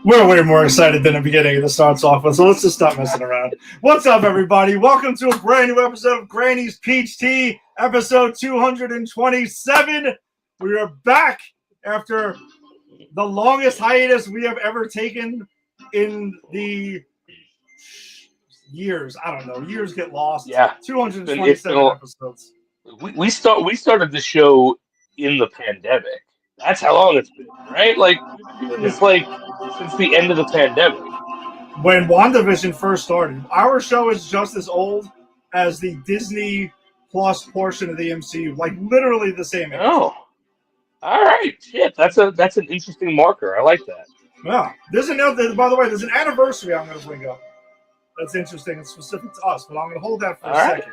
We're way more excited than the beginning of the starts off with, so let's just stop messing around. What's up, everybody? Welcome to a brand new episode of Granny's Peach Tea, episode 227. We are back after the longest hiatus we have ever taken in the years. I don't know. Years get lost. Yeah, 227 episodes. We started the show in the pandemic. That's how long it's been, right? Like we've been doing this like since the end of the pandemic. When WandaVision first started, our show is just as old as the Disney Plus portion of the MCU, like literally the same age. Oh, all right, shit. That's an interesting marker. I like that. Yeah, by the way, there's an anniversary I'm going to bring up. That's interesting. It's specific to us, but I'm going to hold that for a second.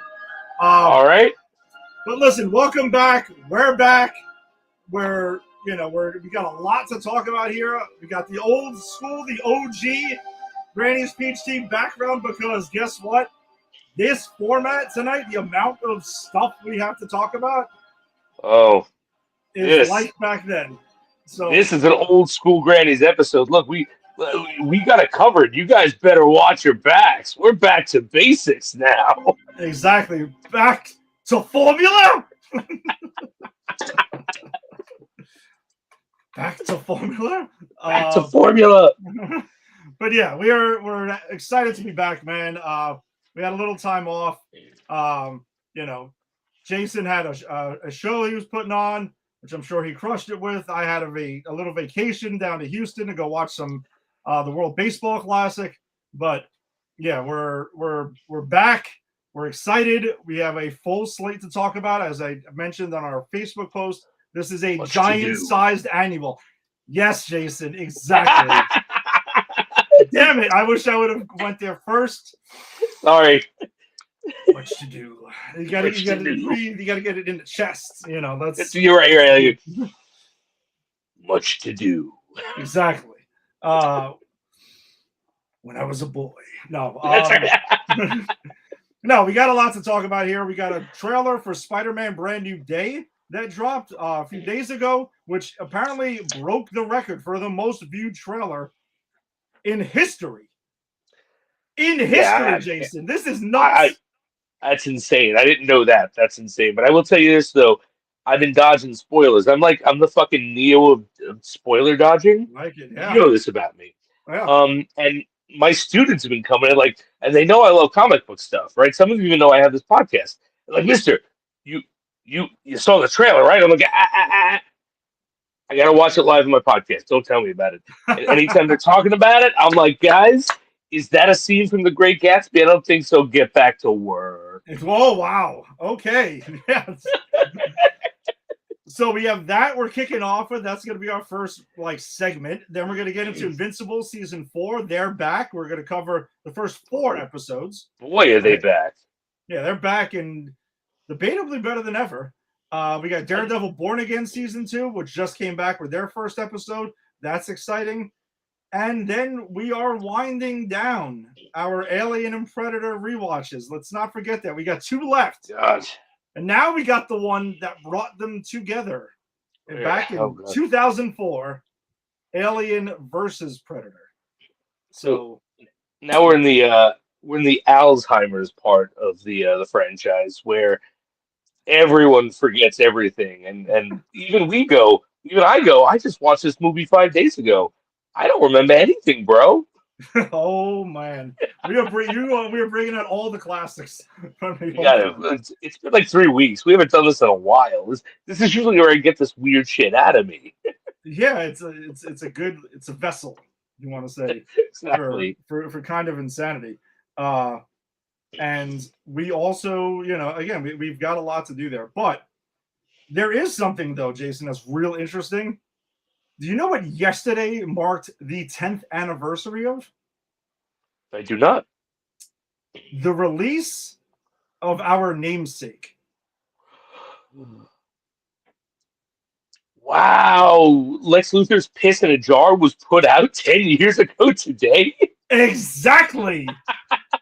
All right. But listen, welcome back. We're back. We got a lot to talk about here. We got the old school, the OG Granny's Peach Tea background, because guess what? This format tonight, the amount of stuff we have to talk about, is like back then. So this is an old school Granny's episode. Look, we got it covered. You guys better watch your backs. We're back to basics now. Exactly. Back to formula. Back to formula. Back to formula. But yeah, we're excited to be back, man. We had a little time off. Jason had a show he was putting on, which I'm sure he crushed it with. I had a little vacation down to Houston to go watch some the World Baseball Classic. But yeah, we're back. We're excited. We have a full slate to talk about, as I mentioned on our Facebook post. This is a giant-sized annual. Yes, Jason, exactly. Damn it! I wish I would have went there first. Sorry. What you do? You gotta breathe. You gotta get it in the chest. That's you're right. Much to do. Exactly. When I was a boy. No. No, we got a lot to talk about here. We got a trailer for Spider-Man Brand New Day that dropped a few days ago, which apparently broke the record for the most viewed trailer in history. Jason. This is nuts. That's insane. I didn't know that. That's insane. But I will tell you this, though. I've been dodging spoilers. I'm the fucking Neo of spoiler dodging. Like it, yeah. You know this about me. Yeah. And my students have been coming in, and they know I love comic book stuff, right? Some of you even know I have this podcast. They're like, Mister, you saw the trailer, right? I'm like, I gotta watch it live on my podcast. Don't tell me about it. And anytime they're talking about it, I'm like, guys, is that a scene from The Great Gatsby? I don't think so. Get back to work. Oh wow. Okay. Yes. So we have that we're kicking off with. That's going to be our first segment. Then we're going to get into Invincible season 4. They're back. We're going to cover the first 4 episodes. Boy, are they back. Yeah, they're back and debatably better than ever. We got Daredevil Born Again season 2, which just came back with their first episode. That's exciting. And then we are winding down our Alien and Predator rewatches. Let's not forget that. We got 2 left. God. And now we got the one that brought them together back in 2004, Alien versus Predator. So now we're in the Alzheimer's part of the franchise, where everyone forgets everything, and even I go, I just watched this movie 5 days ago. I don't remember anything, bro. Oh man, we are bringing out all the classics. It's been like 3 weeks. We haven't done this in a while. This is usually where I get this weird shit out of me. Yeah, it's a vessel, you want to say, exactly. for kind of insanity. And we also, again, we've got a lot to do there, but there is something though, Jason, that's real interesting. Do you know what yesterday marked the 10th anniversary of? I do not. The release of our namesake. Wow. Lex Luthor's Piss in a Jar was put out 10 years ago today? Exactly.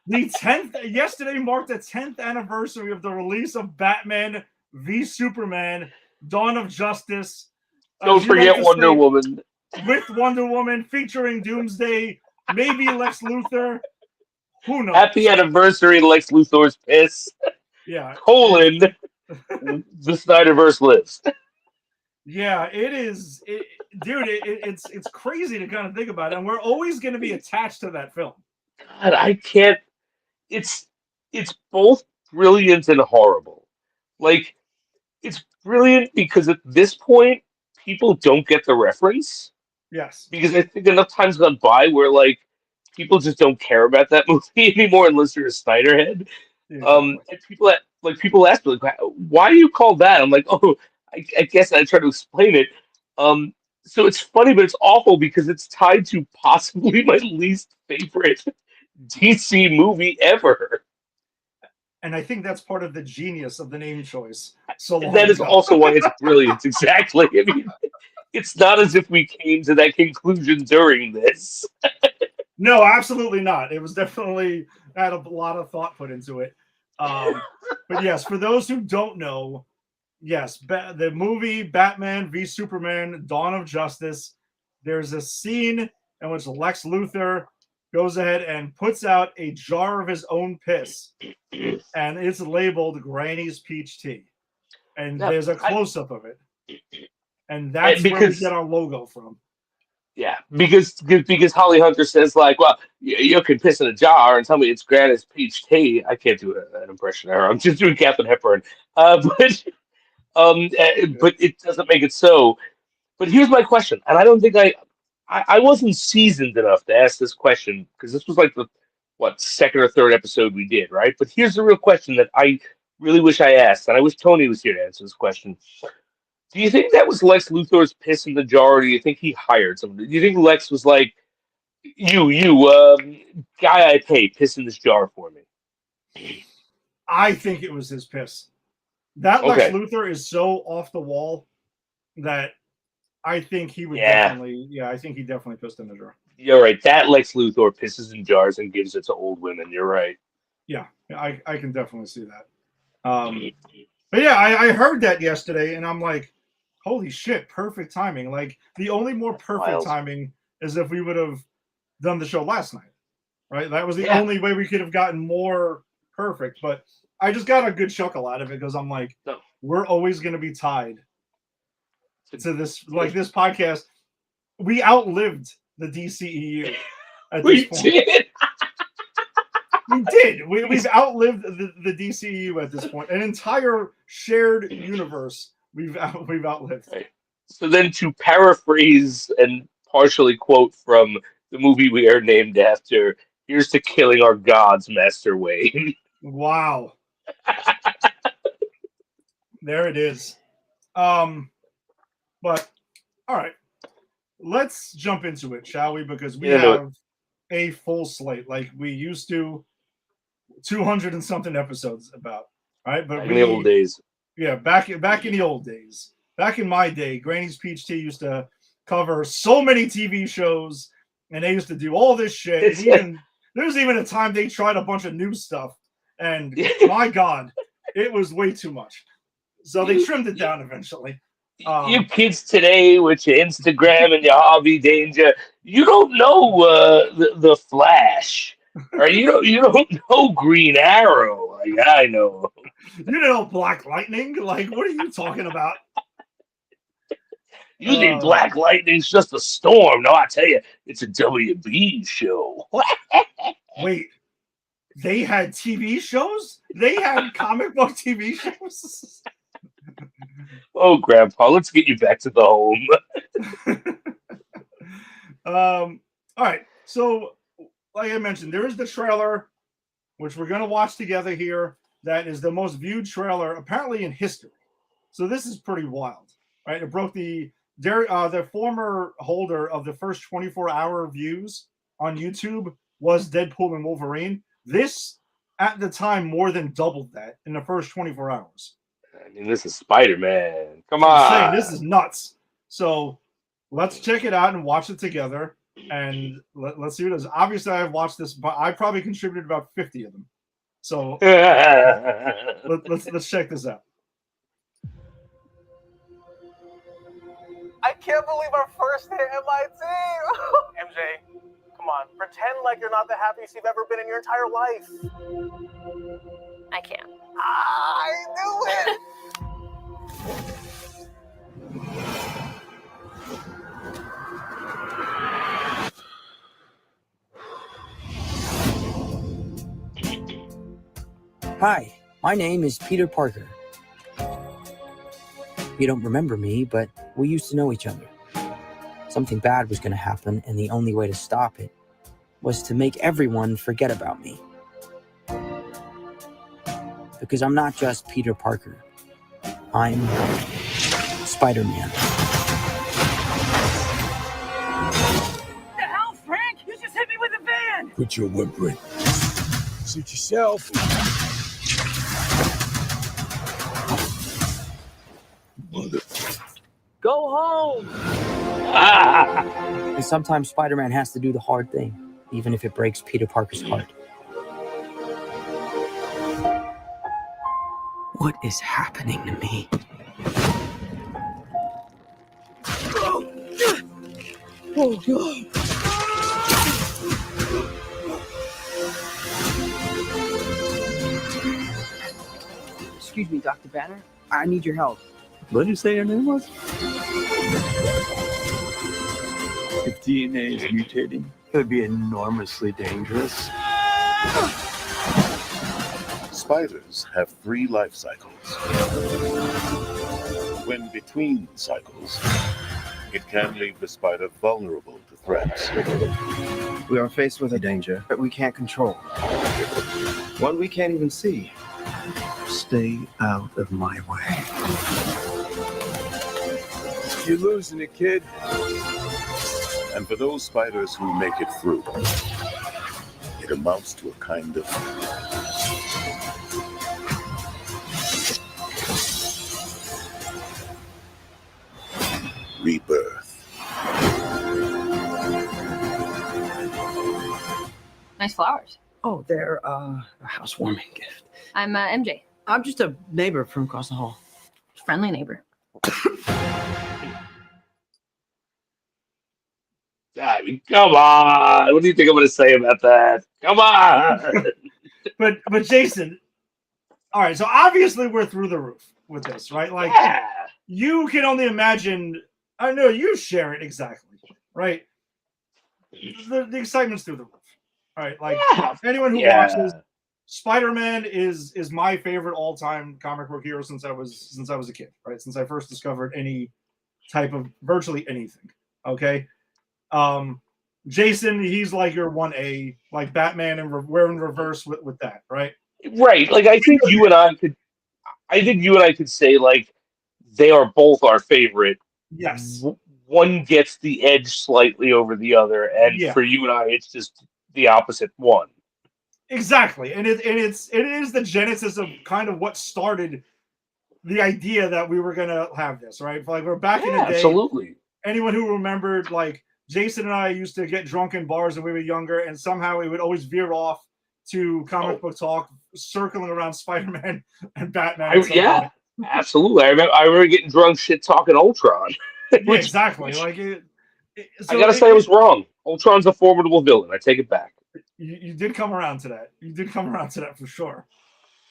Yesterday marked the 10th anniversary of the release of Batman v Superman, Dawn of Justice. Don't forget Wonder Woman. with Wonder Woman, featuring Doomsday, maybe Lex Luthor. Who knows? Happy anniversary, Lex Luthor's piss. Yeah. Colon, the Snyderverse lives. Yeah, it is, dude. It's crazy to kind of think about it, and we're always going to be attached to that film. God, I can't. It's it's both brilliant and horrible. Like it's brilliant because at this point people don't get the reference Yes, because I think enough times gone by where like people just don't care about that movie anymore unless you're a Snyderhead. exactly. And people ask me like, why do you call that? I'm like, oh, I guess I try to explain it. Um, so it's funny, but it's awful because it's tied to possibly my least favorite DC movie ever. And I think that's part of the genius of the name choice so And long that is ago. also why it's brilliant. Exactly. I mean, it's not as if we came to that conclusion during this. No, absolutely not. It was definitely had a lot of thought put into it. But yes, for those who don't know, yes, the movie Batman v Superman: Dawn of Justice. There's a scene in which Lex Luthor goes ahead and puts out a jar of his own piss, and it's labeled Granny's Peach Tea. And Yeah, there's a I, close up of it, and that's where we because get our logo from. yeah, because Holly Hunter says like, well, you can piss in a jar and tell me it's Granny's peach tea. I can't do an impression of her. I'm just doing Captain Hepburn. But it doesn't make it so. But here's my question, and I don't think I wasn't seasoned enough to ask this question because this was like the what second or third episode we did, right? But here's the real question that I really wish I asked, and I wish Tony was here to answer this question. Do you think that was Lex Luthor's piss in the jar, or do you think he hired someone? Do you think Lex was like, guy I pay, piss in this jar for me? I think it was his piss. That Lex Okay, Luthor is so off the wall that I think he would yeah, definitely, yeah, I think he definitely pissed in the jar. you're right. That Lex Luthor pisses in jars and gives it to old women. You're right. Yeah, I can definitely see that. But yeah, I heard that yesterday, and I'm like, holy shit, perfect timing. Like the only more perfect Wild. timing is if we would have done the show last night, right? That was the Yeah. only way we could have gotten more perfect. But I just got a good chuckle out of it because I'm like, No. we're always going to be tied to this, like this podcast. We outlived the DCEU at this We point. did. We did. We've outlived the DCEU at this point. An entire shared universe we've outlived. Right. So then to paraphrase and partially quote from the movie we are named after, here's to killing our gods, Master Wayne. Wow. There it is. But all right. Let's jump into it, shall we? Because we Get into it. have a full slate like we used to 200 and something episodes about. All right. But Back in the old days. yeah, back in the old days. Back in my day, Granny's Peach Tea used to cover so many TV shows, and they used to do all this shit. And even there was even a time they tried a bunch of new stuff, and my God, it was way too much. So they trimmed it down eventually. You kids today with your Instagram and your Harvey Danger, you don't know the Flash, or you don't know Green Arrow. Like I know. You know Black Lightning? Like, what are you talking about? You think Black Lightning's just a storm? No, I tell you, it's a WB show. Wait, they had TV shows? They had comic book TV shows? Oh, Grandpa, let's get you back to the home. All right. So, like I mentioned, there is the trailer, which we're going to watch together here. That is the most viewed trailer apparently in history. So this is pretty wild, right? It broke the former holder of the first 24-hour views on YouTube was Deadpool and Wolverine. This at the time more than doubled that in the first 24 hours. I mean, this is Spider-Man. Come I'm on. saying this is nuts. So let's check it out and watch it together. And let's see what it is. Obviously, I've watched this, but I probably contributed about 50 of them. So let's check this out. I can't believe our first hit MIT. MJ, come on, pretend like you're not the happiest you've ever been in your entire life. I can't. I knew it. Hi, my name is Peter Parker. You don't remember me, but we used to know each other. Something bad was going to happen, and the only way to stop it was to make everyone forget about me. Because I'm not just Peter Parker. I'm Spider-Man. The hell, Frank? You just hit me with a van! Quit your whimpering. Suit yourself. Mother. Go home! And sometimes Spider-Man has to do the hard thing, even if it breaks Peter Parker's heart. What is happening to me? Oh, God. Excuse me, Dr. Banner. I need your help. What did you say your name was? If DNA is mutating, It would be enormously dangerous. Spiders have 3 life cycles. When between cycles, it can leave the spider vulnerable to threats. We are faced with a danger that we can't control. One we can't even see. Stay out of my way. you're losing it, kid. And for those spiders who make it through, it amounts to a kind of rebirth. Nice flowers. Oh, they're a housewarming gift. I'm MJ, I'm just a neighbor from across the hall. friendly neighbor. I mean, come on. What do you think I'm going to say about that? Come on. But Jason, all right. So obviously we're through the roof with this, right? Like Yeah. you can only imagine. I know you share it exactly, right? The excitement's through the roof. All right, like Yeah. anyone who Yeah. watches, Spider-Man is my favorite all-time comic book hero since I was a kid, right? Since I first discovered any type of virtually anything. Okay. Jason, he's like your 1A, like Batman, and we're in reverse with that, right? Right. Like, I think you and I could say, like, they are both our favorite. Yes. One gets the edge slightly over the other, and Yeah. for you and I, it's just the opposite one. Exactly, and it is the genesis of kind of what started the idea that we were gonna have this, right? Like we're back in the day. Absolutely. Anyone who remembered, like Jason and I used to get drunk in bars when we were younger, and somehow it would always veer off to comic book talk, circling around Spider-Man and Batman. at some point. Absolutely. I remember getting drunk shit talking Ultron. Yeah, exactly. Like I gotta say I was wrong. Ultron's a formidable villain. I take it back. You did come around to that. You did come around to that for sure.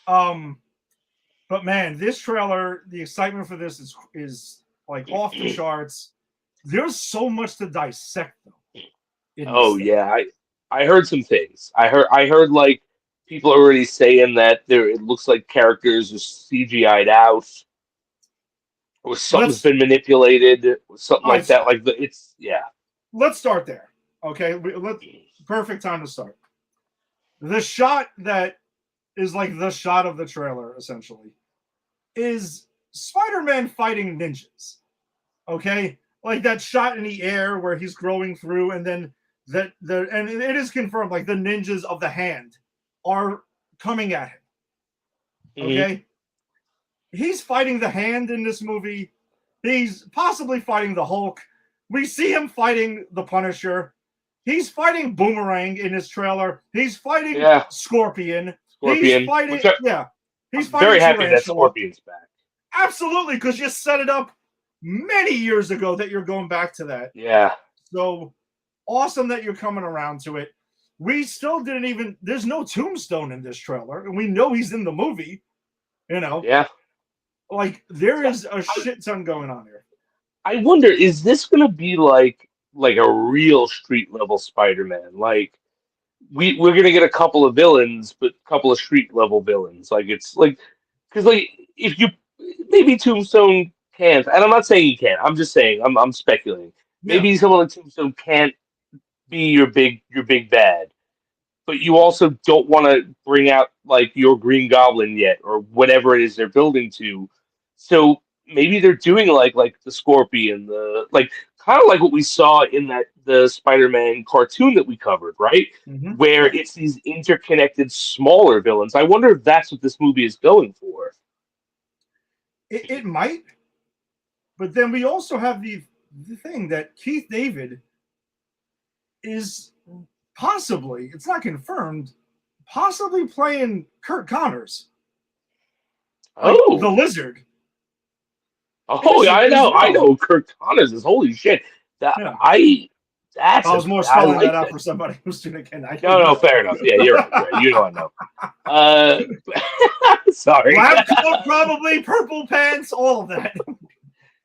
But man, this trailer, the excitement for this is like off the charts. There's so much to dissect though. Oh yeah, I heard some things. I heard like people already saying that it looks like characters are CGI'd out, or something's been manipulated, or something like that. Like Let's start there. Okay, perfect time to start. The shot that is like the shot of the trailer, essentially, is Spider-Man fighting ninjas. Okay, like that shot in the air where he's growing through, and then and it is confirmed, like the ninjas of the hand are coming at him. Okay, he's fighting the hand in this movie. He's possibly fighting the Hulk. We see him fighting the Punisher. He's fighting Boomerang in his trailer. He's fighting Scorpion. He's fighting, he's fighting very happy that Tarantula. Scorpion's back. Absolutely, because you set it up many years ago that you're going back to that. Yeah. So awesome that you're coming around to it. We still didn't even, there's no tombstone in this trailer, and we know he's in the movie, you know? Yeah. Like, there is a shit ton going on here. I wonder, is this going to be like a real street level Spider-Man? Like, we're going to get a couple of villains, but a couple of street level villains. Like, it's like, because like, if you, maybe Tombstone can't, and I'm not saying he can't, I'm just saying, I'm speculating. Maybe someone like Tombstone can't be your big bad, but you also don't want to bring out like your Green Goblin yet, or whatever it is they're building to. So maybe they're doing like the Scorpion, the like kind of like what we saw in the Spider-Man cartoon that we covered, right? Mm-hmm. Where it's these interconnected smaller villains. I wonder if that's what this movie is going for. It might, but then we also have the thing that Keith David is possibly, it's not confirmed, possibly playing Kurt Connors. Like Oh, the Lizard. Oh, yeah, I know. Kurt Connors is holy shit. That Yeah. I was more spelling like that out for somebody who's doing it again. No, fair enough. Yeah, you're right. You know I know. Sorry. Lab coat, probably purple pants, all of that.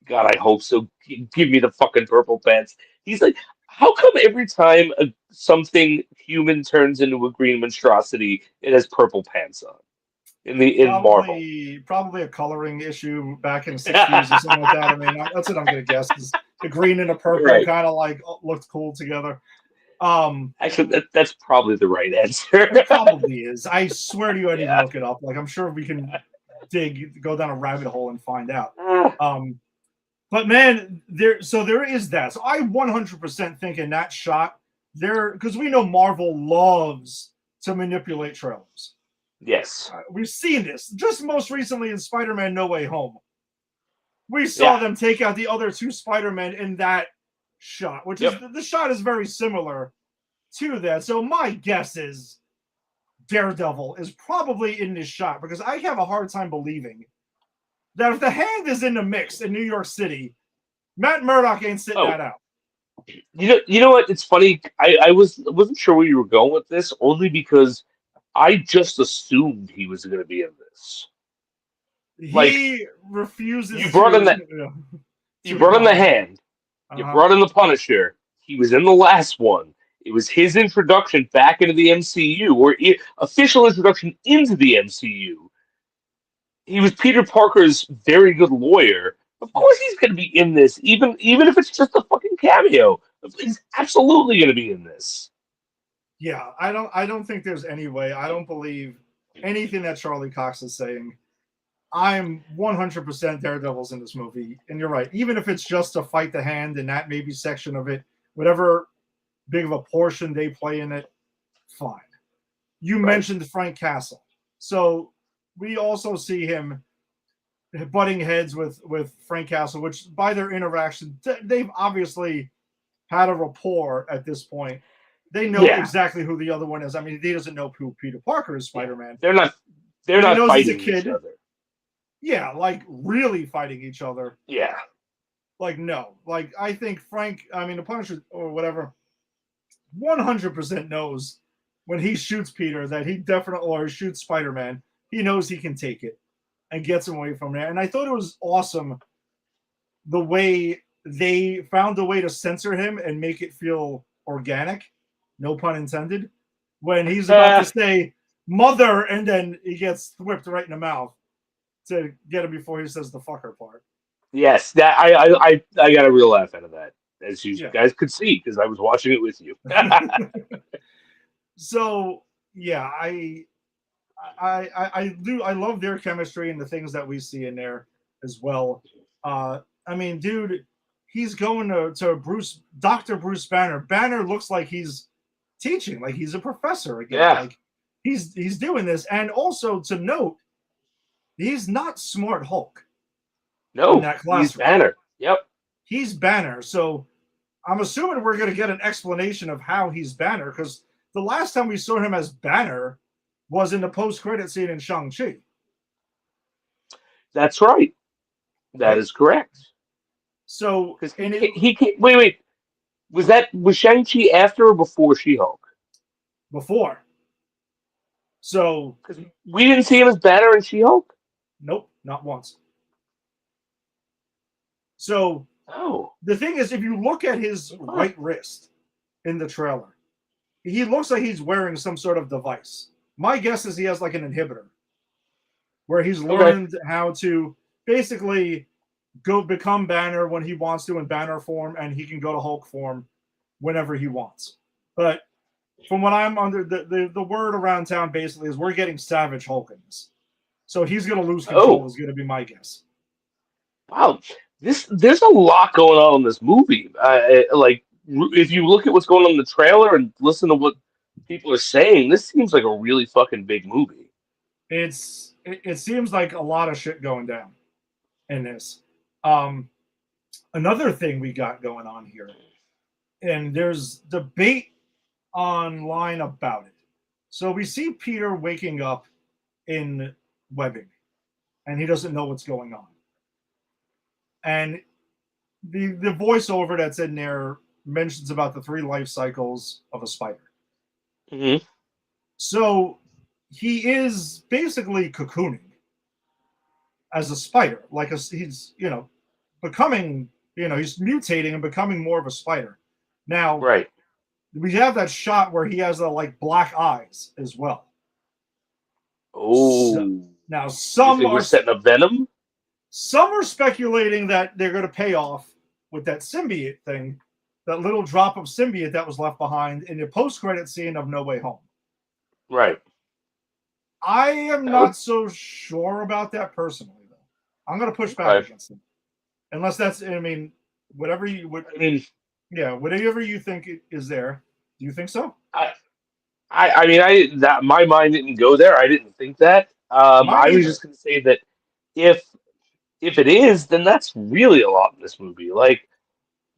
God, I hope so. Give me the fucking purple pants. He's like, how come every time something human turns into a green monstrosity, it has purple pants on? In Marvel, probably a coloring issue back in the 60s or something like that. I mean, that's what I'm gonna guess. Is the green and the purple kind of like looked cool together. Actually, that's probably the right answer. It probably is. I swear to you, I didn't even look it up. Like, I'm sure we can go down a rabbit hole and find out. But man, there is that. So I 100% think in that shot there, because we know Marvel loves to manipulate trailers. Yes. We've seen this just most recently in Spider-Man No Way Home. We saw them take out the other two Spider-Men in that shot, which is the shot is very similar to that. So my guess is Daredevil is probably in this shot, because I have a hard time believing that if the Hand is in the mix in New York City, Matt Murdock ain't sitting that out. You know what? It's funny. I wasn't sure where you were going with this, only because I just assumed he was going to be in this. He refuses. You brought in You brought in the Hand. You brought in the Punisher. He was in the last one. It was his introduction back into the MCU, or official introduction into the MCU. He was Peter Parker's very good lawyer. Of course he's going to be in this, even if it's just a fucking cameo. He's absolutely going to be in this. Yeah, I don't think there's any way. I don't believe anything that Charlie Cox is saying. I'm 100% Daredevil's in this movie. And you're right. Even if it's just to fight the Hand and that maybe section of it, whatever big of a portion they play in it, fine. You mentioned Frank Castle. So we also see him butting heads with Frank Castle, which by their interaction, they've obviously had a rapport at this point. They know exactly who the other one is. I mean, he doesn't know who Peter Parker is, Spider-Man. They're not fighting each other. Yeah, like really fighting each other. Yeah. Like, no. Like, I think the Punisher or whatever, 100% knows when he shoots Peter that he definitely, or shoots Spider-Man, he knows he can take it and gets him away from there. And I thought it was awesome the way they found a way to censor him and make it feel organic, no pun intended, when he's about to say mother and then he gets whipped right in the mouth to get him before he says the fucker part. Yes, that I got a real laugh out of that, as you guys could see, because I was watching it with you. So yeah, I love their chemistry and the things that we see in there as well. I mean, dude, he's going to Dr. Bruce Banner. Banner looks like he's teaching, like he's a professor again. Yeah. Like he's doing this. And also to note, he's not Smart Hulk. No, he's Banner. Yep. He's Banner. So I'm assuming we're going to get an explanation of how he's Banner, because the last time we saw him as Banner was in the post-credit scene in Shang-Chi. That's right. That is correct. So Because and he can't, wait. Was Shang-Chi after or before She-Hulk? before. So Because we didn't see him as Banner in She-Hulk. nope, not once. So Oh, the thing is, if you look at his right wrist in the trailer, he looks like he's wearing some sort of device. My guess is he has like an inhibitor where he's learned how to basically go become Banner when he wants to in Banner form, and he can go to Hulk form whenever he wants. But from what I'm under, the word around town basically is we're getting Savage Hulk in this. So he's going to lose control, is going to be my guess. wow. There's a lot going on in this movie. Like, if you look at what's going on in the trailer and listen to what people are saying, this seems like a really fucking big movie. It seems like a lot of shit going down in this. Another thing we got going on here, and there's debate online about it. So we see Peter waking up in webbing, and he doesn't know what's going on. And the voiceover that's in there mentions about the 3 life cycles of a spider. Mm-hmm. So he is basically cocooning as a spider, like he's becoming, he's mutating and becoming more of a spider. Now, Right. we have that shot where he has the like black eyes as well. Oh. Now You think we're setting up Venom? Some are speculating that they're going to pay off with that symbiote thing, that little drop of symbiote that was left behind in the post-credit scene of No Way Home. Right. I am not so sure about that personally, though. I'm going to push back against them, unless that's, whatever you would. Whatever you think is there. Do you think so? My mind didn't go there. I didn't think that. I was just going to say that if it is, then that's really a lot in this movie. Like,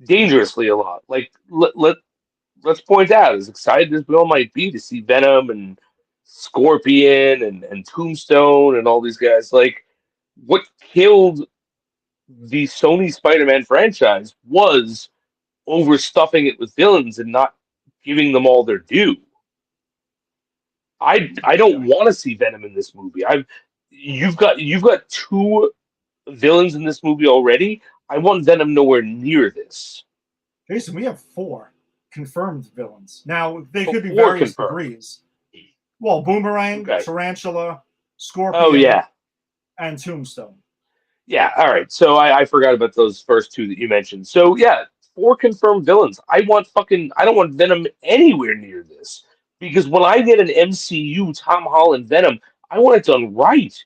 dangerously a lot. Like, let's point out, as excited as we all might be to see Venom and Scorpion and Tombstone and all these guys, like, what killed the Sony Spider-Man franchise was overstuffing it with villains and not giving them all their due. I don't want to see Venom in this movie. You've got 2 villains in this movie already. I want Venom nowhere near this. Jason, we have 4 confirmed villains. Now, they could be various degrees. Well, Boomerang, Tarantula, Scorpion, and Tombstone. Yeah, all right. So I forgot about those first 2 that you mentioned. So yeah, 4 confirmed villains. I don't want Venom anywhere near this. Because when I get an MCU Tom Holland Venom, I want it done right.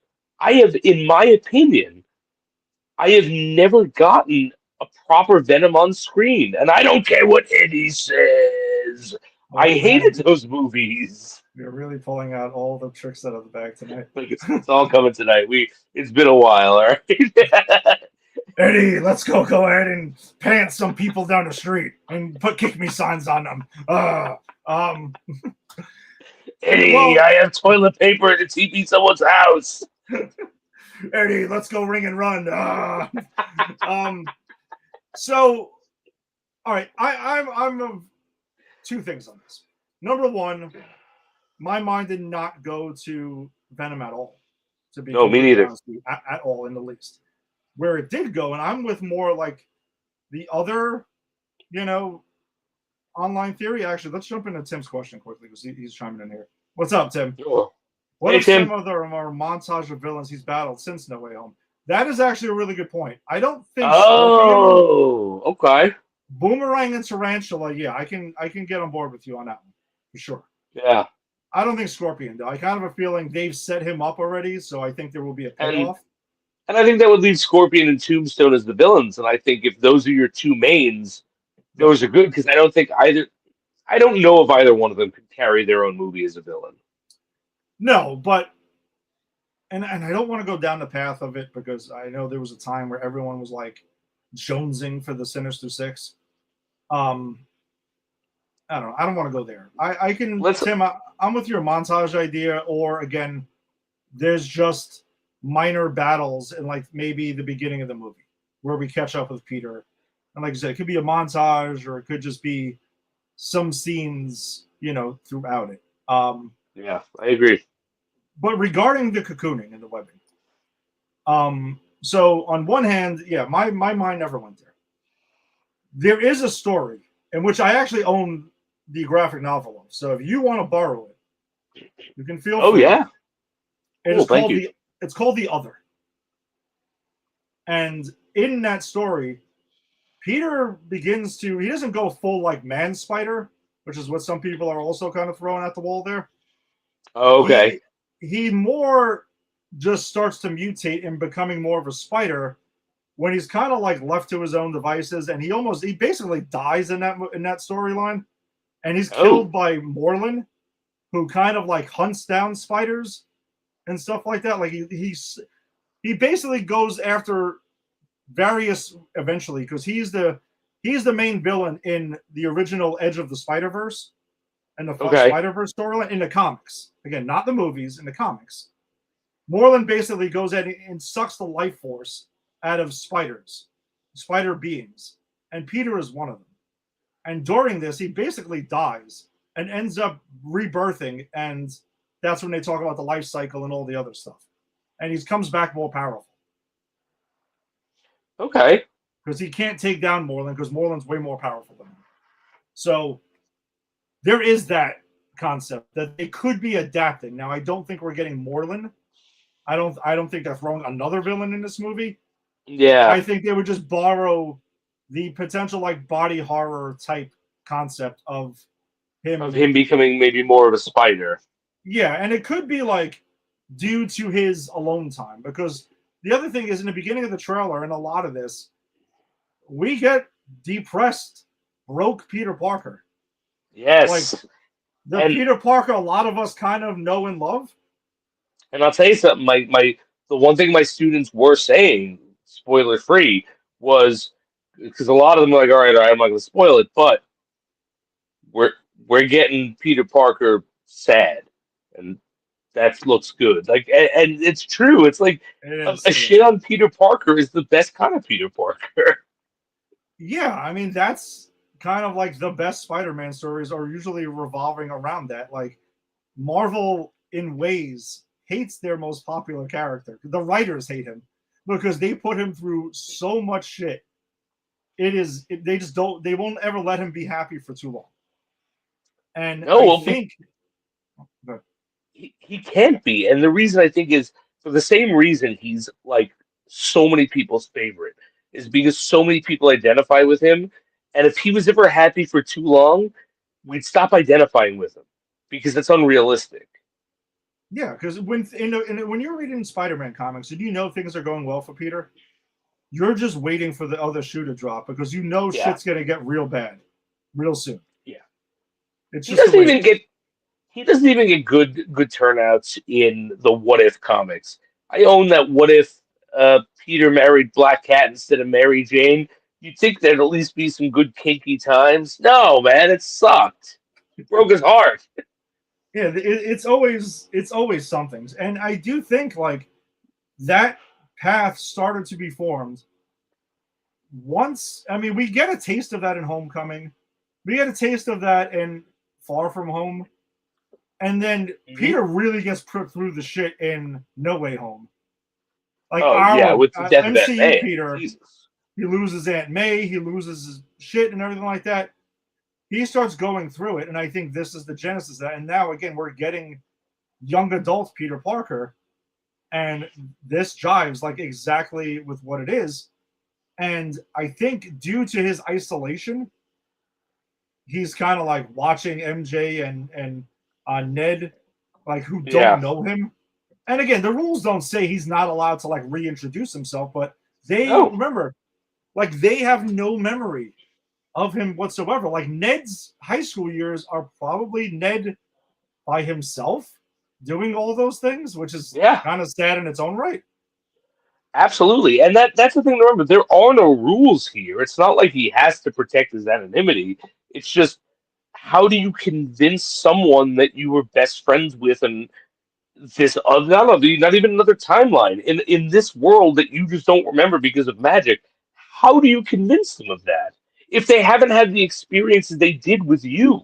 In my opinion, I have never gotten a proper Venom on screen, and I don't care what Eddie says. I hated those movies. You're really pulling out all the tricks out of the bag tonight. It's all coming tonight. It's been a while, all right? Eddie, let's go ahead and pants some people down the street and put kick me signs on them. Eddie, I have toilet paper to TP someone's house. Eddie, let's go ring and run. So, all right, I'm of 2 things on this. Number 1, my mind did not go to Venom at all. No, me neither. At all, in the least. Where it did go, and I'm with more like the other, online theory. Actually, let's jump into Tim's question quickly because he's chiming in here. What's up, Tim? Sure. What are some of our montage of villains he's battled since No Way Home? That is actually a really good point. I don't think. Okay. Boomerang and Tarantula, yeah, I can get on board with you on that one for sure. Yeah. I don't think Scorpion, though. I kind of have a feeling they've set him up already, so I think there will be a payoff. And I think that would leave Scorpion and Tombstone as the villains. And I think if those are your 2 mains, those are good because I don't know if either one of them could carry their own movie as a villain. No, but and I don't want to go down the path of it because I know there was a time where everyone was like jonesing for the Sinister Six. I don't know. I don't want to go there. Tim, I'm with your montage idea, or again, there's just minor battles in like maybe the beginning of the movie where we catch up with Peter And like I said, it could be a montage or it could just be some scenes, throughout it. Yeah, I agree. But regarding the cocooning and the webbing, so on one hand, yeah, my mind never went there. There is a story in which I actually own the graphic novel of. So if you want to borrow it, you can feel Oh free. yeah. It's called The Other. And in that story, Peter he doesn't go full like man spider, which is what some people are also kind of throwing at the wall there. Okay. He more just starts to mutate in becoming more of a spider when he's kind of like left to his own devices, and he basically dies in that storyline, and he's killed by Morlun, who kind of like hunts down spiders and stuff like that. Like he basically goes after various eventually, because he's the main villain in the original Edge of the Spider-Verse and the Spider-Verse storyline in the comics. Again, not the movies, in the comics. Morlun basically goes in and sucks the life force out of spiders, spider beings, and Peter is one of them. And during this, he basically dies and ends up rebirthing, and that's when they talk about the life cycle and all the other stuff. And he comes back more powerful. Okay. Because he can't take down Morlun, because Morlun's way more powerful than him. So there is that concept that they could be adapting. Now, I don't think we're getting Morlun. I don't think they're throwing another villain in this movie. Yeah. I think they would just borrow the potential like body horror type concept of him becoming maybe more of a spider. Yeah, and it could be like due to his alone time, because the other thing is in the beginning of the trailer and a lot of this, we get depressed, broke Peter Parker. Yes. Like Peter Parker a lot of us kind of know and love. And I'll tell you something, the one thing my students were saying, spoiler free, was because a lot of them were like, all right, I'm not going to spoil it, but we're getting Peter Parker sad, and that looks good. Like, and it's true. It's like a shit on Peter Parker is the best kind of Peter Parker. Yeah, I mean that's kind of like the best Spider-Man stories are usually revolving around that. Like Marvel, in ways, hates their most popular character. The writers hate him because they put him through so much shit. They won't ever let him be happy for too long. And I think he can't be. And the reason I think is for the same reason he's like so many people's favorite is because so many people identify with him. And if he was ever happy for too long, we'd stop identifying with him because it's unrealistic. Yeah, because when you're reading Spider-Man comics and you know things are going well for Peter, you're just waiting for the other shoe to drop because you know shit's gonna get real bad, real soon. Yeah, it's he doesn't even get good turnouts in the What If comics. I own that What If Peter married Black Cat instead of Mary Jane. You'd think there'd at least be some good kinky times. No, man, it sucked. It broke his heart. Yeah, it's always something, and I do think like that path started to be formed once. I mean, we get a taste of that in Homecoming, we get a taste of that in Far From Home, and then Peter really gets put through the shit in No Way Home. Like with the death of Aunt May. Peter, Jesus. He loses Aunt May, he loses his shit and everything like that. He starts going through it, and I think this is the genesis of that. And now, again, we're getting young adult Peter Parker, and this jives like exactly with what it is. And I think due to his isolation, he's kind of like watching MJ and Ned, like who don't know him. And again, the rules don't say he's not allowed to like reintroduce himself, but remember, like they have no memory of him whatsoever. Like Ned's high school years are probably Ned by himself doing all those things, which is kind of sad in its own right. Absolutely. And that's the thing to remember. There are no rules here. It's not like he has to protect his anonymity. It's just how do you convince someone that you were best friends with and this not even another timeline in this world that you just don't remember because of magic? how do you convince them of that if they haven't had the experiences they did with you?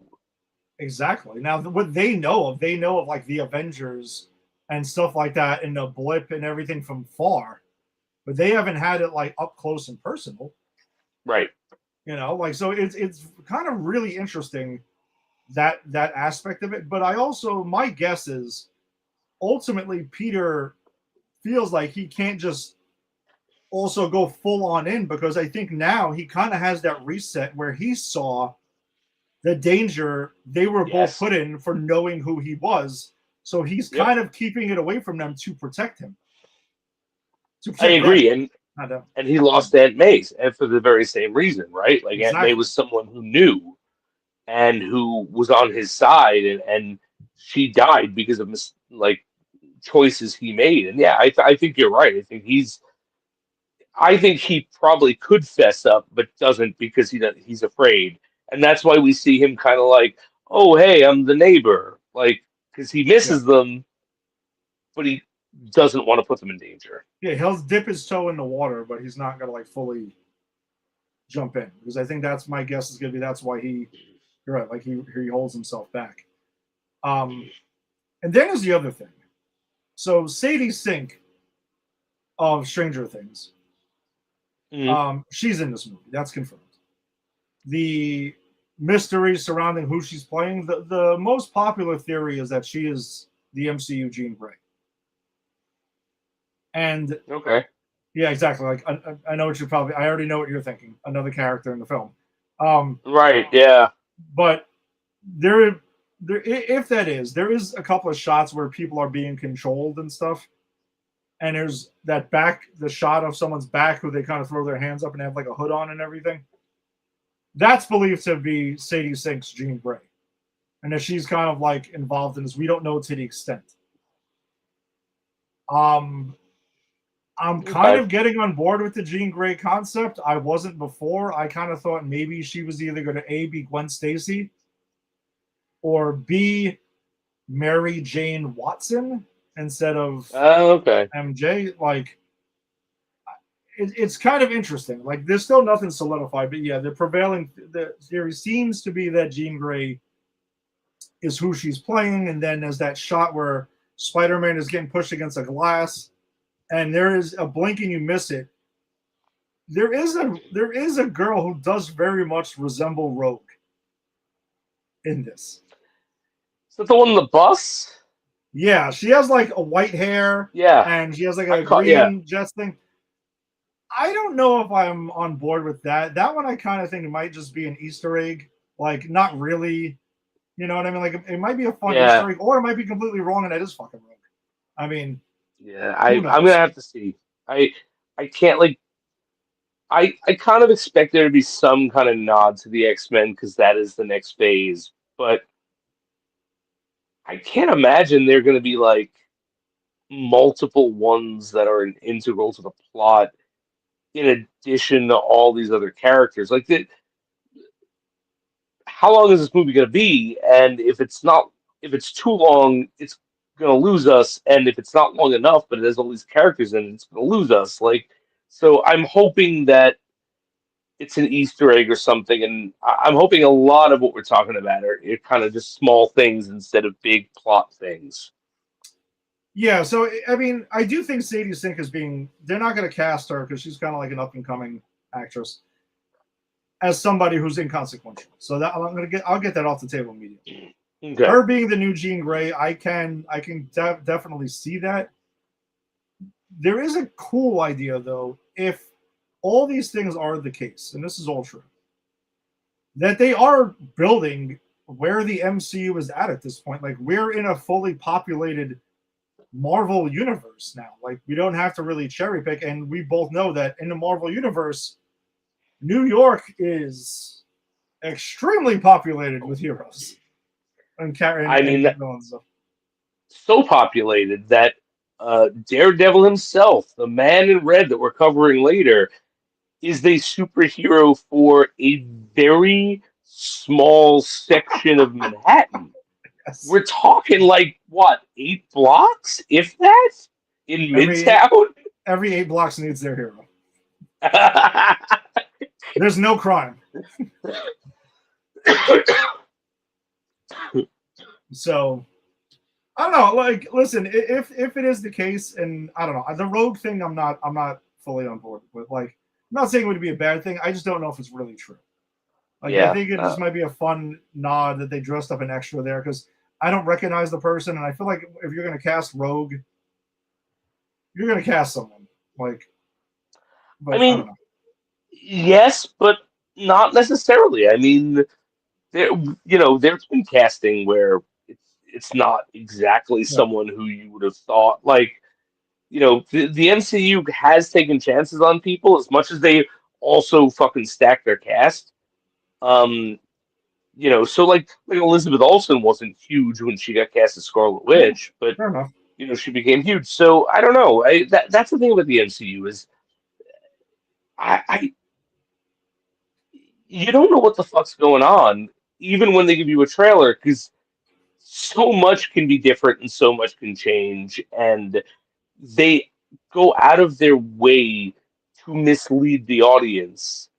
Exactly. Now, what they know of like the Avengers and stuff like that, and the blip and everything from far, but they haven't had it like up close and personal. Right. Like, so it's kind of really interesting that aspect of it. But I also, my guess is ultimately Peter feels like he can't just also go full on in, because I think now he kind of has that reset where he saw the danger they were both put in for knowing who he was. So he's kind of keeping it away from them to protect him. I agree. Them. And he lost Aunt May, and for the very same reason, right? Like Aunt May was someone who knew and who was on his side, and she died because of choices he made. And I think you're right. I think he probably could fess up, but doesn't because he's afraid, and that's why we see him kind of like, oh hey, I'm the neighbor, like, because he misses them, but he doesn't want to put them in danger. Yeah, he'll dip his toe in the water, but he's not gonna like fully jump in, because I think that's my guess is gonna be that's why you're right, like he holds himself back. And then there's the other thing. So Sadie Sink of Stranger Things, she's in this movie. That's confirmed. The mystery surrounding who she's playing, the most popular theory is that she is the MCU Jean Grey. And yeah, exactly. Like I know what I already know what you're thinking. Another character in the film. Right. Yeah. But there, if that is, there is a couple of shots where people are being controlled and stuff. And there's the shot of someone's back who they kind of throw their hands up and have like a hood on and everything. That's believed to be Sadie Sink's Jean Grey. And that she's kind of like involved in this. We don't know to the extent. I'm kind of getting on board with the Jean Grey concept. I wasn't before. I kind of thought maybe she was either going to A, be Gwen Stacy, or B, Mary Jane Watson instead of MJ. Like, it's kind of interesting. Like, there's still nothing solidified, but yeah, the theory seems to be that Jean Grey is who she's playing. And then there's that shot where Spider-Man is getting pushed against a glass, and there is a blink and you miss it. There is a girl who does very much resemble Rogue in this. Is that the one on the bus? Yeah, she has like a white hair. Yeah, and she has like a green Jets thing. I don't know if I'm on board with that. That one I kind of think it might just be an Easter egg. Like, not really. You know what I mean? Like, it might be a fun Easter egg, or it might be completely wrong and it is fucking Rogue. I mean, yeah, I'm gonna have to see. I can't like. I kind of expect there to be some kind of nod to the X-Men because that is the next phase, but I can't imagine they're going to be like multiple ones that are integral to the plot in addition to all these other characters. Like, how long is this movie going to be? And if it's too long, it's going to lose us. And if it's not long enough, but it has all these characters in it, it's going to lose us. Like, so I'm hoping that it's an Easter egg or something, and I'm hoping a lot of what we're talking about are kind of just small things instead of big plot things. Yeah, so I mean, I do think Sadie Sink they're not going to cast her because she's kind of like an up-and-coming actress as somebody who's inconsequential. So that I'll get that off the table immediately. Okay. Her being the new Jean Grey, I can definitely see that. There is a cool idea, though, if all these things are the case, and this is all true, that they are building where the MCU is at this point. Like, we're in a fully populated Marvel universe now. Like, we don't have to really cherry pick, and we both know that in the Marvel universe, New York is extremely populated with heroes and villains. So populated that Daredevil himself, the Man in Red that we're covering later, is a superhero for a very small section of Manhattan. Yes. We're talking like, what, 8 blocks, if that, in Midtown? Every 8 blocks needs their hero. There's no crime. So I don't know. Like, listen, if it is the case, and I don't know, the rogue thing, I'm not fully on board with. Like, I'm not saying it would be a bad thing. I just don't know if it's really true. Like, Yeah, I think it just might be a fun nod that they dressed up an extra there because I don't recognize the person, and I feel like if you're going to cast Rogue, you're going to cast someone. Like, but I I mean, don't know. yes, but not necessarily. I mean, there's been casting where it's not exactly Yeah. someone who you would have thought. Like, the MCU has taken chances on people as much as they also fucking stack their cast. So like Elizabeth Olsen wasn't huge when she got cast as Scarlet Witch, but Fair enough. she became huge. So I don't know. That's the thing about the MCU is I you don't know what the fuck's going on even when they give you a trailer because so much can be different and so much can change and they go out of their way to mislead the audience.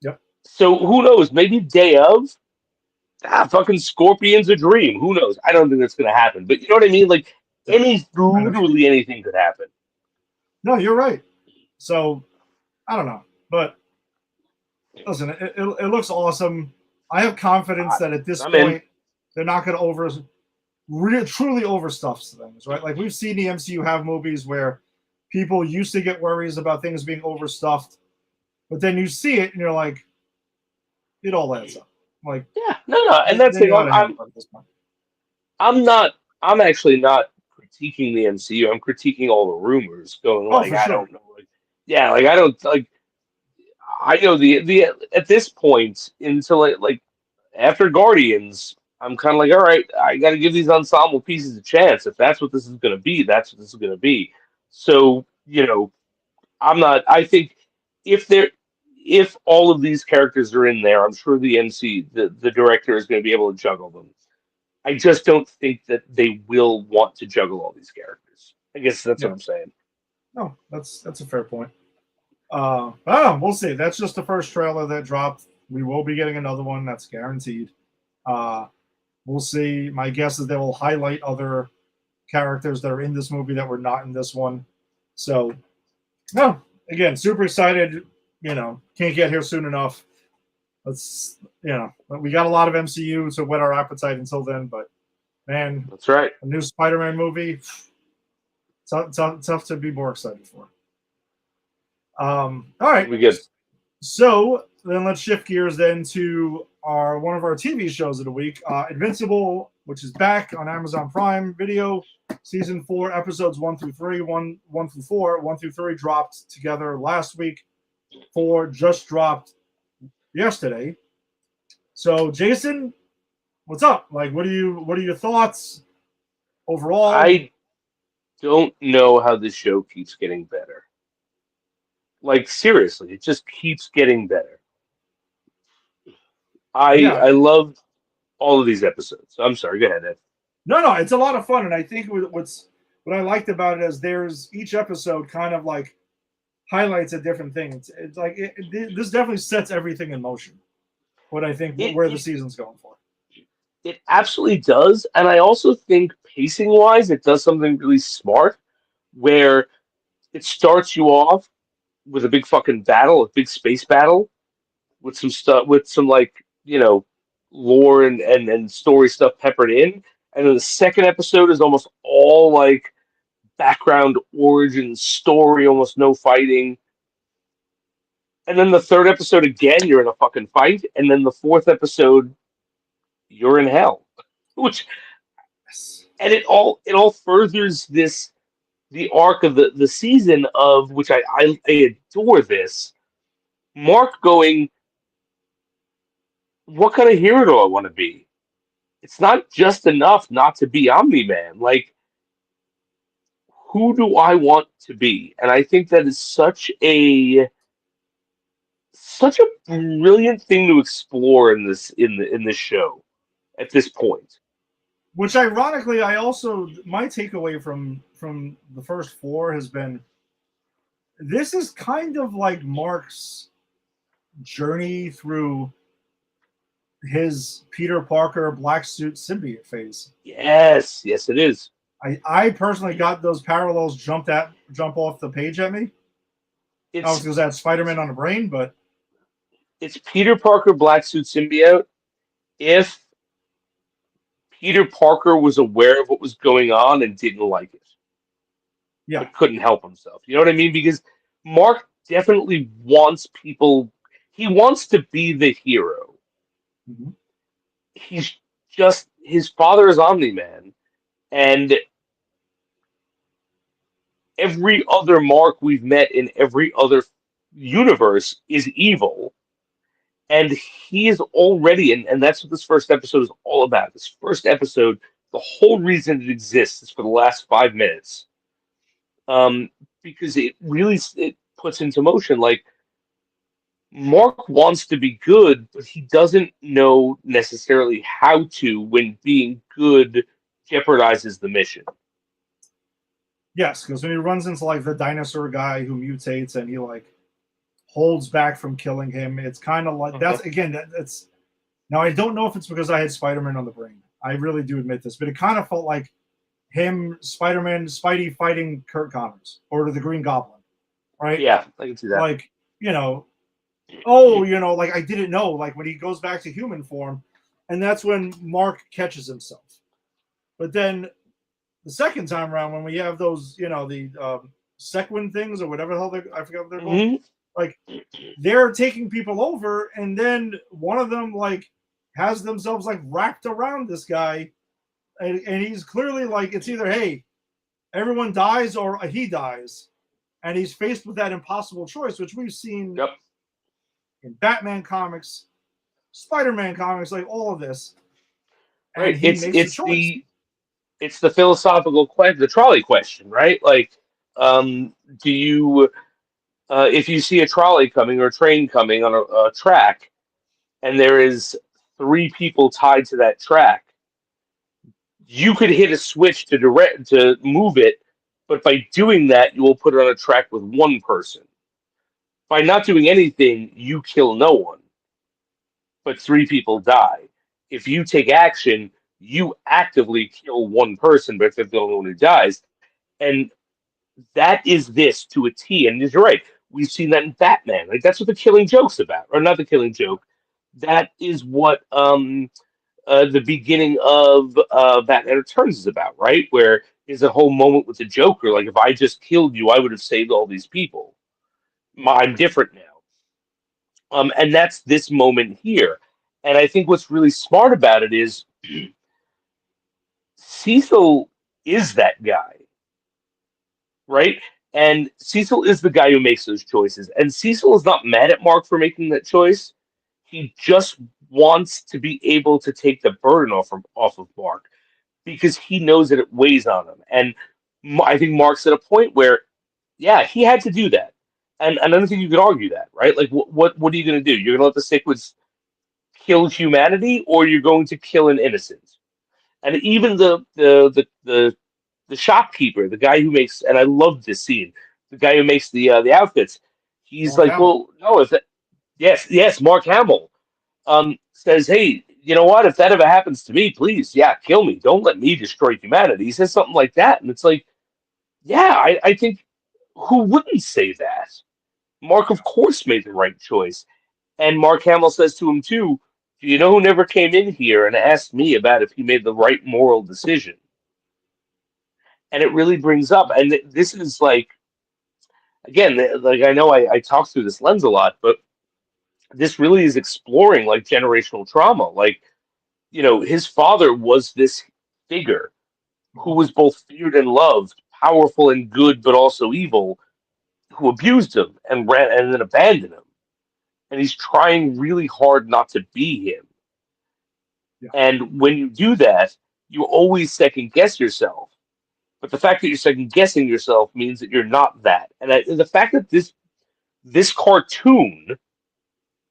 Yep. So who knows? Maybe day of. Fucking Scorpion's a dream. Who knows? I don't think that's going to happen. But you know what I mean? Like, literally anything could happen. No, you're right. So, I don't know. But, listen, it looks awesome. I have confidence that at this point, they're not going to truly overstuff things, right? Like, we've seen the MCU have movies where people used to get worries about things being overstuffed. But then you see it, and you're like, it all adds up. Like, yeah, no, and that's it. I'm actually not critiquing the MCU. I'm critiquing all the rumors going like I don't know. Like, yeah, like I don't like. I know the at this point until like after Guardians, I'm kind of like, all right, I got to give these ensemble pieces a chance. If that's what this is going to be, that's what this is going to be. So I'm not. I think if all of these characters are in there, I'm sure the director is going to be able to juggle them. I just don't think that they will want to juggle all these characters. I guess that's what I'm saying. No, that's a fair point. We'll see. That's just the first trailer that dropped. We will be getting another one. That's guaranteed. We'll see. My guess is they will highlight other characters that are in this movie that were not in this one. So, no, again, super excited. Can't get here soon enough. We got a lot of MCU to whet our appetite until then. But man, that's right. A new Spider-Man movie. Tough to be more excited for. All right. We good. So then let's shift gears then to one of our TV shows of the week, Invincible, which is back on Amazon Prime Video, season 4, episodes 1 through 3, 1 through 4, 1 through 3 dropped together last week. 4 just dropped yesterday. So Jason, what's up? Like, what are your thoughts overall? I don't know how this show keeps getting better. Like, seriously, it just keeps getting better. I love all of these episodes. I'm sorry, go ahead, Ed. No, it's a lot of fun, and I think what I liked about it is there's each episode kind of like highlights a different thing. It's like this definitely sets everything in motion. What I think where the season's going for. It absolutely does, and I also think pacing-wise, it does something really smart, where it starts you off with a big fucking battle, a big space battle, with some stuff, with some lore and story stuff peppered in, and then the second episode is almost all like background origin story, almost no fighting. And then the third episode again, you're in a fucking fight, and then the fourth episode, you're in hell. And it all furthers the arc of the season of which I adore this. Mark going, what kind of hero do I want to be? It's not just enough not to be Omni-Man. Like, who do I want to be? And I think that is such a brilliant thing to explore in this show at this point. Which ironically, my takeaway from the first 4 has been this is kind of like Mark's journey through his Peter Parker black suit symbiote phase. Yes, it is. I personally got those parallels jump off the page at me. It's because that's Spider-Man on the brain, but it's Peter Parker black suit symbiote. If Peter Parker was aware of what was going on and didn't like it, yeah, but couldn't help himself. You know what I mean? Because Mark definitely wants people. He wants to be the hero. Mm-hmm. He's just his father is Omni-Man, and every other Mark we've met in every other universe is evil. And he is already, and that's what this first episode is all about. This first episode, the whole reason it exists is for the last 5 minutes. Because it really puts into motion, like, Mark wants to be good, but he doesn't know necessarily how to when being good jeopardizes the mission. Yes, because when he runs into like the dinosaur guy who mutates and he like holds back from killing him, it's kind of like that's again that's now I don't know if it's because I had Spider-Man on the brain. I really do admit this, but it kind of felt like him, Spidey fighting Kurt Connors or the Green Goblin, right? Yeah, I can see that. Like, like I didn't know, like when he goes back to human form, and that's when Mark catches himself. But then the second time around, when we have those, the sequin things or whatever the hell I forgot what they're called. Like they're taking people over, and then one of them like has themselves like wrapped around this guy, and he's clearly like it's either hey, everyone dies or he dies, and he's faced with that impossible choice, which we've seen in Batman comics, Spider-Man comics, like all of this. And right, he makes a choice. It's the philosophical question, the trolley question, right? Like, do you? If you see a trolley coming or a train coming on a track, and there is 3 people tied to that track, you could hit a switch to move it, but by doing that, you will put it on a track with 1 person. By not doing anything, you kill no one, but 3 people die. If you take action, you actively kill 1 person, but if they're the only one who dies, and that is this to a T. And you're right. We've seen that in Batman. Like that's what the Killing Joke's about, or not the Killing Joke. That is what the beginning of Batman Returns is about, right? Where there's a whole moment with the Joker. Like if I just killed you, I would have saved all these people. I'm different now. And that's this moment here. And I think what's really smart about it is Cecil is that guy. Right? And Cecil is the guy who makes those choices. And Cecil is not mad at Mark for making that choice. He just wants to be able to take the burden off of Mark because he knows that it weighs on him. And I think Mark's at a point where, yeah, he had to do that. And I don't think you could argue that, right? Like, what are you going to do? You're going to let the Cichlids kill humanity, or you're going to kill an innocent? And even the shopkeeper, the guy who makes, and I love this scene, the guy who makes the outfits, he's Mark like, Hamill. well, no, yes, Mark Hamill, says, hey, you know what? If that ever happens to me, please, yeah, kill me. Don't let me destroy humanity. He says something like that, and it's like, yeah, I think who wouldn't say that? Mark, of course, made the right choice, and Mark Hamill says to him too, do you know who never came in here and asked me about if he made the right moral decision? And it really brings up, and this is like, again, like I know I talk through this lens a lot, but this really is exploring like generational trauma. Like, his father was this figure who was both feared and loved, powerful and good, but also evil, who abused him and ran and then abandoned him. And he's trying really hard not to be him. Yeah. And when you do that, you always second guess yourself. But the fact that you're second guessing yourself means that you're not that. And the fact that this cartoon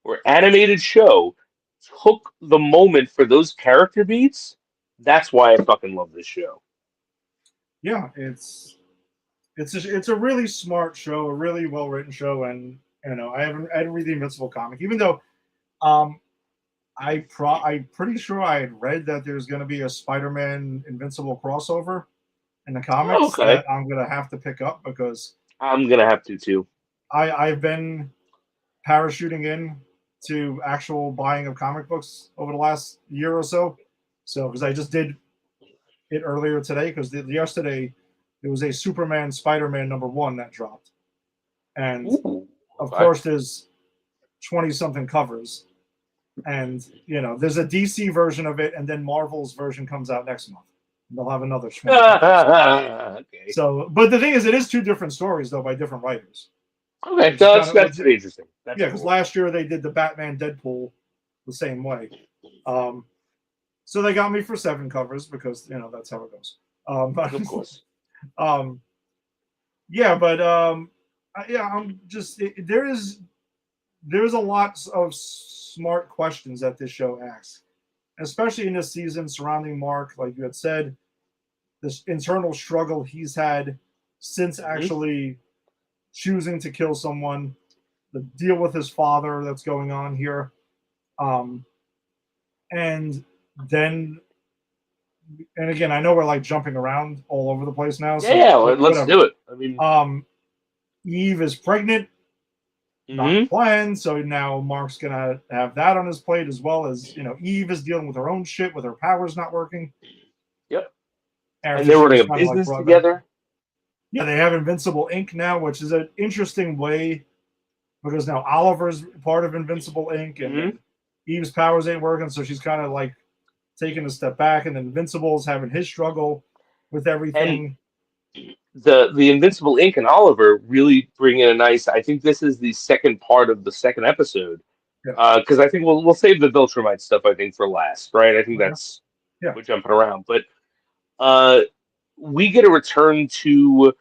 or animated show took the moment for those character beats, that's why I fucking love this show. Yeah, it's it's a really smart show, a really well written show, and I didn't read the Invincible comic, even though I'm pretty sure I had read that there's going to be a Spider-Man Invincible crossover in the Oh, comics okay. that I'm going to have to pick up because I'm gonna have to too. I've been parachuting in to actual buying of comic books over the last year or so. So because I just did it earlier today, because yesterday there was a Superman Spider-Man #1 that dropped, and Ooh, of okay. course there's 20 something covers, and there's a DC version of it, and then Marvel's version comes out next month. They'll have another 20 covers. Okay. So, but the thing is, it is two different stories though by different writers. Okay, Which is so kind of- that's pretty interesting. That's Yeah, because cool. last year they did the Batman Deadpool the same way. So they got me for 7 covers because that's how it goes. Of course. Yeah, but I'm just there's a lot of smart questions that this show asks, especially in this season surrounding Mark, like you had said, this internal struggle he's had since actually choosing to kill someone, the deal with his father that's going on here, and then, and again, I know we're like jumping around all over the place now. So Yeah, let's do it. I mean, Eve is pregnant, not planned, so now Mark's gonna have that on his plate, as well as Eve is dealing with her own shit with her powers not working. Yep. After And they're she running was a kinda, like, business brought back. together. Yeah, they have Invincible Inc. now, which is an interesting way because now Oliver's part of Invincible Inc. and then Eve's powers ain't working, so she's kind of like taking a step back, and then Invincible's having his struggle with everything. And the Invincible Inc. and Oliver really bring in a nice. I think this is the second part of the second episode, because I think we'll save the Viltrumite stuff. I think for last, right? I think that's we're jumping around, but we get a return to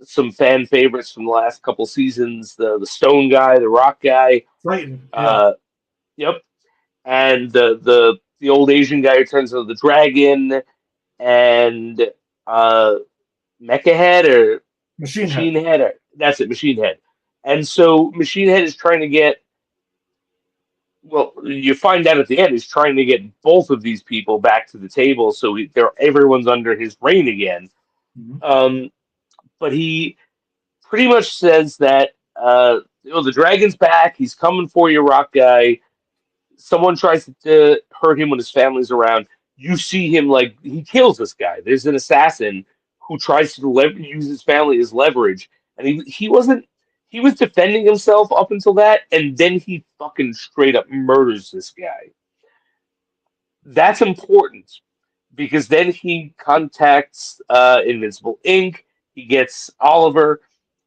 some fan favorites from the last couple seasons: the Stone guy, the Rock guy, Titan. Yep, and the old Asian guy who turns into the dragon, and Mecha Head or Machine Head. Or, that's it, Machine Head. And so Machine Head is trying to get. Well, you find out at the end he's trying to get both of these people back to the table, so everyone's under his reign again. But he pretty much says that the dragon's back. He's coming for you, Rock Guy. Someone tries to hurt him when his family's around. You see him like he kills this guy. There's an assassin who tries to use his family as leverage, and he wasn't. He was defending himself up until that, and then he fucking straight up murders this guy. That's important because then he contacts Invincible Inc. He gets Oliver.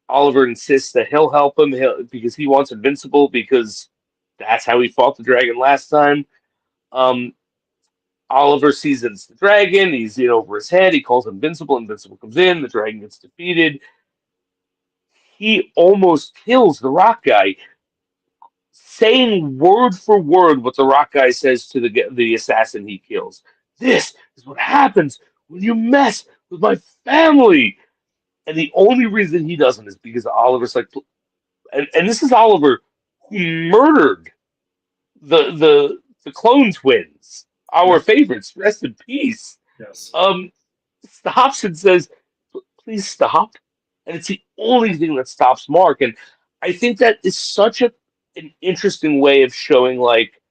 Oliver insists that he'll help him because he wants Invincible because that's how he fought the dragon last time. Oliver sees it's the dragon. He's over his head. He calls Invincible. Invincible comes in. The dragon gets defeated. He almost kills the Rock Guy, saying word for word what the Rock Guy says to the assassin he kills. This is what happens when you mess with my family. And the only reason he doesn't is because Oliver's like, and this is Oliver who murdered the clone twins, our favorites. Rest in peace. Yes. Stops and says, "Please stop." And it's the only thing that stops Mark. And I think that is such an interesting way of showing like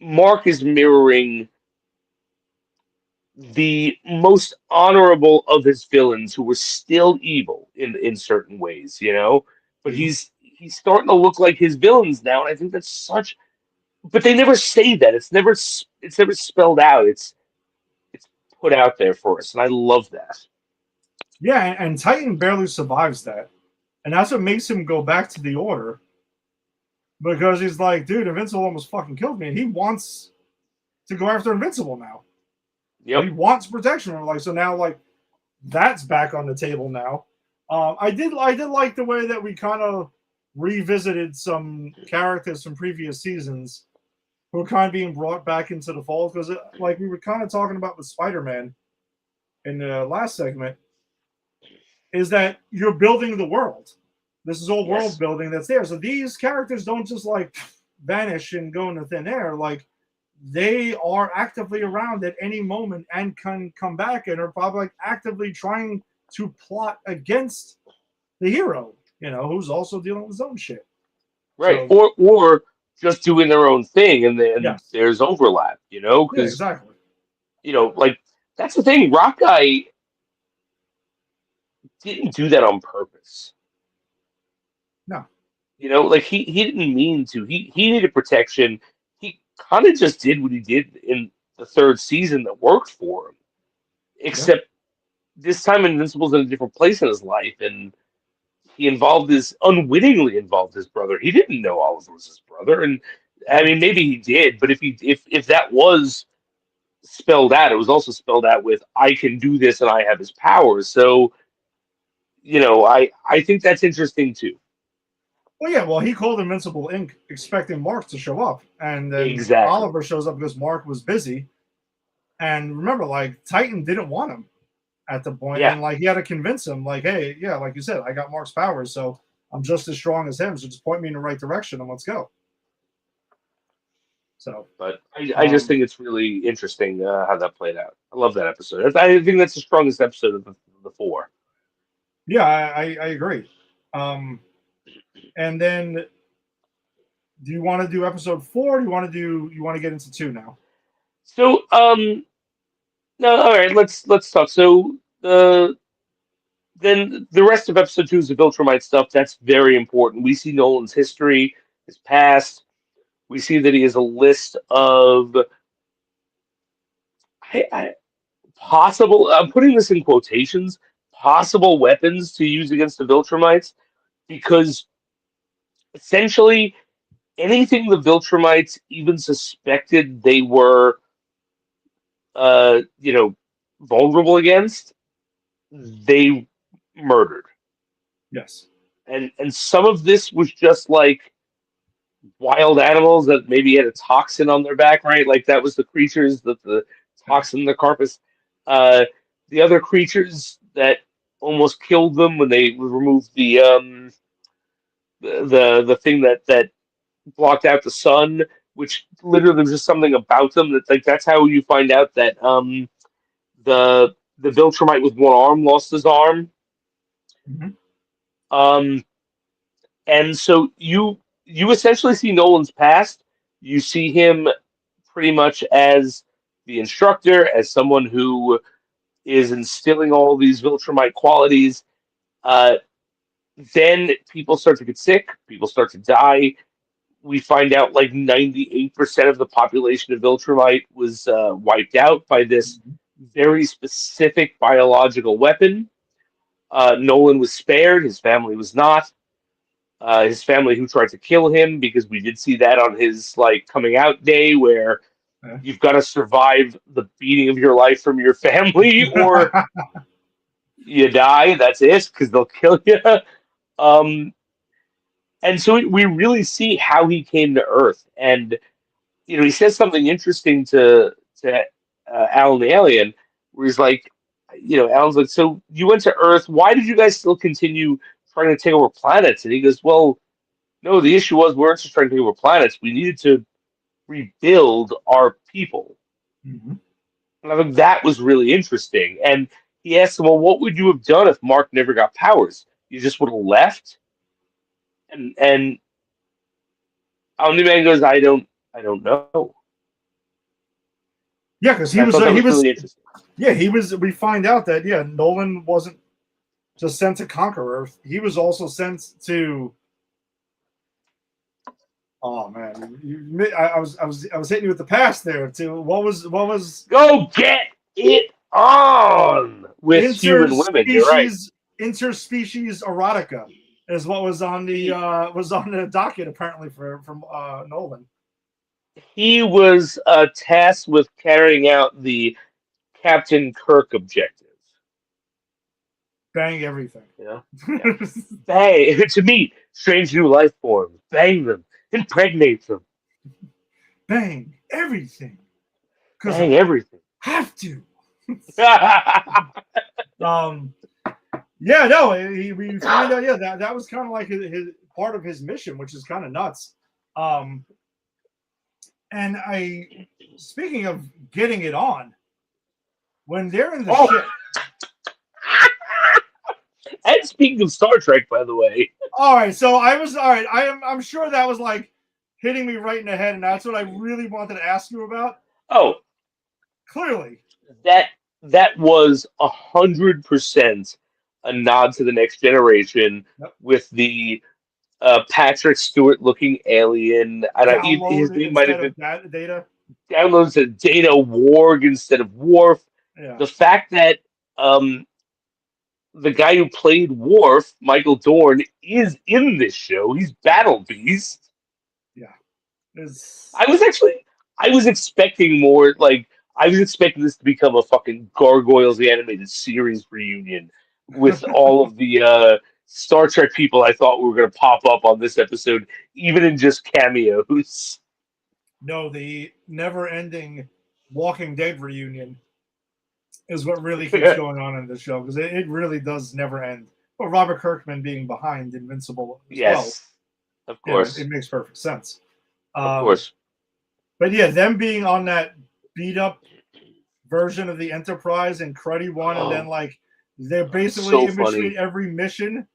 Mark is mirroring the most honorable of his villains who were still evil in certain ways, but he's starting to look like his villains now, and I think that's such. But they never say that. It's never spelled out. It's put out there for us, and I love that. Yeah, and Titan barely survives that, and that's what makes him go back to the Order, because he's like, dude, Invincible almost fucking killed me, and he wants to go after Invincible now. Yep. He wants protection. Like, so now, like, that's back on the table now. I did like the way that we kind of revisited some characters from previous seasons who are kind of being brought back into the fold, because like we were kind of talking about with Spider-Man in the last segment, is that you're building the world. This is all Yes. world building that's there. So these characters don't just like vanish and go into thin air. Like they are actively around at any moment and can come back and are probably like actively trying to plot against the hero, who's also dealing with his own shit. Right. So, Or just doing their own thing, and then yes. there's overlap, Yeah, because exactly. like that's the thing. Rock Guy didn't do that on purpose. No. Like he didn't mean to. He needed protection. He kind of just did what he did in the third season that worked for him. Except this time Invincible's in a different place in his life, and he unwittingly involved his brother. He didn't know Oliver was his brother, and I mean maybe he did, but if that was spelled out, it was also spelled out with I can do this and I have his powers. So, I think that's interesting too. Well, yeah, well, he called Invincible Inc. expecting Mark to show up. And then Exactly. Oliver shows up because Mark was busy. And remember, like, Titan didn't want him at the point. Yeah. And, like, he had to convince him, like, hey, yeah, like you said, I got Mark's powers, so I'm just as strong as him. So just point me in the right direction and let's go. So, But I just think it's really interesting how that played out. I love that episode. I think that's the strongest episode of the four. Yeah, I agree. And then, do you want to do episode 4? Or do you want to get into 2 now? So, no, all right, let's talk. So, then the rest of episode 2 is the Viltrumite stuff. That's very important. We see Nolan's history, his past. We see that he has a list of possible. I'm putting this in quotations. Possible weapons to use against the Viltrumites, because essentially anything the Viltrumites even suspected they were, vulnerable against, they murdered. Yes. And some of this was just like wild animals that maybe had a toxin on their back, right? Like that was the creatures that the toxin in the carpus. The other creatures that almost killed them when they removed the thing that blocked out the sun, which literally was just something about them that's how you find out that the Viltrumite with one arm lost his arm. Mm-hmm. And so you essentially see Nolan's past. You see him pretty much as the instructor, as someone who is instilling all these Viltrumite qualities. Then people start to get sick. People start to die. We find out like 98% of the population of Viltrumite was wiped out by this very specific biological weapon. Nolan was spared. His family was not. His family who tried to kill him, because we did see that on his like coming out day, where you've got to survive the beating of your life from your family or you die. That's it, because they'll kill you. And so we really see how he came to Earth, and he says something interesting to Alan the alien, where he's like, Alan's like, so you went to Earth. Why did you guys still continue trying to take over planets? And he goes, well, no, the issue was we weren't just trying to take over planets. We needed to rebuild our people. Mm-hmm. And I think that was really interesting. And he asked him, well, what would you have done if Mark never got powers? You just would have left? And Omni-Man goes, I don't know. Yeah, because he was really interesting. Yeah, we find out that Nolan wasn't just sent to conquer Earth. He was also sent to. Oh man, I was hitting you with the past there too. What was? Go get it on with human women. You're right. Interspecies erotica is what was on the docket apparently from Nolan. He was tasked with carrying out the Captain Kirk objective. Bang everything. Yeah. Bang to meet strange new life forms. Bang them. Impregnate them. Bang everything. Bang everything. Have to. Yeah, no, we find out. Yeah, that was kind of like his part of his mission, which is kind of nuts. And speaking of getting it on, when they're in the ship. And speaking of Star Trek, by the way. All right, so I'm sure that was like hitting me right in the head, and that's what I really wanted to ask you about. Oh, clearly, that was 100% a nod to the Next Generation with the Patrick Stewart looking alien. His name might have been Data. Downloads a Data Warg instead of Worf. Yeah. The fact that the guy who played Worf, Michael Dorn, is in this show. He's Battle Beast. Yeah. I was expecting more. Like, I was expecting this to become a fucking Gargoyles the Animated Series reunion with all of the Star Trek people I thought were going to pop up on this episode, even in just cameos. No, the never-ending Walking Dead reunion is what really keeps going on in the show, because it really does never end. But Robert Kirkman being behind Invincible as well. Of course. It makes perfect sense. Of course. But yeah, them being on that beat-up version of the Enterprise and Cruddy one, and then like they're basically in between every mission,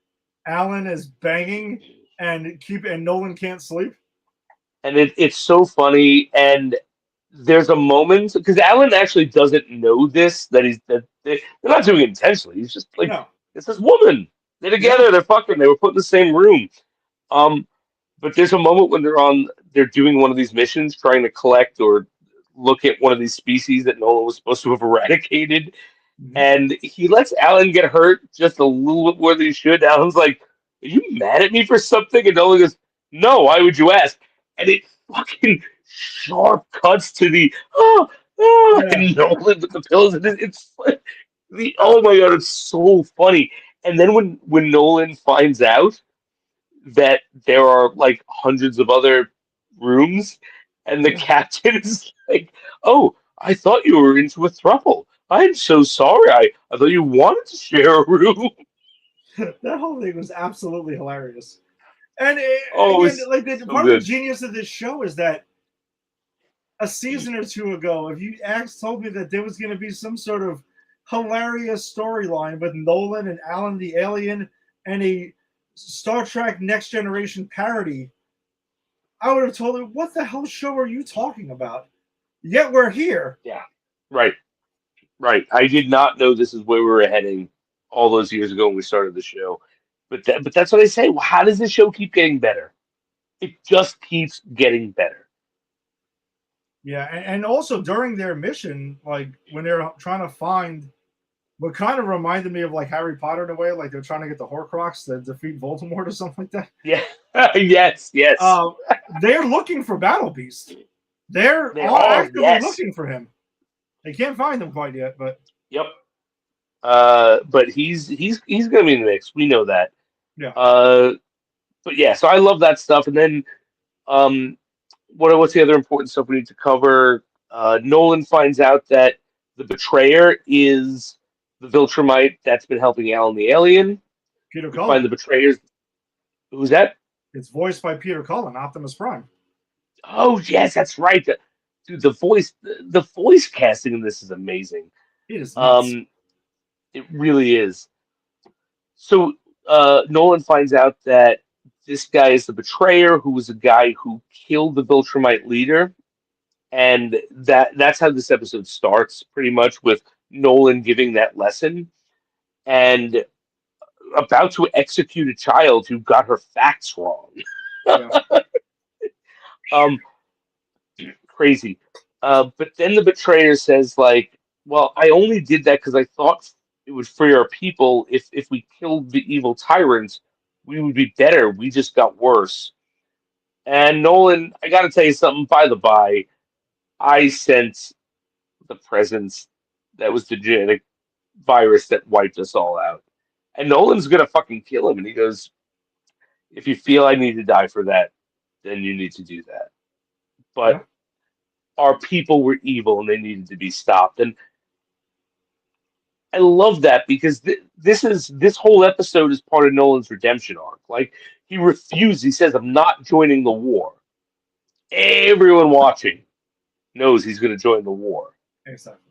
Alan is banging and Nolan can't sleep. And it's so funny, and there's a moment because Alan actually doesn't know this, that they're not doing it intentionally. He's just like, it's this woman. They're together. They're fucking. They were put in the same room. But there's a moment when they're doing one of these missions, trying to collect or look at one of these species that Nolan was supposed to have eradicated, and he lets Alan get hurt just a little bit more than he should. Alan's like, "Are you mad at me for something?" And Nolan goes, "No. Why would you ask?" And it fucking sharp cuts to the and Nolan with the pillows, and it's like oh my god, it's so funny. And then when Nolan finds out that there are like hundreds of other rooms, and the captain is like, "Oh, I thought you were into a throuple. I'm so sorry. I thought you wanted to share a room." That whole thing was absolutely hilarious. And part of the genius of this show is that a season or two ago, if you told me that there was going to be some sort of hilarious storyline with Nolan and Alan the alien and a Star Trek Next Generation parody, I would have told you, what the hell show are you talking about? Yet we're here. Yeah, right. I did not know this is where we were heading all those years ago when we started the show. But that's what I say. Well, how does this show keep getting better? It just keeps getting better. Yeah, and also during their mission, like when they're trying to find what kind of reminded me of like Harry Potter in a way, like they're trying to get the Horcrux to defeat Voldemort or something like that. Yeah, yes. They're looking for Battle Beast. They're actively looking for him. They can't find him quite yet, but yep. But he's going to be in the mix. We know that. Yeah. But yeah, so I love that stuff. And then, what's the other important stuff we need to cover? Nolan finds out that the betrayer is the Viltrumite that's been helping Alan the alien. Peter We Cullen. find the betrayers. Who's that? It's voiced by Peter Cullen, Optimus Prime. Oh yes, that's right. Dude, the voice casting in this is amazing. It is nuts. It really is. So Nolan finds out that this guy is the betrayer, who was a guy who killed the Viltrumite leader, and that's how this episode starts, pretty much with Nolan giving that lesson and about to execute a child who got her facts wrong. Crazy. But then the betrayer says, like, well, I only did that because I thought it would free our people. If we killed the evil tyrant, we would be better. We just got worse. And Nolan, I got to tell you something, by the by, I sent the presence that was the genetic virus that wiped us all out. And Nolan's going to fucking kill him. And he goes, if you feel I need to die for that, then you need to do that. But our people were evil and they needed to be stopped. And I love that because this whole episode is part of Nolan's redemption arc. Like he refused. He says, "I'm not joining the war." Everyone watching knows he's going to join the war. Exactly.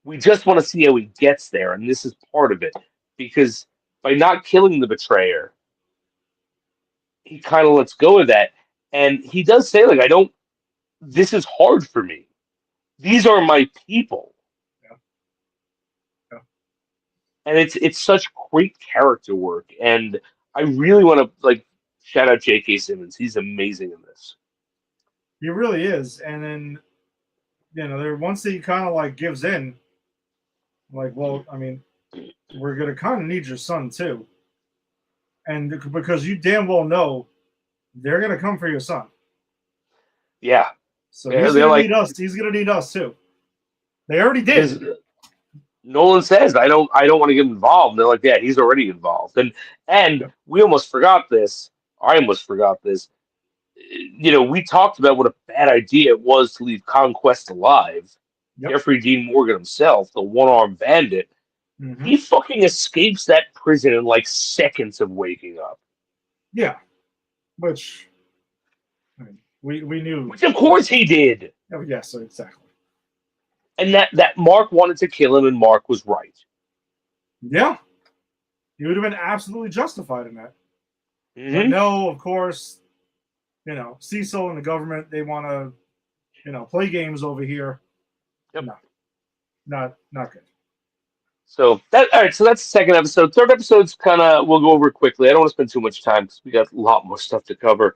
We just want to see how he gets there, and this is part of it because by not killing the betrayer, he kind of lets go of that, and he does say, "Like I don't. This is hard for me. These are my people." Yeah. Yeah. And it's such great character work, and I really want to like shout out J.K. Simmons. He's amazing in this. He really is. And then, there once he kind of like gives in, like, well, I mean, we're gonna kind of need your son too, and because you damn well know they're gonna come for your son. Yeah, So yeah, he's they're gonna like need us. He's gonna need us too. They already did. because Nolan says, I don't want to get involved. And they're like, yeah, he's already involved. And Yep. we almost forgot this. I almost forgot this. We talked about what a bad idea it was to leave Conquest alive. Yep. Jeffrey Dean Morgan himself, the one-armed bandit, Mm-hmm. he fucking escapes that prison in like seconds of waking up. Yeah, which I mean, we knew. Which of course he did. Oh, yes, exactly. And that Mark wanted to kill him, and Mark was right. Yeah, he would have been absolutely justified in that. But Mm-hmm. no, of course, Cecil and the government, they want to, play games over here. Yep. No, not good. So all right. So that's the second episode. Third episode's kind of we'll go over it quickly. I don't want to spend too much time because we got a lot more stuff to cover.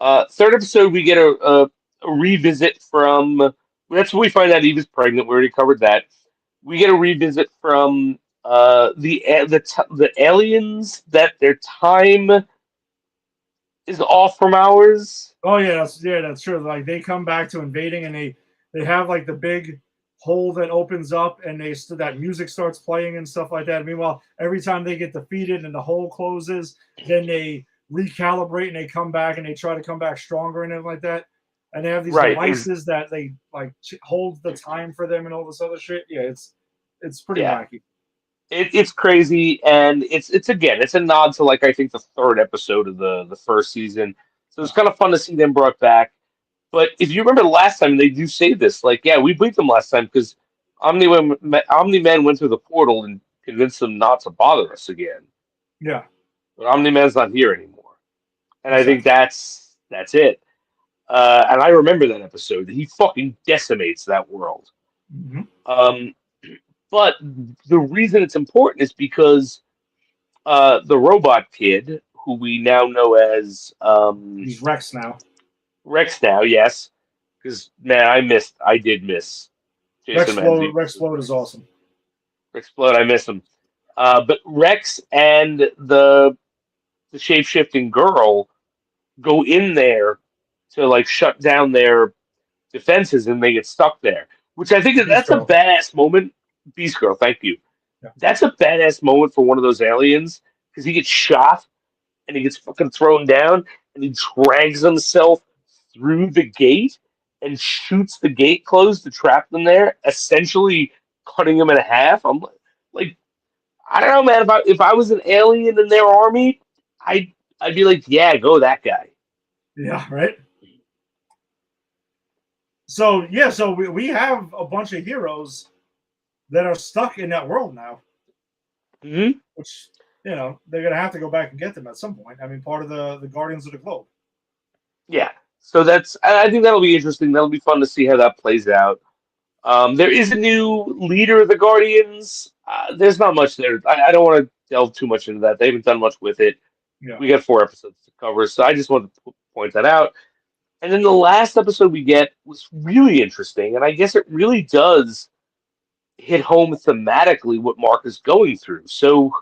Third episode, we get a revisit from. That's when we find out Eva's pregnant. We already covered that. We get a revisit from the aliens that their time is off from ours. Oh yeah, that's true. Like they come back to invading, and they have like the big hole that opens up, and that music starts playing and stuff like that. Meanwhile, every time they get defeated and the hole closes, then they recalibrate and they come back and they try to come back stronger and everything like that. And they have these devices that they like hold the time for them and all this other shit. Yeah, it's pretty wacky. It's crazy, and it's a nod to like I think the third episode of the first season. So it's kind of fun to see them brought back. But if you remember the last time, they do say this, like, yeah, we beat them last time because Omni-Man went through the portal and convinced them not to bother us again. Yeah. But Omni-Man's not here anymore. And I think that's it. And I remember that episode. He fucking decimates that world. Mm-hmm. But the reason it's important is because the robot kid, who we now know as he's Rex now. Rex now, yes. Because man, I did miss Jason Mantzoukas. Rex Float is awesome. Rex Float, I miss him. But Rex and the shape-shifting girl go in there to like shut down their defenses, and they get stuck there. Which I think that's a badass moment. Beast Girl, thank you. Yeah. That's a badass moment for one of those aliens because he gets shot and he gets fucking thrown down and he drags himself through the gate and shoots the gate closed to trap them there, essentially cutting them in half. I'm like, I don't know, man. If I was an alien in their army, I'd be like, yeah, go that guy. Yeah, right. So we have a bunch of heroes that are stuck in that world now. Mm-hmm. Which, they're going to have to go back and get them at some point. I mean, part of the Guardians of the Globe. Yeah. So I think that'll be interesting. That'll be fun to see how that plays out. There is a new leader of the Guardians. There's not much there. I don't want to delve too much into that. They haven't done much with it. Yeah. We got 4 episodes to cover, so I just wanted to point that out. And then the last episode we get was really interesting, and I guess it really does hit home thematically what Mark is going through. So,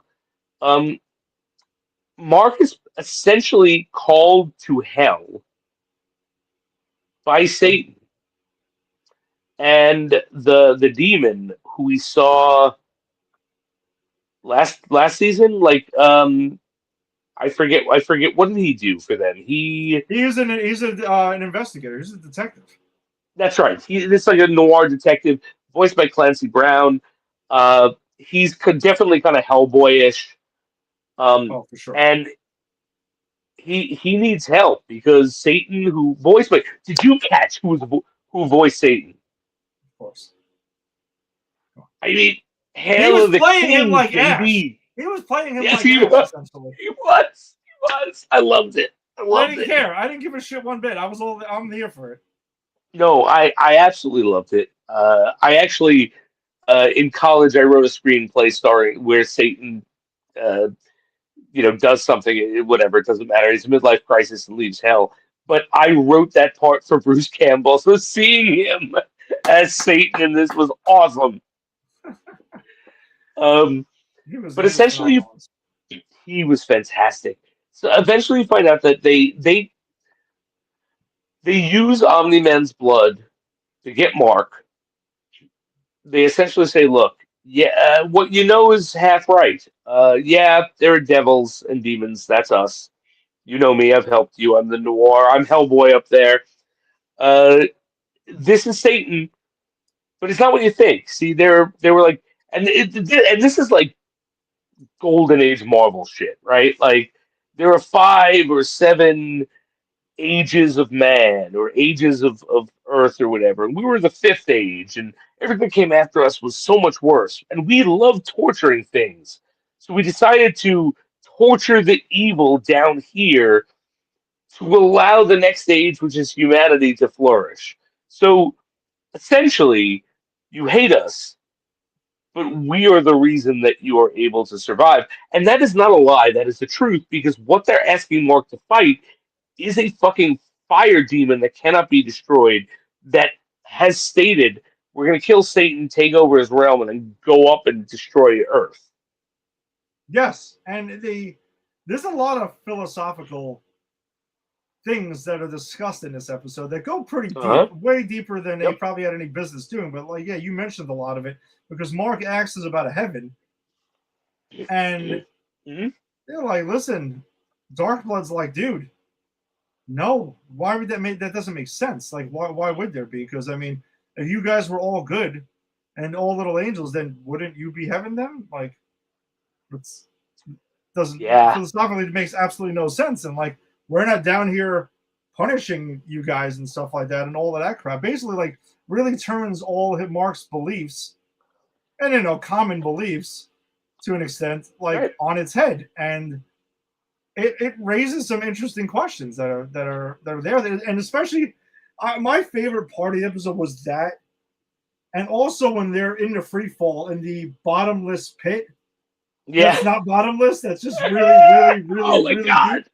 Mark is essentially called to hell by Satan, and the demon who we saw last season. Like, I forget what did he do for them. He's an investigator. He's a detective. That's right. It's like a noir detective voiced by Clancy Brown. he's definitely kind of Hellboyish. Oh, for sure. And he needs help because Satan, who voiced. Wait, did you catch who voiced Satan? Of course. I mean, He Hail was of the playing him King, like Ash. baby. He was playing him Yes, like he Ash, was. essentially. He was. He was. I loved it. I I loved didn't it. care. I didn't give a shit one bit. I'm here for it. No, I absolutely loved it. I actually, in college, I wrote a screenplay starring where Satan, uh, does something, whatever, it doesn't matter. He's a midlife crisis and leaves hell. But I wrote that part for Bruce Campbell, so seeing him as Satan in this was awesome. But He was essentially, phenomenal. he was fantastic. So eventually, you find out that they use Omni Man's blood to get Mark. They essentially say, "Look, yeah, what you know is half right. Yeah, there are devils and demons. That's us. You know me. I've helped you. I'm the Noir. I'm Hellboy up there. Uh, this is Satan, but it's not what you think. See, they were like, and this is like Golden Age Marvel shit, right? Like there are 5 or 7 ages of man or ages of Earth or whatever. And we were the 5th age, and everything that came after us was so much worse. And we loved torturing things. So we decided to torture the evil down here to allow the next age, which is humanity, to flourish. So essentially, you hate us, but we are the reason that you are able to survive. And that is not a lie, that is the truth, because what they're asking Mark to fight is a fucking fire demon that cannot be destroyed, that has stated, we're going to kill Satan, take over his realm, and then go up and destroy Earth. Yes, and there's a lot of philosophical things that are discussed in this episode that go pretty deep, way deeper than they probably had any business doing. But like, yeah, you mentioned a lot of it because Mark asks us about a heaven, and they're like, "Listen, Darkblood's like, dude, no, why would that make that doesn't make sense? Like, why would there be? Because I mean, if you guys were all good and all little angels, then wouldn't you be heaven then? Like, it's doesn't philosophically it makes absolutely no sense. And like, we're not down here punishing you guys and stuff like that and all of that crap. Basically, like, really turns all of Mark's beliefs and common beliefs to an extent, like on its head. And it raises some interesting questions that are there, and especially my favorite part of the episode was that, and also when they're in the free fall in the bottomless pit. Yeah, that's not bottomless. That's just really, really, really, oh my really God. deep.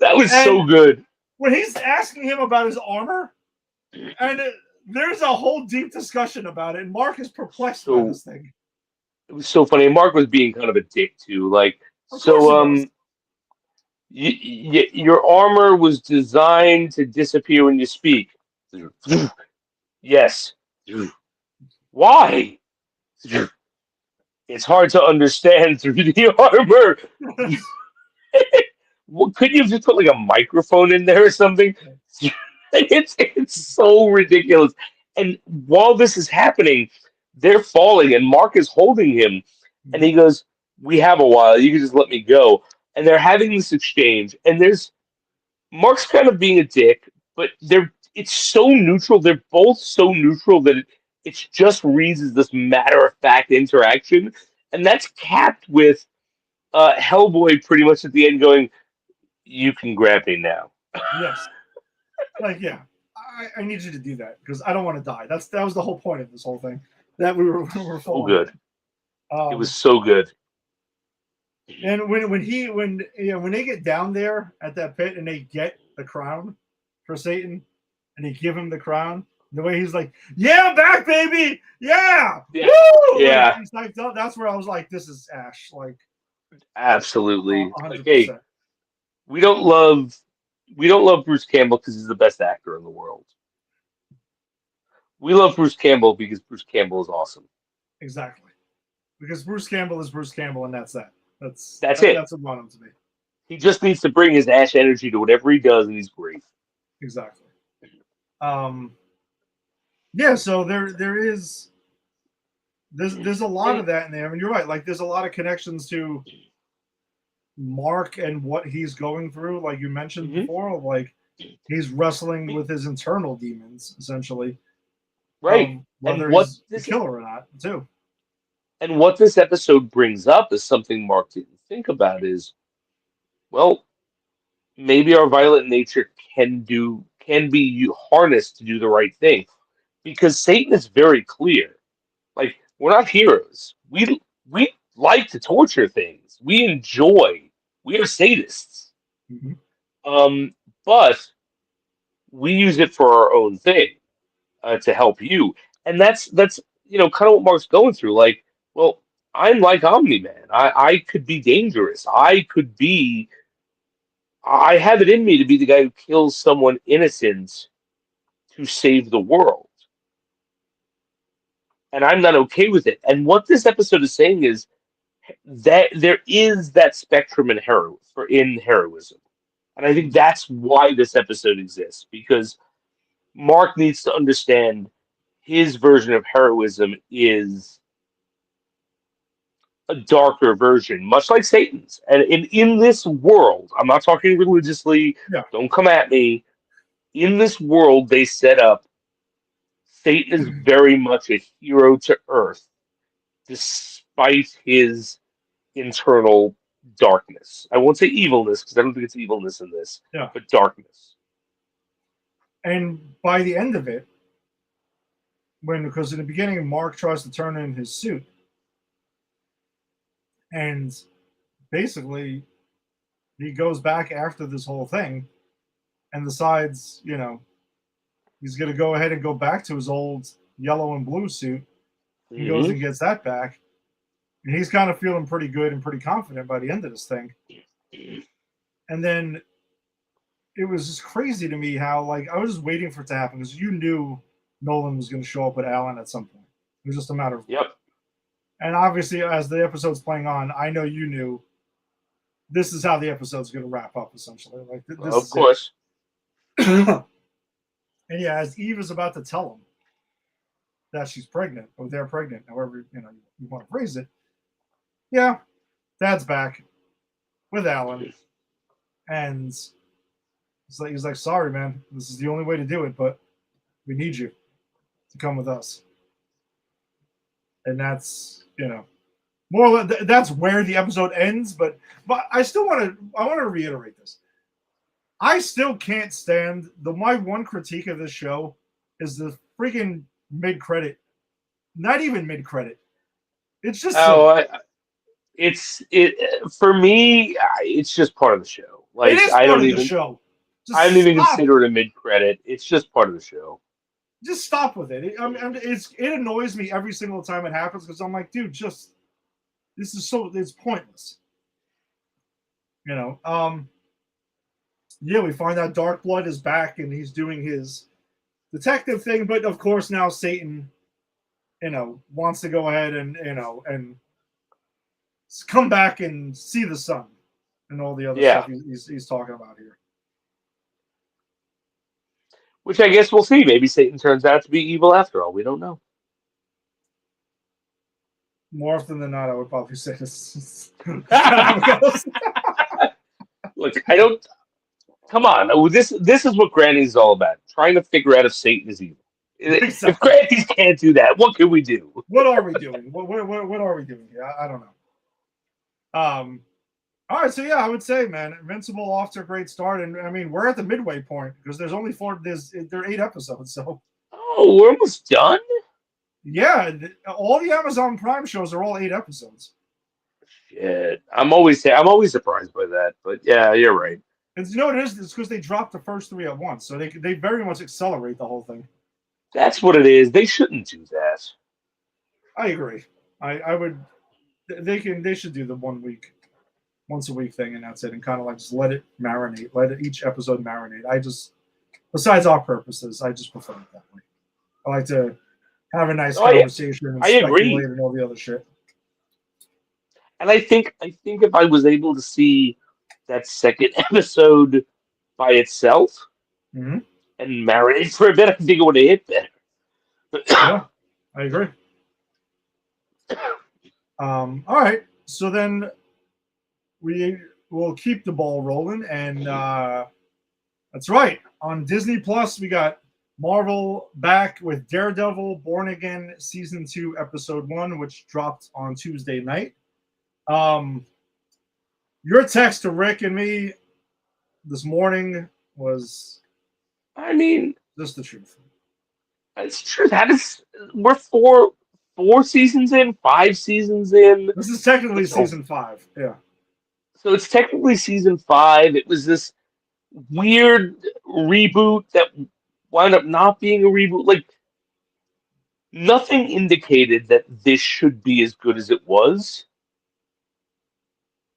That was so good. When he's asking him about his armor, and there's a whole deep discussion about it, and Mark is perplexed by this thing. It was so funny. Mark was being kind of a dick too. Like, your armor was designed to disappear when you speak. Yes. Why? It's hard to understand through the armor. Well, couldn't you have just put like a microphone in there or something? It's so ridiculous. And while this is happening, they're falling, and Mark is holding him, and he goes, "We have a while. You can just let me go." And they're having this exchange, and Mark's kind of being a dick, but it's so neutral. They're both so neutral that it just reads as this matter-of-fact interaction, and that's capped with Hellboy pretty much at the end going, "You can grab me now." Yes. Like, yeah, I need you to do that because I don't want to die. That was the whole point of this whole thing. That we were so good. It was so good. And when they get down there at that pit and they get the crown for Satan and they give him the crown, the way he's like, "Yeah, I'm back, baby, yeah, woo!" Yeah. Like, he's like, that's where I was like, "This is Ash." Like, absolutely. 100%. Like, hey, we don't love Bruce Campbell because he's the best actor in the world. We love Bruce Campbell because Bruce Campbell is awesome. Exactly. Because Bruce Campbell is Bruce Campbell, and that's that. That's it. That's what I want him to be. He just needs to bring his Ash energy to whatever he does, and he's great. Exactly. Yeah. So there is there's a lot of that in there. I mean, you're right. Like, there's a lot of connections to Mark and what he's going through. Like you mentioned before, like he's wrestling with his internal demons, essentially. Right. Whether And what he's this a killer or not, too. and what this episode brings up is something Mark didn't think about is, well, maybe our violent nature can be harnessed to do the right thing. Because Satan is very clear. Like, we're not heroes. We like to torture things. We are sadists. Mhm. But we use it for our own thing, to help you. And that's kind of what Mark's going through. Like, well, I'm like Omni-Man. I could be dangerous. I have it in me to be the guy who kills someone innocent to save the world. And I'm not okay with it. And what this episode is saying is that there is that spectrum in heroism. And I think that's why this episode exists, because Mark needs to understand his version of heroism is a darker version, much like Satan's. And in this world, I'm not talking religiously, Yeah. don't come at me. In this world, they set up Satan is very much a hero to Earth, despite his internal darkness. I won't say evilness, because I don't think it's evilness in this, Yeah. but darkness. And by the end of it, because in the beginning, Mark tries to turn in his suit, and basically he goes back after this whole thing and decides, he's going to go ahead and go back to his old yellow and blue suit. He goes and gets that back. And he's kind of feeling pretty good and pretty confident by the end of this thing. And then it was just crazy to me how, like, I was just waiting for it to happen because you knew Nolan was going to show up with Alan at some point. It was just a matter of. Yep. And obviously, as the episode's playing on, I know you knew this is how the episode's going to wrap up, essentially. Like, this Of is course. And yeah, as Eve is about to tell him that she's pregnant, or they're pregnant, however you want to phrase it. Yeah, Dad's back with Alan, and he's like, sorry, man, this is the only way to do it, but we need you to come with us. And that's more or less, that's where the episode ends. But I still want to reiterate this. I still can't stand my one critique of this show is the freaking mid-credit. Not even mid-credit. It's just for me, it's just part of the show. Like, it is part of the show. I don't even consider it a mid-credit. It's just part of the show. Just stop with it. It annoys me every single time it happens because I'm like, dude, it's pointless. Yeah, we find out Dark Blood is back and he's doing his detective thing, but of course now Satan, wants to go ahead and come back and see the sun and all the other stuff he's talking about here. Which I guess we'll see. Maybe Satan turns out to be evil after all. We don't know. More often than not, I would probably say this. Look, I don't. Come on, this is what Granny's all about. Trying to figure out if Satan is evil. Exactly. If Granny's can't do that, what can we do? What are we doing? What are we doing here? I don't know. All right, so yeah, I would say, man, Invincible off to a great start, and I mean we're at the midway point because there's only there are 8 episodes, so. Oh, we're almost done. Yeah, all the Amazon Prime shows are all 8 episodes. Shit, I'm always surprised by that, but yeah, you're right. And you know what it is? It's because they dropped the first 3 at once, so they very much accelerate the whole thing. That's what it is. They shouldn't do that. I agree. I would. They should do the once a week thing, and that's it, and kind of like just let it marinate, each episode marinate. Besides our purposes, I just prefer it that way. I like to have a nice conversation and speculate and all the other shit. And I think if I was able to see that second episode by itself and marinate for a bit, I think it would have hit better. Yeah, I agree. All right, so then we will keep the ball rolling, and that's right. On Disney Plus, we got Marvel back with Daredevil: Born Again Season 2, Episode 1, which dropped on Tuesday night. Your text to Rick and me this morning was, I mean, just the truth. it's true. We're four seasons in, 5 seasons in. This is technically So, season 5. Yeah. so it's technically season 5. It was this weird reboot that wound up not being a reboot. Like, nothing indicated that this should be as good as it was.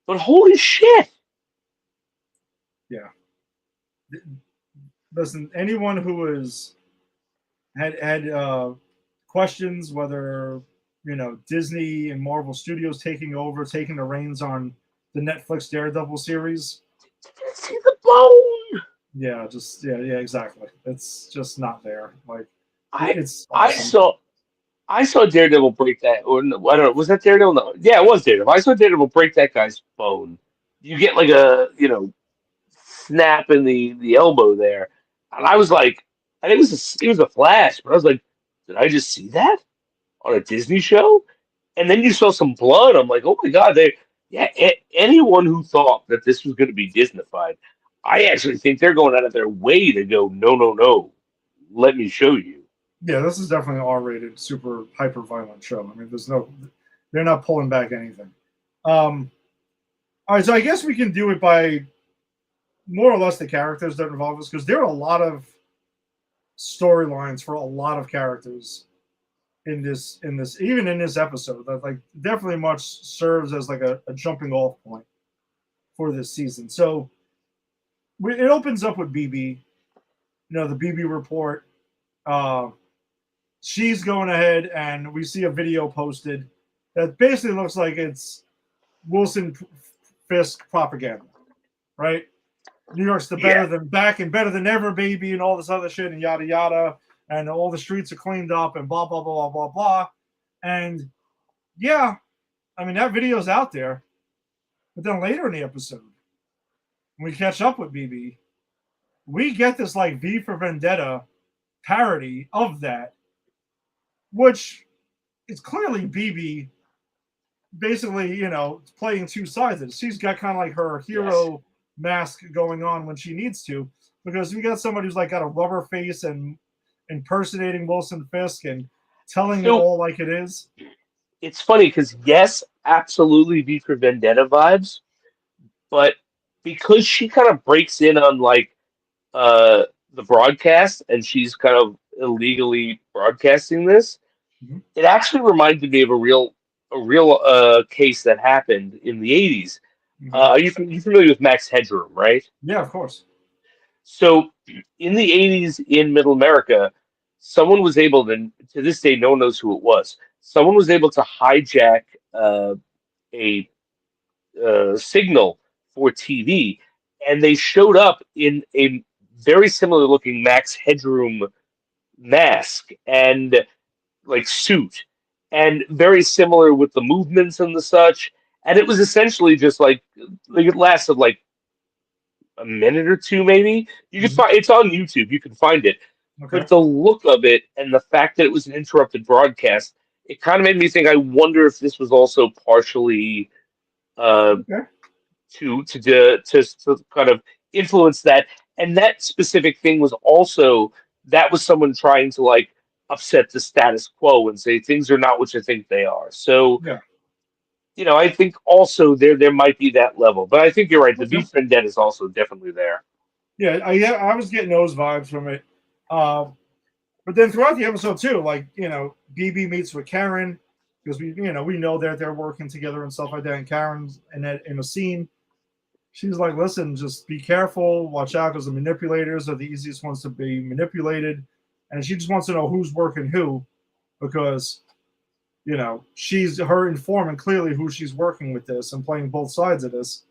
But holy shit! Yeah. Listen, anyone who had questions whether Disney and Marvel Studios taking the reins on the Netflix Daredevil series. See the bone. Yeah, exactly. It's just not there. Like it's I saw Daredevil break that, or no, I don't know, was that Daredevil? No, yeah, it was Daredevil. I saw Daredevil break that guy's bone. You get like a snap in the elbow there, and I was like, and it was a flash, but I was like, did I just see that on a Disney show? And then you saw some blood. I'm like, oh my god, anyone who thought that this was going to be Disneyfied, I actually think they're going out of their way to go, no, no, no, let me show you. Yeah, this is definitely an R-rated, super hyper violent show. I mean, they're not pulling back anything. All right, so I guess we can do it by more or less the characters that involve us, because there are a lot of storylines for a lot of characters in this even in this episode that like definitely much serves as like a jumping off point for this season. So it opens up with BB, the BB report. She's going ahead, and we see a video posted that basically looks like it's Wilson Fisk propaganda, right? New York's the better than back and better than ever, baby, and all this other shit, and yada yada, and all the streets are cleaned up, and blah blah blah blah blah. And yeah, I mean that video's out there, but then later in the episode, when we catch up with BB, we get this like V for Vendetta parody of that, which is clearly BB basically, playing two sides of it. She's got kind of like her hero mask going on when she needs to, because we got somebody who's like got a rubber face and impersonating Wilson Fisk and telling it all like it is. It's funny because yes, absolutely V for Vendetta vibes, but because she kind of breaks in on like the broadcast, and she's kind of illegally broadcasting this, it actually reminded me of a real case that happened in the 80s. Are you familiar with Max Headroom, right? Yeah, of course. So in the 80s in Middle America, someone was able to this day, no one knows who it was. Someone was able to hijack a signal for TV, and they showed up in a very similar looking Max Headroom mask and like suit, and very similar with the movements and the such. And it was essentially just like it lasted like a minute or two, maybe. You can find it's on YouTube. You can find it. Okay. But the look of it and the fact that it was an interrupted broadcast, it kind of made me think. I wonder if this was also partially to kind of influence that. And that specific thing was also that was someone trying to like upset the status quo and say things are not what you think they are. So, I think also there might be that level. But I think you're right. The V Vendetta is also definitely there. Yeah, I was getting those vibes from it. But then throughout the episode too, like, BB meets with Karen because we know that they're working together and stuff like that. And Karen's in a scene. She's like, listen, just be careful, watch out, because the manipulators are the easiest ones to be manipulated. And she just wants to know who's working who, because, she's her informant clearly who she's working with this and playing both sides of this,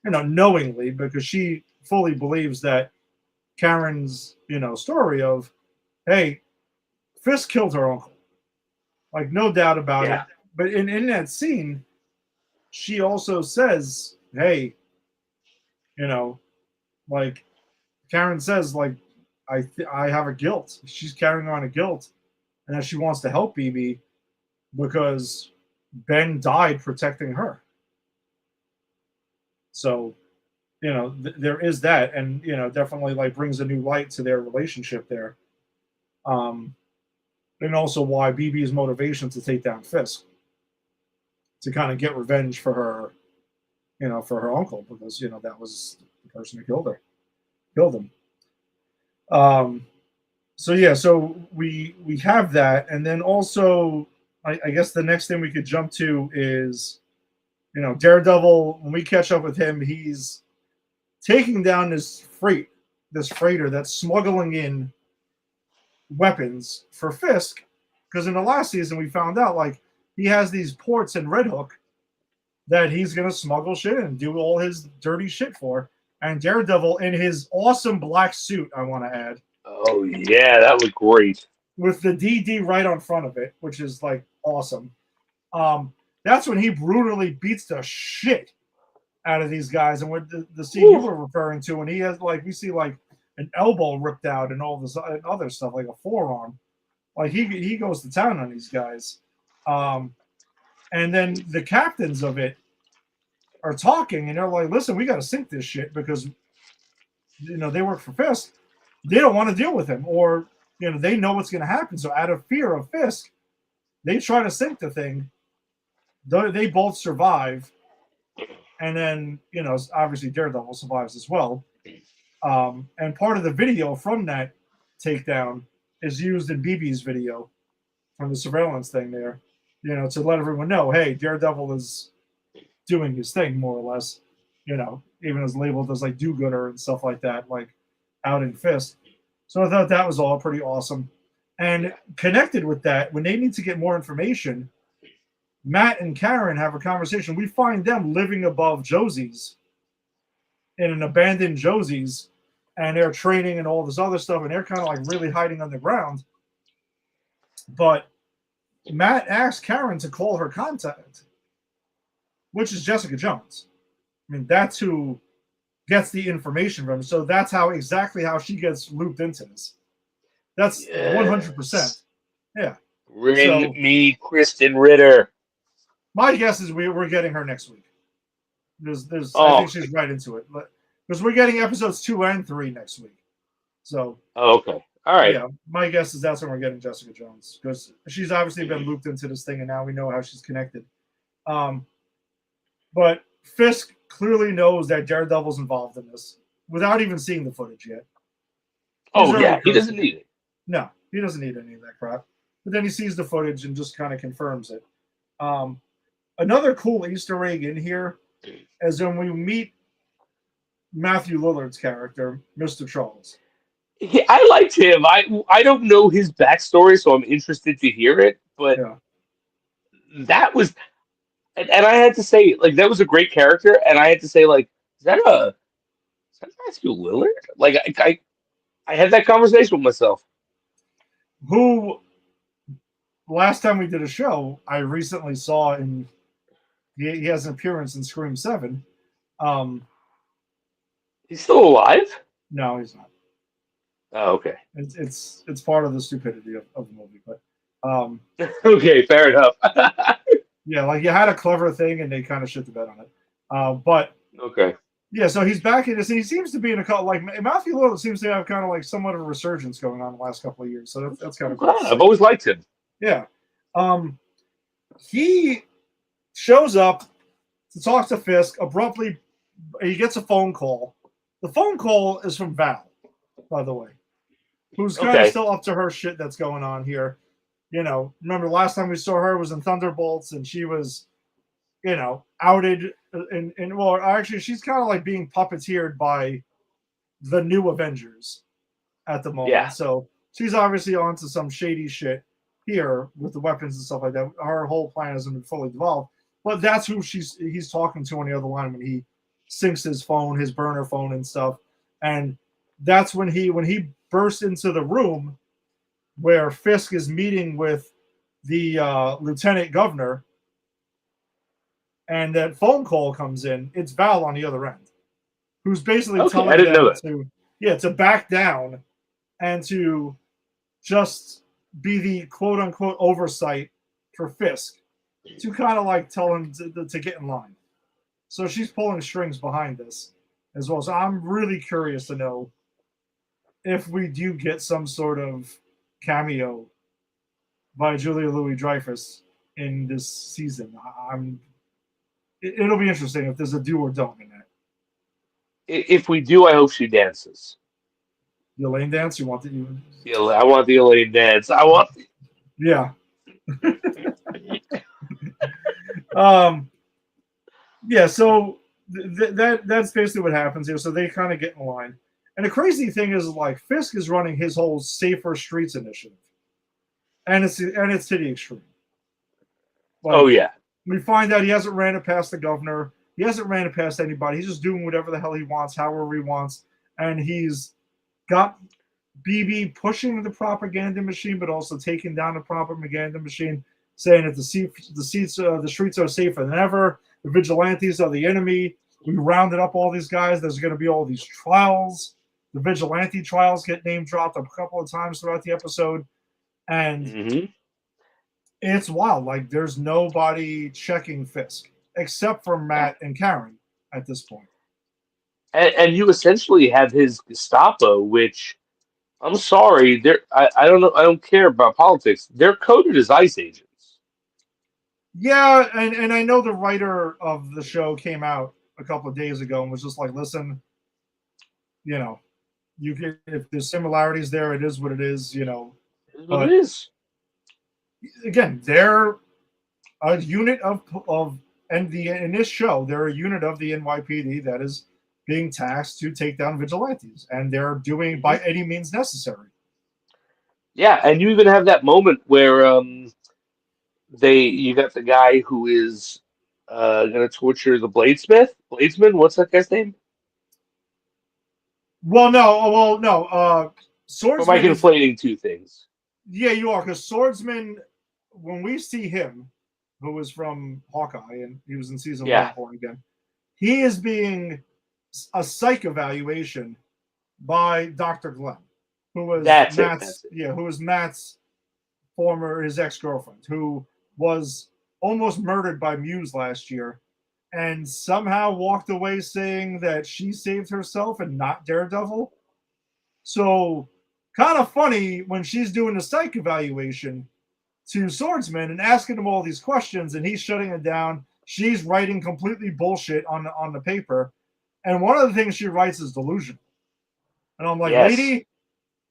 knowingly, because she fully believes that Karen's, story of, hey, Fisk killed her uncle. Like, no doubt about it. but in that scene, she also says, "Hey, you know, like Karen says, like I have a guilt. She's carrying on a guilt, and that she wants to help BB because Ben died protecting her. So, there is that, and definitely like brings a new light to their relationship there. And also why BB's motivation to take down Fisk, to kind of get revenge for her, for her uncle, because that was the person who killed him. So yeah, so we have that, and then also I guess the next thing we could jump to is, Daredevil. When we catch up with him, he's taking down this freighter that's smuggling in weapons for Fisk, because in the last season we found out like he has these ports in Red Hook that he's gonna smuggle shit and do all his dirty shit for. And Daredevil in his awesome black suit, I want to add. Oh yeah, that was great. With the DD right on front of it, which is like awesome. That's when he brutally beats the shit out of these guys. And with the scene you were referring to, and he has like, we see like an elbow ripped out and all this other stuff, like a forearm. Like he goes to town on these guys. And then the captains of it are talking, and they're like, listen, we got to sink this shit because, they work for Fisk. They don't want to deal with him, or, they know what's going to happen. So out of fear of Fisk, they try to sink the thing. They both survive. And then, obviously Daredevil survives as well. And part of the video from that takedown is used in BB's video from the surveillance thing there, to let everyone know, hey, Daredevil is doing his thing, more or less, even as labeled as like do-gooder and stuff like that, like out in Fisk. So I thought that was all pretty awesome. And connected with that, when they need to get more information, Matt and Karen have a conversation. We find them living above Josie's, in an abandoned Josie's, and they're training and all this other stuff, and they're kind of like really hiding underground. But Matt asked Karen to call her contact, which is Jessica Jones. I mean, that's who gets the information from him. So that's exactly how she gets looped into this. That's 100%. Yeah. Ring me Kristen Ritter. My guess is we're getting her next week. I think she's right into it. Because we're getting episodes 2 and 3 next week. So. Oh, okay. All right. Yeah, my guess is that's when we're getting Jessica Jones, because she's obviously been looped into this thing, and now we know how she's connected. But Fisk clearly knows that Daredevil's involved in this without even seeing the footage yet. Oh, yeah, he doesn't need it. No, he doesn't need any of that crap. But then he sees the footage and just kind of confirms it. Another cool Easter egg in here is when we meet Matthew Lillard's character, Mr. Charles. Yeah, I liked him. I don't know his backstory, so I'm interested to hear it. But that was, and I had to say, like, that was a great character. And I had to say, like, is that Matthew Lillard? Like, I had that conversation with myself. Who, last time we did a show, I recently saw he has an appearance in Scream 7. He's still alive? No, he's not. Oh, okay. It's part of the stupidity of the movie, but okay, fair enough. Yeah, like you had a clever thing and they kind of shit the bed on it. But okay. Yeah, so he's back in this, and he seems to be in a couple, like Matthew Lillard seems to have kind of like somewhat of a resurgence going on the last couple of years. So that's kind of cool. I've always liked him. Yeah. He shows up to talk to Fisk. Abruptly, he gets a phone call. The phone call is from Val, by the way, who's kind of still up to her shit that's going on here. Remember the last time we saw her was in Thunderbolts, and she was, outed. And well, actually, she's kind of like being puppeteered by the new Avengers at the moment. Yeah. So she's obviously onto some shady shit here with the weapons and stuff like that. Her whole plan hasn't been fully developed, but that's who he's talking to on the other line when he syncs his phone, his burner phone and stuff. And that's when he bursts into the room where Fisk is meeting with the lieutenant governor and that phone call comes in, it's Val on the other end, who's basically Okay, telling I didn't know them that. to back down and to just be the quote unquote oversight for Fisk, to kind of like tell him to get in line. So she's pulling strings behind this as well. So I'm really curious to know if we do get some sort of cameo by Julia Louis-Dreyfus in this season. It'll be interesting if there's a do or don't in that. If we do, I hope she dances. The Elaine dance, you want the I want the Elaine dance. I want. yeah. Yeah, so that's basically what happens here. So they kind of get in line. And the crazy thing is, like, Fisk is running his whole Safer Streets initiative. And it's to the extreme. Like, Oh, yeah. we find out he hasn't ran it past the governor. He hasn't ran it past anybody. He's just doing whatever the hell he wants, however he wants. And he's got BB pushing the propaganda machine, but also taking down the propaganda machine, saying that the streets are safer than ever. The vigilantes are the enemy. We rounded up all these guys. There's going to be all these trials. The vigilante trials get name dropped a couple of times throughout the episode. And it's wild. Like, there's nobody checking Fisk except for Matt and Karen at this point. And you essentially have his Gestapo, which, I'm sorry, I don't know, I don't care about politics. They're coded as ICE agents. Yeah, and I know the writer of the show came out a couple of days ago and was just like, listen, you know, you can, if there's similarities there, it is what it is, you know. It is what it is. Again, they're a unit in this show, they're a unit of the NYPD that is being tasked to take down vigilantes, and they're doing by any means necessary. Yeah, and you even have that moment where you got the guy who is going to torture the Bladesman. What's that guy's name? No. Swordsman. Or am I conflating two things? Yeah, you are, because Swordsman, when we see him, who was from Hawkeye, and he was in season 1 born again, he is being a psych evaluation by Dr. Glenn, who was Matt's his ex-girlfriend, who was almost murdered by Muse last year, and somehow walked away saying that she saved herself and not Daredevil. So, kind of funny when she's doing the psych evaluation to Swordsman and asking him all these questions, and he's shutting it down. She's writing completely bullshit on the paper, and one of the things she writes is delusional. And I'm like, lady,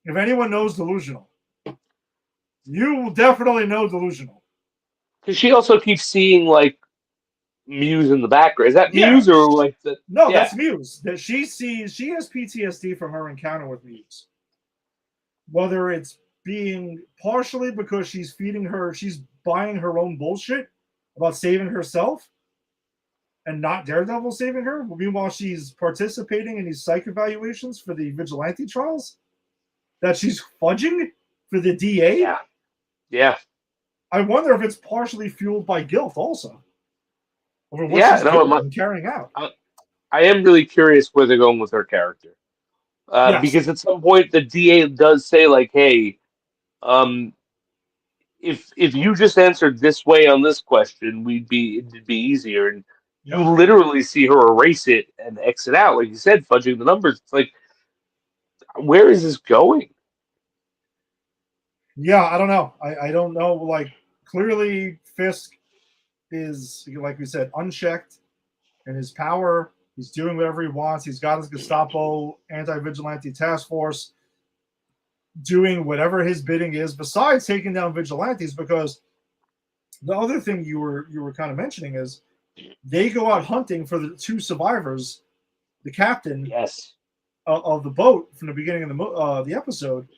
if anyone knows delusional, you will definitely know delusional. Because she also keeps seeing, like, Muse in the background. Is that Muse or like the? No, that's Muse. That she has PTSD from her encounter with Muse. Whether it's being partially because she's buying her own bullshit about saving herself and not Daredevil saving her. Meanwhile, she's participating in these psych evaluations for the vigilante trials that she's fudging for the DA. Yeah. I wonder if it's partially fueled by guilt also. Over what she's doing and carrying out. I am really curious where they're going with her character. Because at some point the DA does say, like, hey, if you just answered this way on this question, it'd be easier. And you literally see her erase it and exit out, like you said, fudging the numbers. It's like, where is this going? Yeah, I don't know. I don't know. Like, clearly Fisk is, like we said, unchecked in his power. He's doing whatever he wants. He's got his Gestapo anti-vigilante task force doing whatever his bidding is, besides taking down vigilantes. Because the other thing you were kind of mentioning is they go out hunting for the two survivors, the captain of the boat from the beginning of the episode.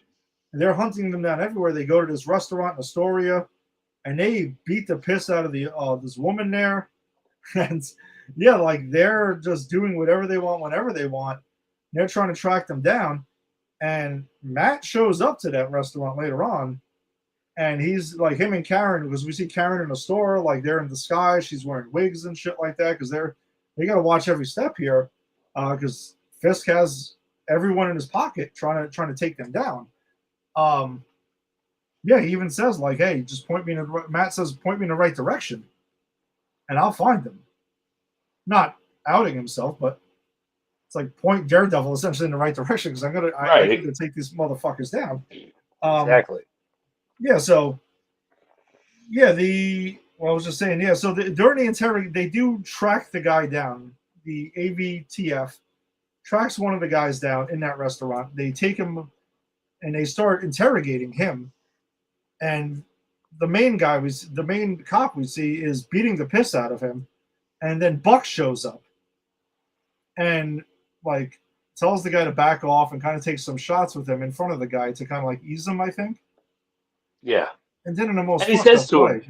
And they're hunting them down everywhere. They go to this restaurant in Astoria, and they beat the piss out of this woman there. And yeah, like, they're just doing whatever they want whenever they want. They're trying to track them down. And Matt shows up to that restaurant later on, and he's like him and Karen, because we see Karen in a store, like they're in disguise. She's wearing wigs and shit like that because they got to watch every step here, because Fisk has everyone in his pocket trying to take them down. Yeah, he even says like, "Hey, just point me in." Matt says, "Point me in the right direction, and I'll find them." Not outing himself, but it's like point Daredevil essentially in the right direction because I need to take these motherfuckers down. Exactly. Yeah. So yeah, I was just saying, yeah. So during the interrogation, they do track the guy down. The AVTF tracks one of the guys down in that restaurant. They take him and they start interrogating him. And the main cop we see is beating the piss out of him. And then Buck shows up and like tells the guy to back off and kind of takes some shots with him in front of the guy to kind of like ease him, I think. Yeah. And then in the most and he says to way,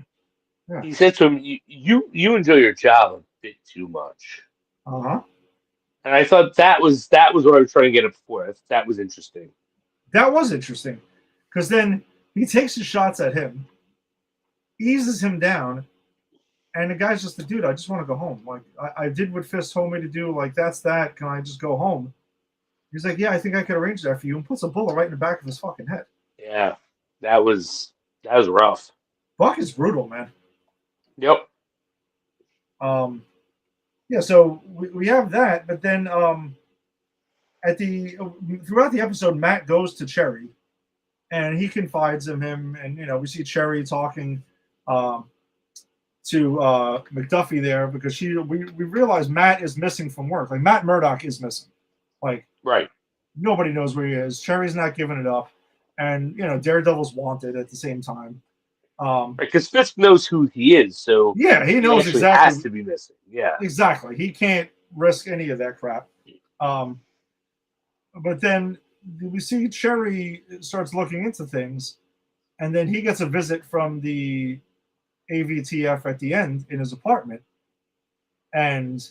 him, he said to him, you enjoy your job a bit too much. Uh-huh. And I thought that was what I was trying to get at before. That was interesting. That was interesting. Because then he takes his shots at him, eases him down, and the guy's just like, dude, I just want to go home. Like, I did what Fisk told me to do. Like, that's that. Can I just go home? He's like, yeah, I think I could arrange that for you, and puts a bullet right in the back of his fucking head. Yeah, that was rough. Buck is brutal, man. Yep. Yeah, so we have that, but then throughout the episode, Matt goes to Cherry, and he confides in him, and we see Cherry talking to McDuffie there because we realize Matt is missing from work. Like Matt Murdock is missing. Like right. Nobody knows where he is. Cherry's not giving it up, and Daredevil's wanted at the same time. Because Fisk knows who he is, so yeah, he knows exactly. Has to be missing. Yeah, exactly. He can't risk any of that crap. But then we see Cherry starts looking into things, and then he gets a visit from the AVTF at the end in his apartment, and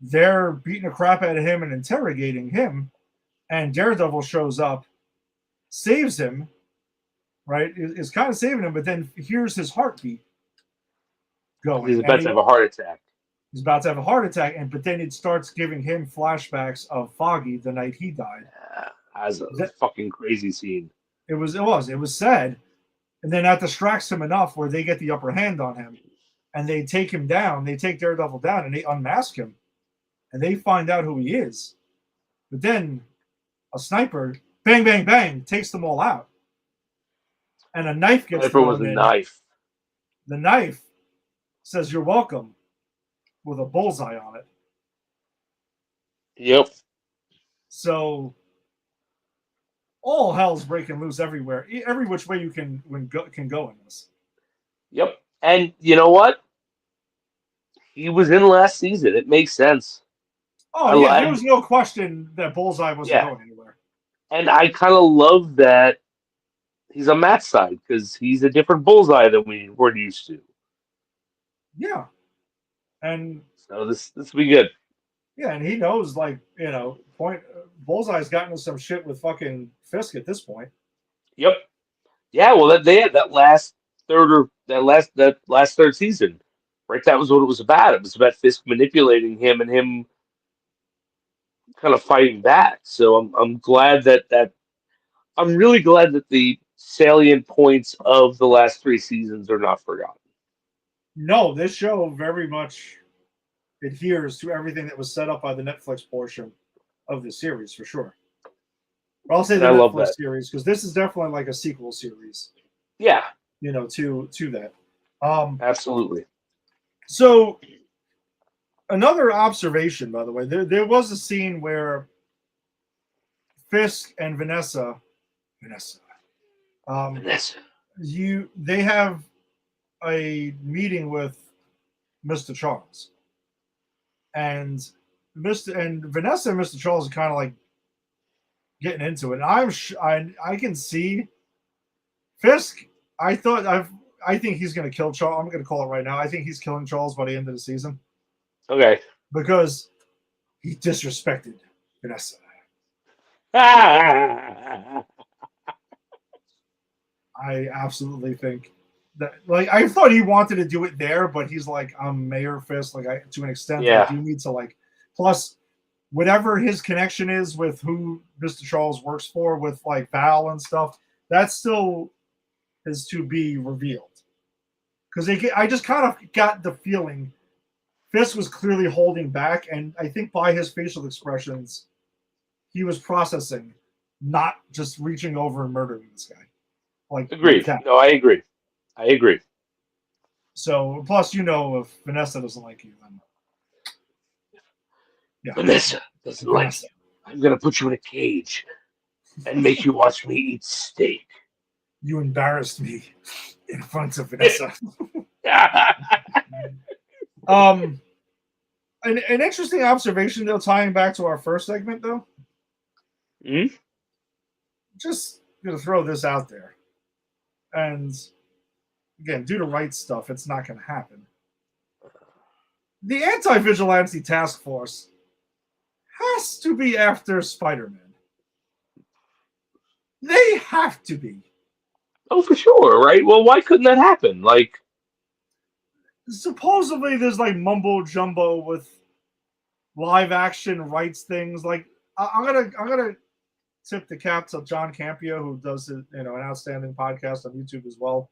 they're beating the crap out of him and interrogating him, and Daredevil shows up, saves him, right? Is kind of saving him, but then hears his heartbeat going. He's about to have a heart attack. He's about to have a heart attack, but then it starts giving him flashbacks of Foggy the night he died. Yeah, as a fucking crazy scene. It was sad. And then that distracts him enough where they get the upper hand on him. And they take him down. They take Daredevil down and they unmask him. And they find out who he is. But then a sniper, bang, bang, bang, takes them all out. And a knife gets thrown was a in. knife. The knife says, "You're welcome," with a bullseye on it. Yep. So all hell's breaking loose everywhere. Every which way you can go in this. Yep. And you know what? He was in last season. It makes sense. Oh, yeah. There was no question that Bullseye wasn't going anywhere. And I kind of love that he's on Matt's side because he's a different Bullseye than we're used to. Yeah. And so this will be good. Yeah, and he knows, like, Bullseye's gotten into some shit with fucking Fisk at this point. Yep. Yeah, well, they had that last third season, right? That was what it was about. It was about Fisk manipulating him and him kind of fighting back. So I'm glad that I'm really glad that the salient points of the last 3 seasons are not forgotten. No, this show very much adheres to everything that was set up by the Netflix portion of the series, for sure. But I'll say the Netflix series, because this is definitely like a sequel series. Yeah. To that. Absolutely. So, another observation, by the way, there was a scene where Fisk and Vanessa, they have a meeting with Mr. Charles, and Vanessa and Mr. Charles are kind of like getting into it. And I can see Fisk. I think he's going to kill Charles. I'm going to call it right now. I think he's killing Charles by the end of the season. Okay. Because he disrespected Vanessa. I absolutely think that, like, I thought he wanted to do it there, but he's like, I'm Mayor Fisk, like, to an extent, Yeah. I do need to, like, plus whatever his connection is with who Mr. Charles works for, with like Val and stuff, that still is to be revealed. Because I just kind of got the feeling Fisk was clearly holding back, and I think by his facial expressions, he was processing, not just reaching over and murdering this guy. Like, Agreed. that. No, I agree. So, plus, if Vanessa doesn't like you, then yeah. Vanessa doesn't like you. I'm gonna put you in a cage and make you watch me eat steak. You embarrassed me in front of Vanessa. An interesting observation, though, tying back to our first segment, though. Mm-hmm. Just gonna throw this out there, and again, due to right stuff, it's not gonna happen. The Anti-Vigilante Task Force has to be after Spider-Man. They have to be. Oh, for sure, right? Well, why couldn't that happen? Like, supposedly there's like mumbo jumbo with live action rights things. Like, I'm gonna tip the cap to John Campia, who does an outstanding podcast on YouTube as well.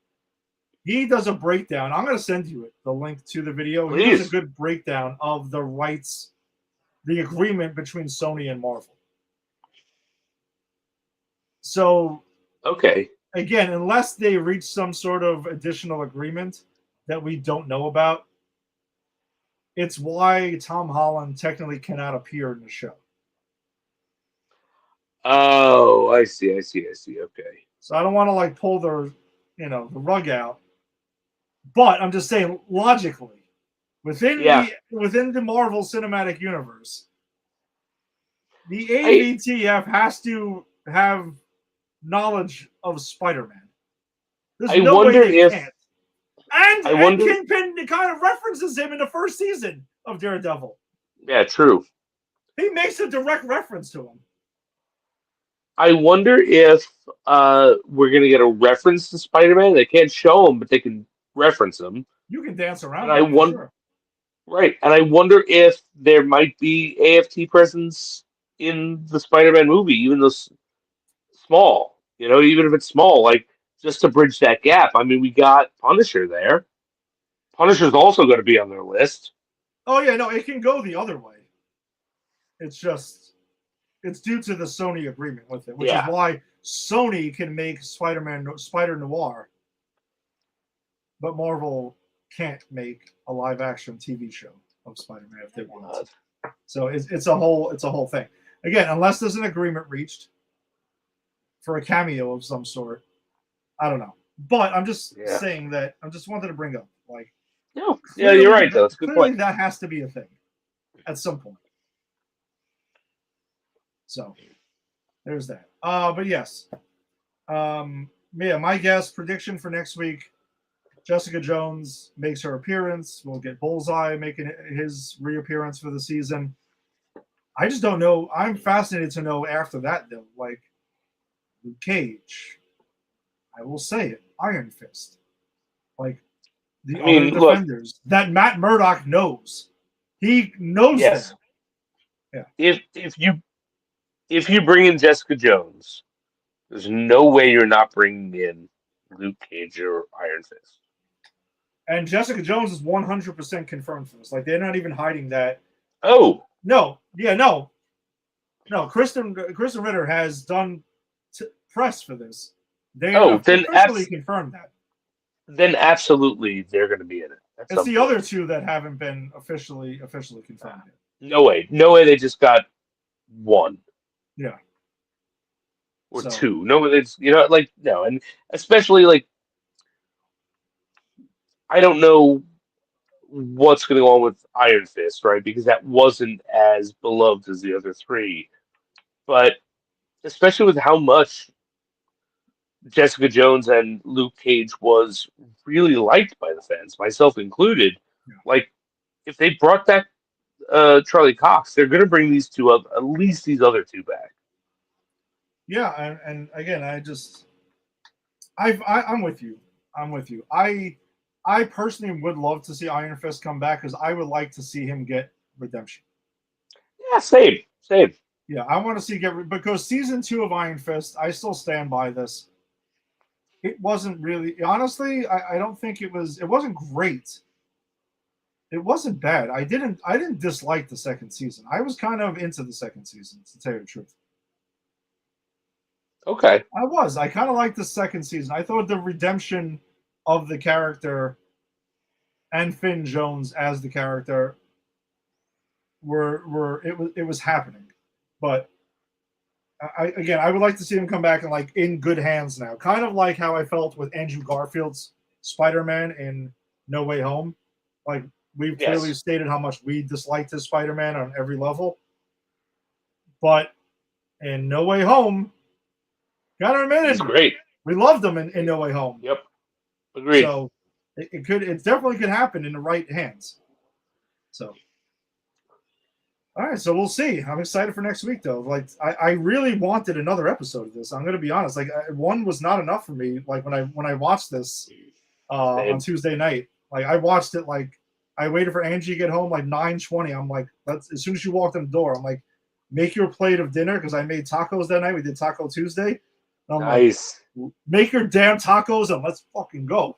He does a breakdown. I'm gonna send you the link to the video. Please. He does a good breakdown of the rights, the agreement between Sony and Marvel. So, okay. Again, unless they reach some sort of additional agreement that we don't know about, it's why Tom Holland technically cannot appear in the show. Oh, I see. Okay. So I don't want to like pull the rug out, but I'm just saying logically, within the Marvel Cinematic Universe, the AVTF has to have knowledge of Spider-Man. There's no way they can't. And Kingpin kind of references him in the first season of Daredevil. Yeah, true. He makes a direct reference to him. I wonder if we're going to get a reference to Spider-Man. They can't show him, but they can reference him. You can dance around and it, sure. Right, and I wonder if there might be AFT presence in the Spider-Man movie, even though small. Even if it's small, like, just to bridge that gap. I mean, we got Punisher there. Punisher's also going to be on their list. Oh, yeah, no, it can go the other way. It's due to the Sony agreement with it, which is why Sony can make Spider Noir, but Marvel can't make a live-action TV show of Spider-Man if they want to. So it's a whole thing. Again, unless there's an agreement reached for a cameo of some sort, I don't know. But I'm just saying that I just wanted to bring up, like, clearly, you're right, though. It's a good point. That has to be a thing at some point. So there's that. But yes. My guess prediction for next week, Jessica Jones makes her appearance. We'll get Bullseye making his reappearance for the season. I just don't know. I'm fascinated to know after that, though. Like, Luke Cage. I will say it. Iron Fist. Like, the other defenders that Matt Murdock knows. He knows them. Yeah. If you bring in Jessica Jones, there's no way you're not bringing in Luke Cage or Iron Fist. And Jessica Jones is 100% confirmed for this. Like, they're not even hiding that. Oh. No. Yeah, no. No, Kristen Ritter has done press for this. They have officially confirmed that. Then absolutely they're going to be in it. It's the other two that haven't been officially confirmed yet. No way. No way they just got one. Yeah. Or two. No, it's, no. And especially, like, I don't know what's going to go on with Iron Fist, right? Because that wasn't as beloved as the other three. But especially with how much Jessica Jones and Luke Cage was really liked by the fans, myself included. Yeah. Like, if they brought back Charlie Cox, they're going to bring these two up, at least these other two back. Yeah, and again, I'm with you. I'm with you. I personally would love to see Iron Fist come back because I would like to see him get redemption. Yeah, same. Yeah, I want to see because season 2 of Iron Fist, I still stand by this. It wasn't really honestly, I don't think it wasn't great. It wasn't bad. I didn't dislike the second season. I was kind of into the second season, to tell you the truth. Okay. I kind of liked the second season. I thought the redemption of the character and Finn Jones as the character it was happening. But I would like to see him come back and like in good hands now. Kind of like how I felt with Andrew Garfield's Spider-Man in No Way Home. Like we've clearly stated how much we disliked his Spider-Man on every level. But in No Way Home, gotta admit It's great. we loved him in No Way Home. Yep. Agreed. So it definitely could happen in the right hands. So all right, so we'll see. I'm excited for next week, though. Like, I really wanted another episode of this. I'm going to be honest. Like, one was not enough for me. Like when I watched this on Tuesday night, like I watched it. Like I waited for Angie to get home, like 9:20. I'm like, that's as soon as she walked in the door. I'm like, make your plate of dinner because I made tacos that night. We did Taco Tuesday. Nice. Like, make your damn tacos and let's fucking go.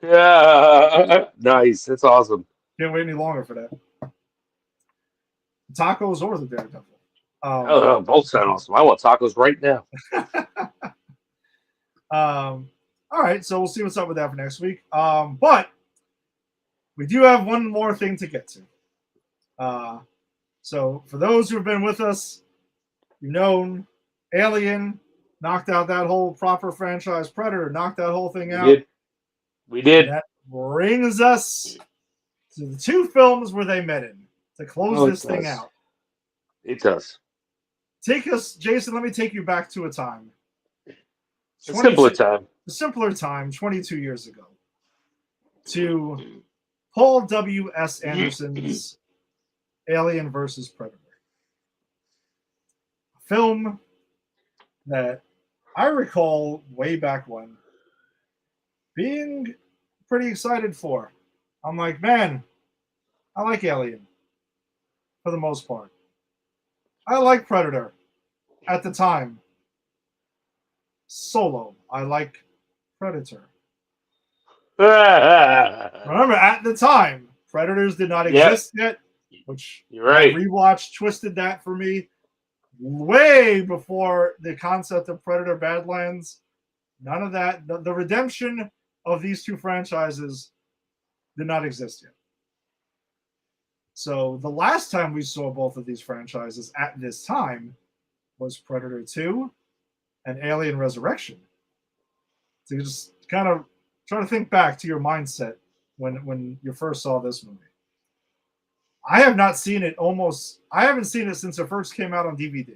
Yeah. Nice. That's awesome. Can't wait any longer for that. Tacos or the Daredevil. Both sound awesome. I want tacos right now. All right, so we'll see what's up with that for next week. But we do have one more thing to get to. So for those who have been with us, you've known Alien knocked out that whole proper franchise. Predator knocked that whole thing out. We did. That brings us to the 2 films where they met in. To close this thing out. It does. Take us, Jason, let me take you back to a time. A simpler time. A simpler time, 22 years ago. To Paul W.S. Anderson's Alien vs. Predator. A film that I recall way back when being pretty excited for. I'm like, man, I like Alien. For the most part. I like Predator at the time. Solo. I like Predator. Remember, at the time, Predators did not exist yet, which you're right. Rewatch twisted that for me way before the concept of Predator Badlands. None of that. The redemption of these 2 franchises did not exist yet. So the last time we saw both of these franchises at this time was Predator 2 and Alien Resurrection. So you just kind of try to think back to your mindset when you first saw this movie. I have not seen it I haven't seen it since it first came out on DVD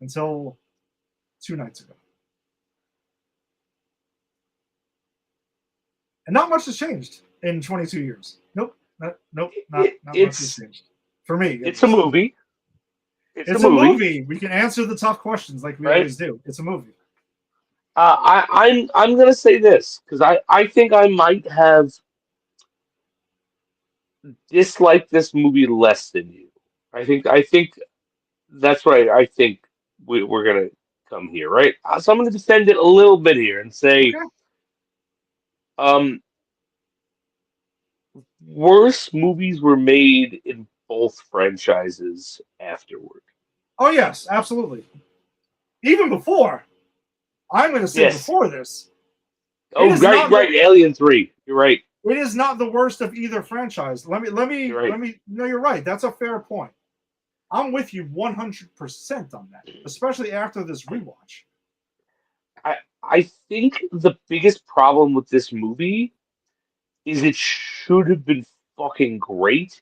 until 2 nights ago. And not much has changed in 22 years. Nope. Not much has changed. For me. It's a movie. It's a movie. We can answer the tough questions like we always do. It's a movie. I'm gonna say this because I think I might have disliked this movie less than you. I think that's right. I think we're gonna come here, right? So I'm gonna defend it a little bit here and say, worse movies were made in both franchises afterward. Oh yes, absolutely. Even before. I'm going to say before this. Oh, right. Alien 3. You're right. It is not the worst of either franchise. No, you're right. That's a fair point. I'm with you 100% on that, especially after this rewatch. I think the biggest problem with this movie is it should have been fucking great,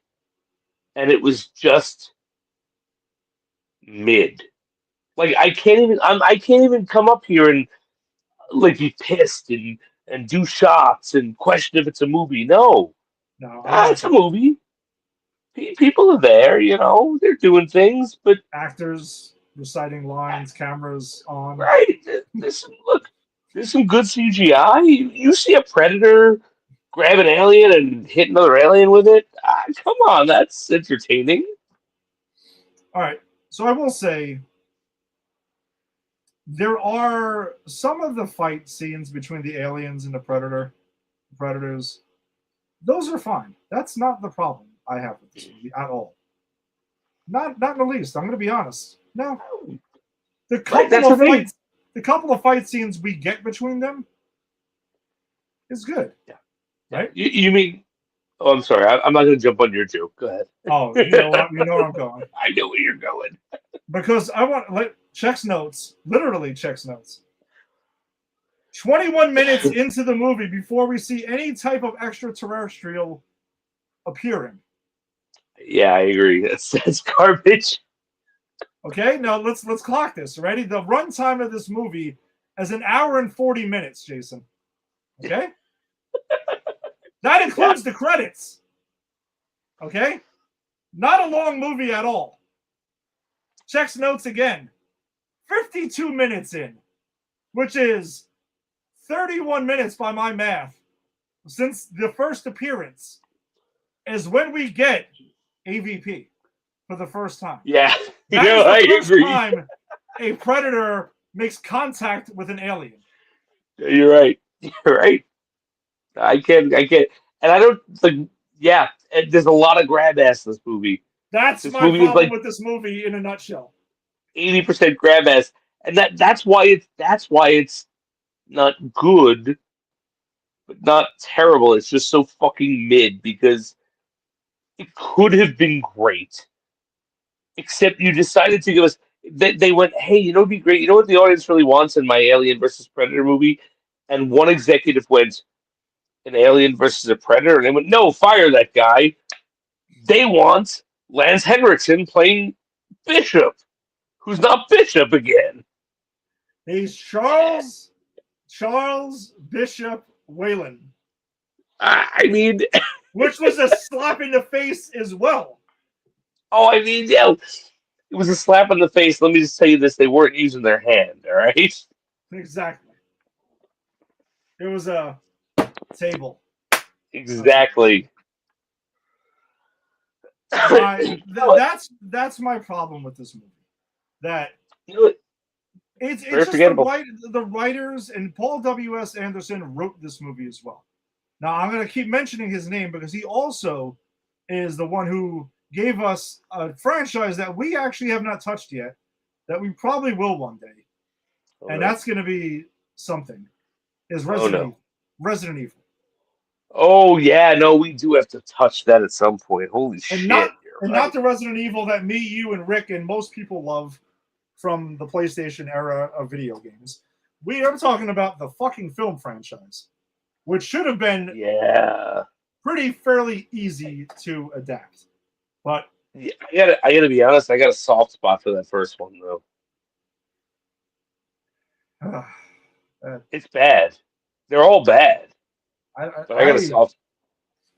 and it was just mid. Like I can't even come up here and like be pissed and do shots and question if it's a movie. No, it's a movie. People are there, they're doing things, but actors reciting lines, cameras on. Right. Listen, look, There's some good CGI. You see a predator grab an alien and hit another alien with it. Come on, that's entertaining. All right. So I will say there are some of the fight scenes between the aliens and the predators. Those are fine. That's not the problem I have with this movie at all. Not in the least. I'm going to be honest. No. The couple of fight scenes we get between them is good. Yeah. Right? You mean? Oh, I'm sorry. I'm not going to jump on your joke. Go ahead. Oh, you know where I'm going. I know where you're going. Because I want checks notes. Literally checks notes. 21 minutes into the movie before we see any type of extraterrestrial appearing. Yeah, I agree. That's garbage. Okay, now let's clock this. Ready? The runtime of this movie is 1 hour and 40 minutes, Jason. Okay? That includes the credits. Okay? Not a long movie at all. Checks notes again. 52 minutes in, which is 31 minutes by my math since the first appearance is when we get AVP for the first time. Yeah. That is the first agree. time a predator makes contact with an alien. You're right. You're right. I can't. And I don't like. Yeah, and there's a lot of grab ass in this movie. That's This my movie is problem like with this movie in a nutshell. 80% grab ass, and that's why it's not good, but not terrible. It's just so fucking mid because it could have been great, except you decided to give us. They went, hey, it'd be great. You know what the audience really wants in my Alien versus Predator movie? And one executive went, an Alien versus a Predator, and they went, no, fire that guy. They want Lance Henriksen playing Bishop, who's not Bishop again. He's Charles Bishop Whalen. I mean, which was a slap in the face as well. Oh, I mean, yeah, it was a slap in the face. Let me just tell you this: they weren't using their hand. All right. Exactly. It was a table. Exactly. That's my problem with this movie. That it's just the writers, and Paul W.S. Anderson wrote this movie as well. Now I'm going to keep mentioning his name because he also is the one who gave us a franchise that we actually have not touched yet, that we probably will one day, and that's going to be something. Is Resident Evil. Oh yeah, no, we do have to touch that at some point. Holy shit! Not the Resident Evil that me, you, and Rick and most people love from the PlayStation era of video games. We are talking about the fucking film franchise, which should have been fairly easy to adapt. But yeah, I gotta be honest, I got a soft spot for that first one though. It's bad. They're all bad. I got a soft.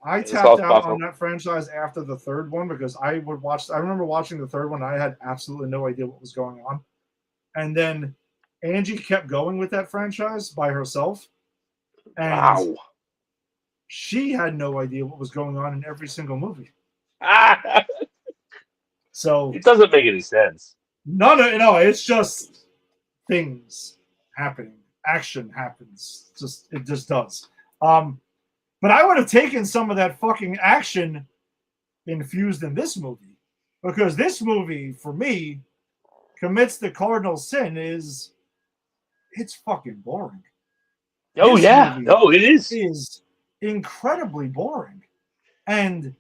I tapped out on that franchise after the third one because I remember watching the third one. I had absolutely no idea what was going on, and then Angie kept going with that franchise by herself, and she had no idea what was going on in every single movie. So it doesn't make any sense. No, it's just things happening. Action happens. It just does. But I would have taken some of that fucking action infused in this movie, because this movie, for me, commits the cardinal sin is it's fucking boring. Oh yeah, no, it is. It is incredibly boring, and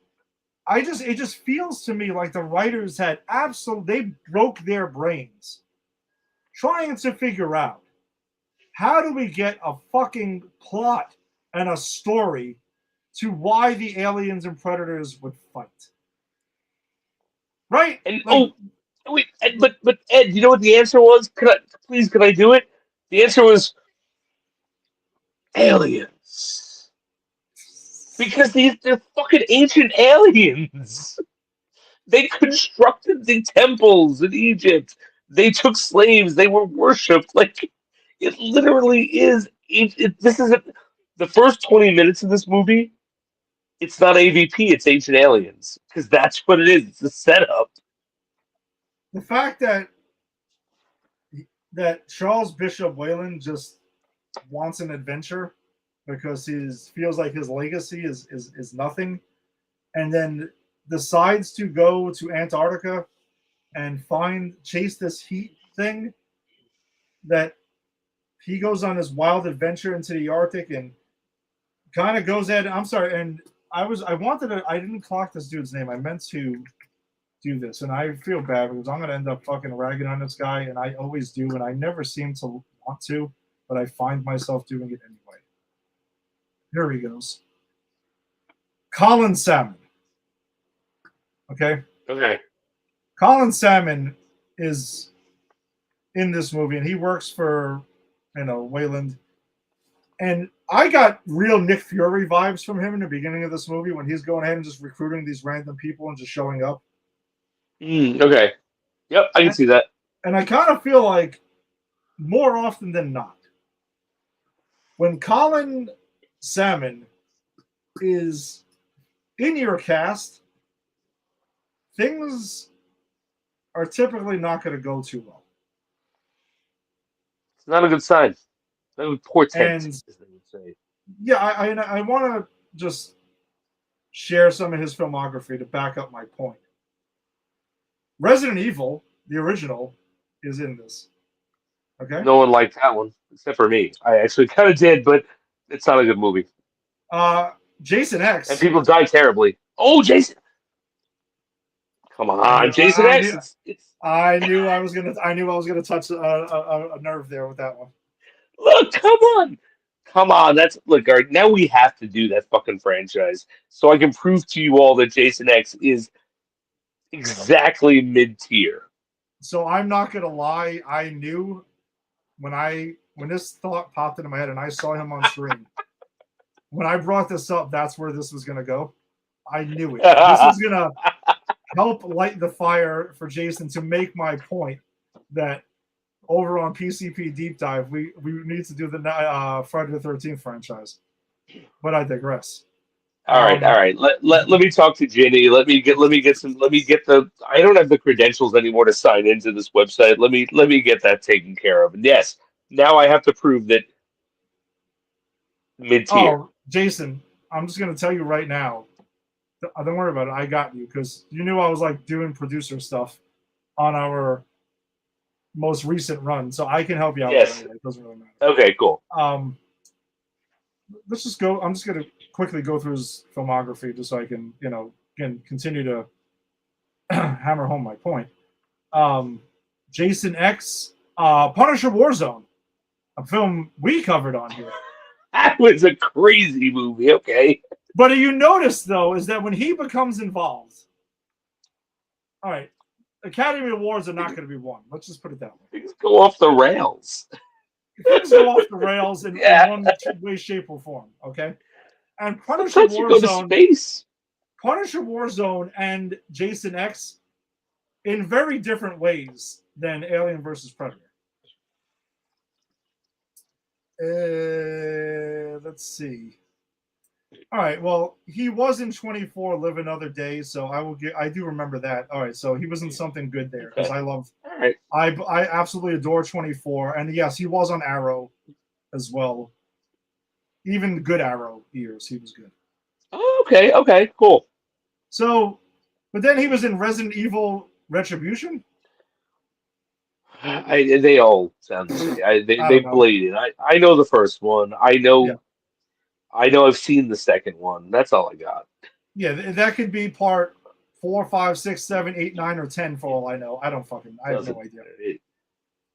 it just feels to me like the writers had they broke their brains trying to figure out how do we get a fucking plot and a story to why the aliens and predators would fight. Right? And but Ed, you know what the answer was? Could I do it? The answer was aliens. Because they're fucking ancient aliens. They constructed the temples in Egypt. They took slaves. They were worshipped. Like, It literally is. This is the first 20 minutes of this movie. It's not AVP. It's Ancient Aliens because that's what it is. It's the setup. The fact that Charles Bishop Whalen just wants an adventure because he feels like his legacy is nothing, and then decides to go to Antarctica and chase this heat thing, that he goes on this wild adventure into the Arctic and kind of goes at. I'm sorry, and I didn't clock this dude's name. I meant to do this, and I feel bad because I'm gonna end up fucking ragging on this guy, and I always do, and I never seem to want to, but I find myself doing it anyway. Here he goes. Colin Salmon. Okay. Okay. Colin Salmon is in this movie, and he works for, Wayland. And I got real Nick Fury vibes from him in the beginning of this movie when he's going ahead and just recruiting these random people and just showing up. Okay. Yep, I can see that. And I kind of feel like more often than not, when Colin Salmon is in your cast, things are typically not going to go too well. It's not a good sign. That would portend, And as they would say. yeah, I want to just share some of his filmography to back up my point. Resident Evil, the original, is in this. Okay. No one liked that one except for me. I actually kind of did, but it's not a good movie. Jason X. And people die terribly. Oh, Jason! Come on, Jason X. I knew I was gonna touch a nerve there with that one. Look, come on. Look. All right, now we have to do that fucking franchise so I can prove to you all that Jason X is exactly mid-tier. So I'm not gonna lie. I knew when this thought popped into my head and I saw him on screen. When I brought this up, that's where this was gonna go. I knew it. This was gonna help light the fire for Jason to make my point that over on PCP Deep Dive, we need to do the Friday the 13th franchise. But I digress. All right. Let me talk to Ginny. Let me get the. I don't have the credentials anymore to sign into this website. Let me get that taken care of. And yes, now I have to prove that mid-tier. Oh, Jason, I'm just gonna tell you right now. Don't worry about it. I got you because you knew I was like doing producer stuff on our most recent run, so I can help you out. Yes. It doesn't really matter. Okay, cool. Let's just go. I'm just gonna quickly go through his filmography just so I can, continue to hammer home my point. Jason X, Punisher Warzone, a film we covered on here. That was a crazy movie. Okay. But you notice, though, is that when he becomes involved, all right, Academy Awards are not going to be won. Let's just put it that way. Things go off the rails. Things go off the rails in one way, shape, or form, okay? And Punisher Warzone and Jason X in very different ways than Alien versus Predator. Let's see. All right. Well, he was in 24 Live Another Day, so I do remember that. All right. So he was in something good there because I love. All right. I absolutely adore 24, and yes, he was on Arrow as well. Even good Arrow years, he was good. Oh, okay. Okay. Cool. So, but then he was in Resident Evil Retribution. They all sound the same. They bleed. I know the first one. I know. Yeah. I know I've seen the second one. That's all I got. Yeah, that could be part 4, 5, 6, 7, 8, 9, or 10 for all I know. I have no idea.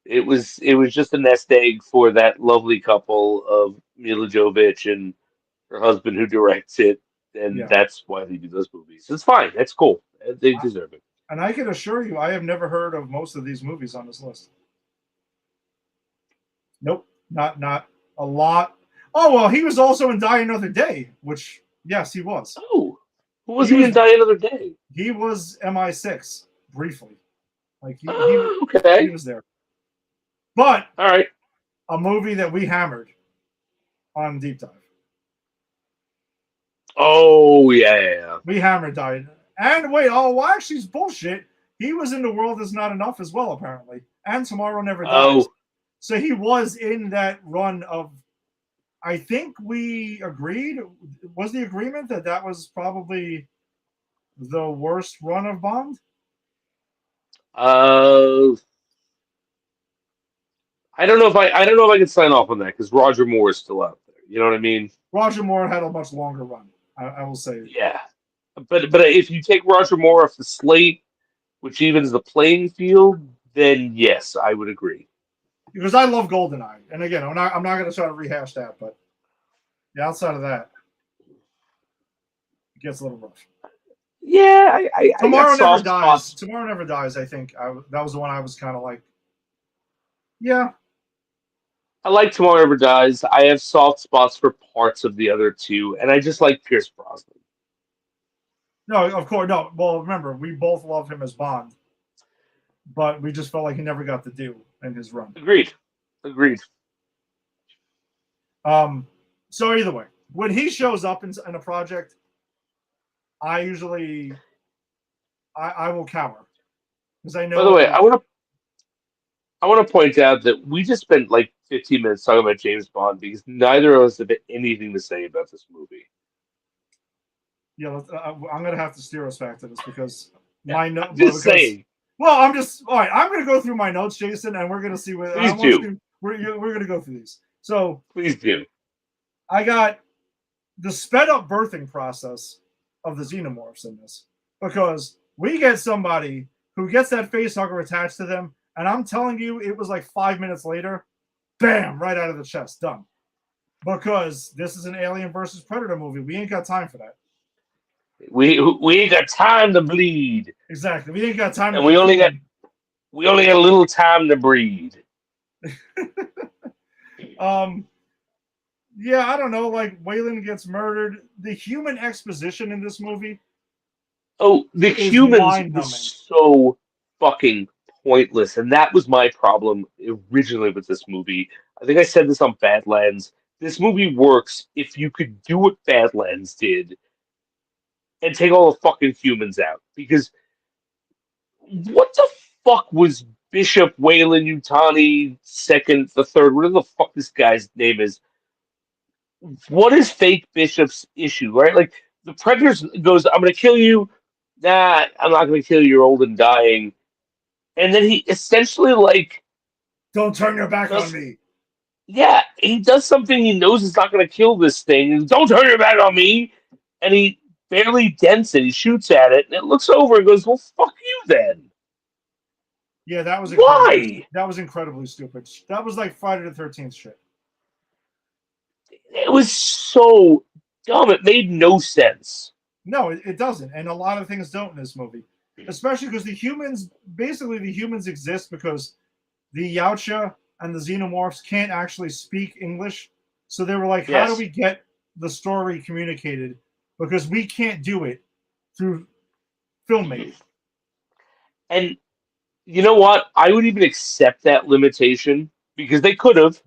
It was just a nest egg for that lovely couple of Mila Jovovich and her husband who directs it, and that's why they do those movies. It's fine. That's cool. They deserve it. And I can assure you, I have never heard of most of these movies on this list. Nope, not a lot. Oh, well, he was also in Die Another Day, which, yes, he was. Oh, who was he in Die Another Day? He was MI6, briefly. Like, he okay. He was there. But, all right. a movie that we hammered on Deep Dive. Oh yeah. We hammered died. And wait, well, actually, it's bullshit. He was in The World Is Not Enough as well, apparently. And Tomorrow Never Dies. Oh, So he was in that run of. I think we agreed. Was the agreement that was probably the worst run of Bond? I don't know if I can sign off on that because Roger Moore is still out there. You know what I mean? Roger Moore had a much longer run. I will say. Yeah, but if you take Roger Moore off the slate, which evens the playing field, then yes, I would agree. Because I love GoldenEye, and again, I'm not going to try to rehash that, but yeah, outside of that, it gets a little rough. Yeah, Tomorrow I got Never Dies. spots. Tomorrow Never Dies. I think that was the one I was kind of like, yeah. I like Tomorrow Never Dies. I have soft spots for parts of the other two, and I just like Pierce Brosnan. No, of course, no. Well, remember, we both love him as Bond, but we just felt like he never got the due in his run. Agreed. So either way, when he shows up in a project, I usually I will cower because I know. By the way, I want to point out that we just spent like 15 minutes talking about James Bond because neither of us have anything to say about this movie. Yeah, I'm gonna have to steer us back to this because Saying. Well, I'm just all right. I'm gonna go through my notes, Jason, and we're gonna see what. Please do. We're gonna go through these. So Please do. I got the sped up birthing process of the xenomorphs in this because we get somebody who gets that face hugger attached to them, and I'm telling you, it was like 5 minutes later, bam, right out of the chest, done. Because this is an Alien versus Predator movie. We ain't got time for that. We ain't got time to bleed. Exactly. We ain't got time. And we only got a little time to breed. Yeah, I don't know. Like Wayland gets murdered. The human exposition in this movie. Oh, the humans were so fucking pointless, and that was my problem originally with this movie. I think I said this on Badlands. This movie works if you could do what Badlands did and take all the fucking humans out. Because what the fuck was Bishop Wayland Yutani the third, whatever the fuck this guy's name is? What is fake Bishop's issue, right? Like, the Predator goes, I'm going to kill you. Nah, I'm not going to kill you. You're old and dying. And then he essentially, like... Don't turn your back on me. Yeah, he does something he knows is not going to kill this thing. Don't turn your back on me. And he barely dents it. He shoots at it, and it looks over and goes, well, fuck you then. Yeah, that was why? That was incredibly stupid. That was like Friday the 13th shit. It was so dumb. It made no sense. No, it doesn't. And a lot of things don't in this movie. Especially because the humans exist because the Yautja and the Xenomorphs can't actually speak English. So they were like, how do we get the story communicated? Because we can't do it through filmmaking. And you know what? I would even accept that limitation because they could have.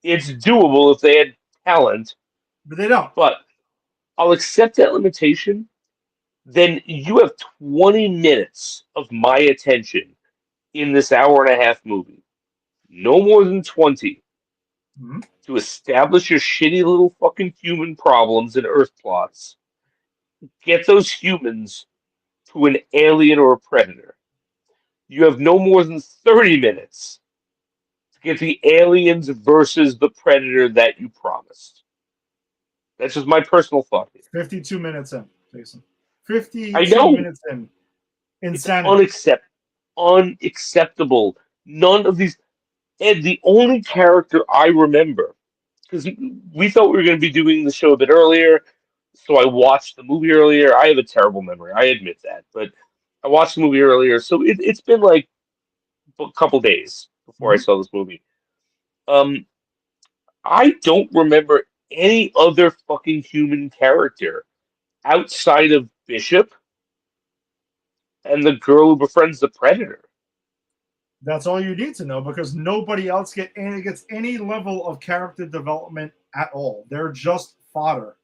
It's doable if they had talent. But they don't. But I'll accept that limitation. Then you have 20 minutes of my attention in this hour and a half movie. No more than 20. Mm-hmm. To establish your shitty little fucking human problems and Earth plots. Get those humans to an alien or a predator. You have no more than 30 minutes to get the aliens versus the predator that you promised. That's just my personal thought here. 52 minutes in, Jason. 52 minutes in. Insanity. It's unacceptable. None of these. And the only character I remember, because we thought we were going to be doing the show a bit earlier, so I watched the movie earlier. I have a terrible memory. I admit that. But I watched the movie earlier, so it's been like a couple days before I saw this movie. I don't remember any other fucking human character outside of Bishop and the girl who befriends the Predator. That's all you need to know because nobody else gets any level of character development at all. They're just fodder.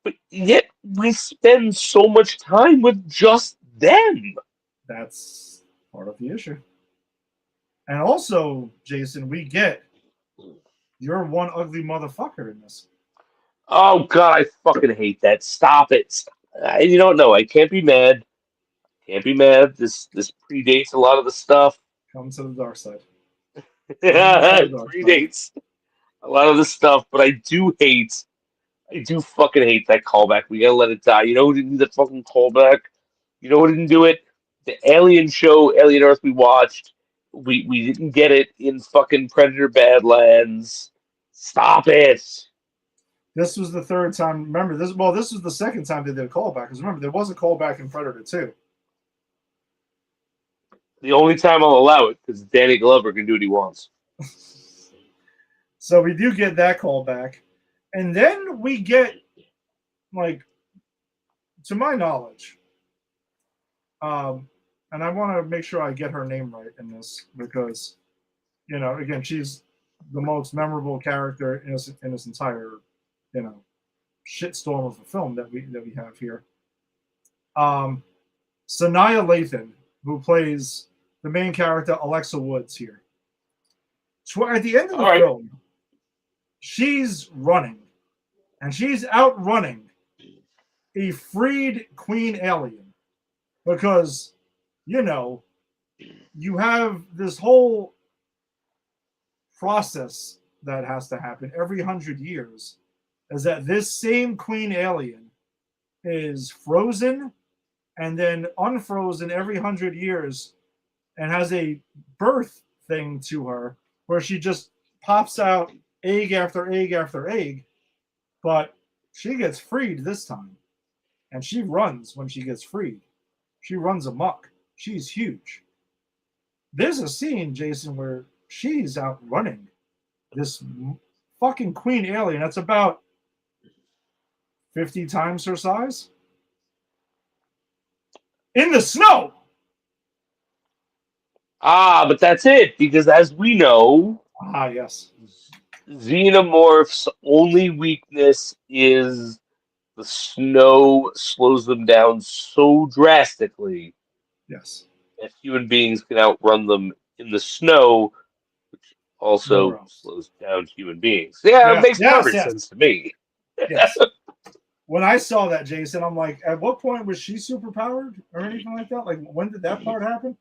But yet we spend so much time with just them. That's part of the issue. And also, Jason, we get you're one ugly motherfucker in this. Oh God, I fucking hate that. Stop it. You don't know. I can't be mad. Can't be mad. This predates a lot of the stuff. Come to the dark side. It predates a lot of the stuff, but I do fucking hate that callback. We gotta let it die. You know who didn't do the fucking callback? You know who didn't do it? The Alien show, Alien Earth we watched. We didn't get it in fucking Predator Badlands. Stop it. This was the third time. Remember this? Well, this was the second time they did a callback. Because remember, there was a callback in Predator 2. The only time I'll allow it because Danny Glover can do what he wants. So we do get that callback, and then we get, like, to my knowledge, and I want to make sure I get her name right in this because, you know, again, she's the most memorable character in this entire, you know, shitstorm of a film that we have here. Sanaya Lathan, who plays the main character Alexa Woods here. At the end of the film, she's running, and she's outrunning a freed queen alien because, you know, you have this whole process that has to happen every 100 years is that this same queen alien is frozen and then unfrozen every 100 years and has a birth thing to her where she just pops out egg after egg after egg, but she gets freed this time. And she runs when she gets freed. She runs amok. She's huge. There's a scene, Jason, where she's out running this fucking queen alien that's about 50 times her size in the snow. But that's it, because as we know, yes, xenomorphs' only weakness is the snow slows them down so drastically. Yes. That human beings can outrun them in the snow, which also slows down human beings. Yeah, it makes perfect sense to me. Yes. When I saw that, Jason, I'm like, at what point was she superpowered or anything like that? Like, when did that part happen?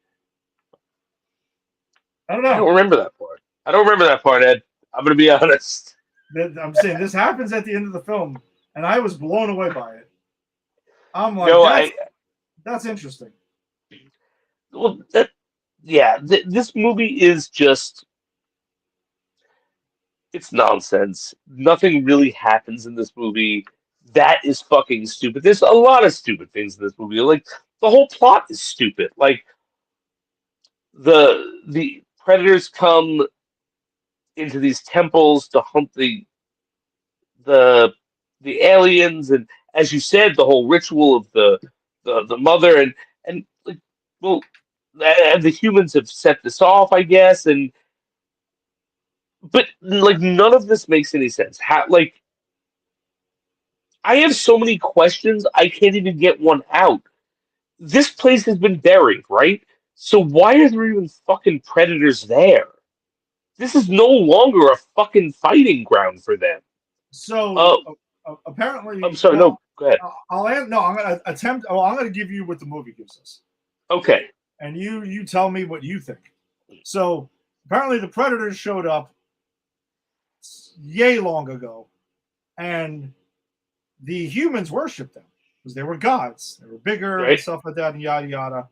I don't know. I don't remember that part, Ed. I'm going to be honest. I'm saying this happens at the end of the film, and I was blown away by it. I'm like, no, that's interesting. Well, this movie is just, it's nonsense. Nothing really happens in this movie. That is fucking stupid. There's a lot of stupid things in this movie. Like, the whole plot is stupid. Like, the predators come into these temples to hunt the aliens, and as you said, the whole ritual of the mother and like, well, and the humans have set this off, I guess, but like none of this makes any sense. How, like, I have so many questions, I can't even get one out. This place has been buried, right? So why are there even fucking predators there? This is no longer a fucking fighting ground for them. So apparently, I'm sorry. No, go ahead. I'm going to attempt. Oh, I'm going to give you what the movie gives us. Okay. And you tell me what you think. So apparently, the predators showed up yay long ago, and the humans worshipped them because they were gods. They were bigger and stuff like that, and yada yada.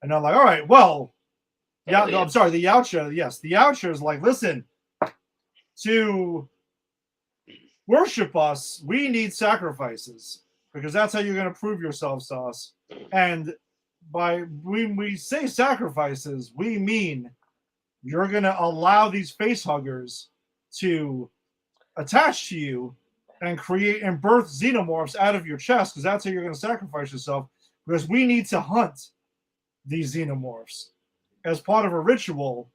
And they're like, all right, well. Yeah, no, I'm sorry. The Yautja, yes, the Yautja is like, listen, to worship us, we need sacrifices because that's how you're going to prove yourselves to us. And when we say sacrifices, we mean you're going to allow these face huggers to attach to you and create and birth xenomorphs out of your chest because that's how you're going to sacrifice yourself because we need to hunt these xenomorphs. as part of a ritual